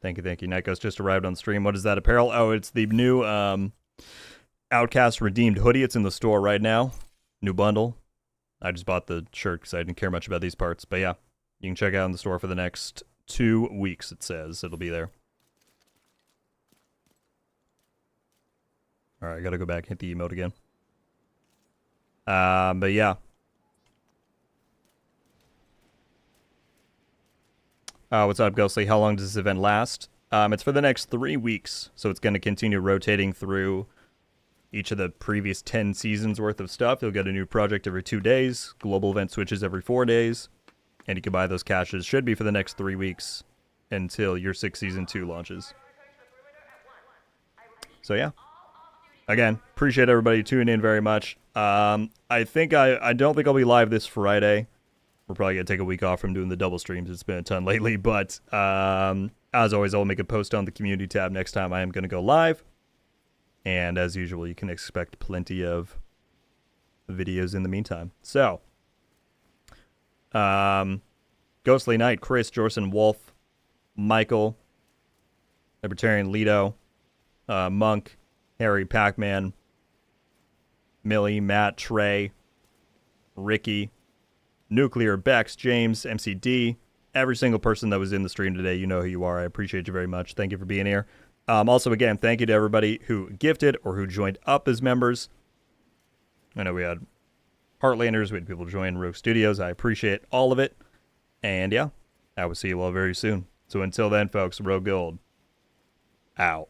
S1: thank you, thank you. Nikos just arrived on stream. What is that apparel? Oh, it's the new Outcast Redeemed hoodie. It's in the store right now. New bundle. I just bought the shirt because I didn't care much about these parts. But yeah, you can check out in the store for the next 2 weeks, it says. It'll be there. Alright, I gotta go back and hit the emote again. But yeah. What's up, Ghostly? How long does this event last? It's for the next 3 weeks, so it's going to continue rotating through each of the previous 10 seasons worth of stuff. You'll get a new project every 2 days. Global event switches every 4 days. And you can buy those caches. Should be for the next 3 weeks until Year 6 Season 2 launches. So yeah. Again, appreciate everybody tuning in very much. I don't think I'll be live this Friday. We're probably going to take a week off from doing the double streams. It's been a ton lately. But as always, I'll make a post on the community tab next time I am going to go live. And as usual, you can expect plenty of videos in the meantime. So, Ghostly Knight, Chris, Jorson, Wolf, Michael, Libertarian Lido, Monk, Harry, Pac-Man, Millie, Matt, Trey, Ricky, Nuclear, Bex, James, MCD, every single person that was in the stream today. You know who you are. I appreciate you very much. Thank you for being here. Also, again, thank you to everybody who gifted or who joined up as members. I know we had Heartlanders, we had people join Rogue Studios. I appreciate all of it. And yeah, I will see you all very soon. So until then, folks, RogueGold out.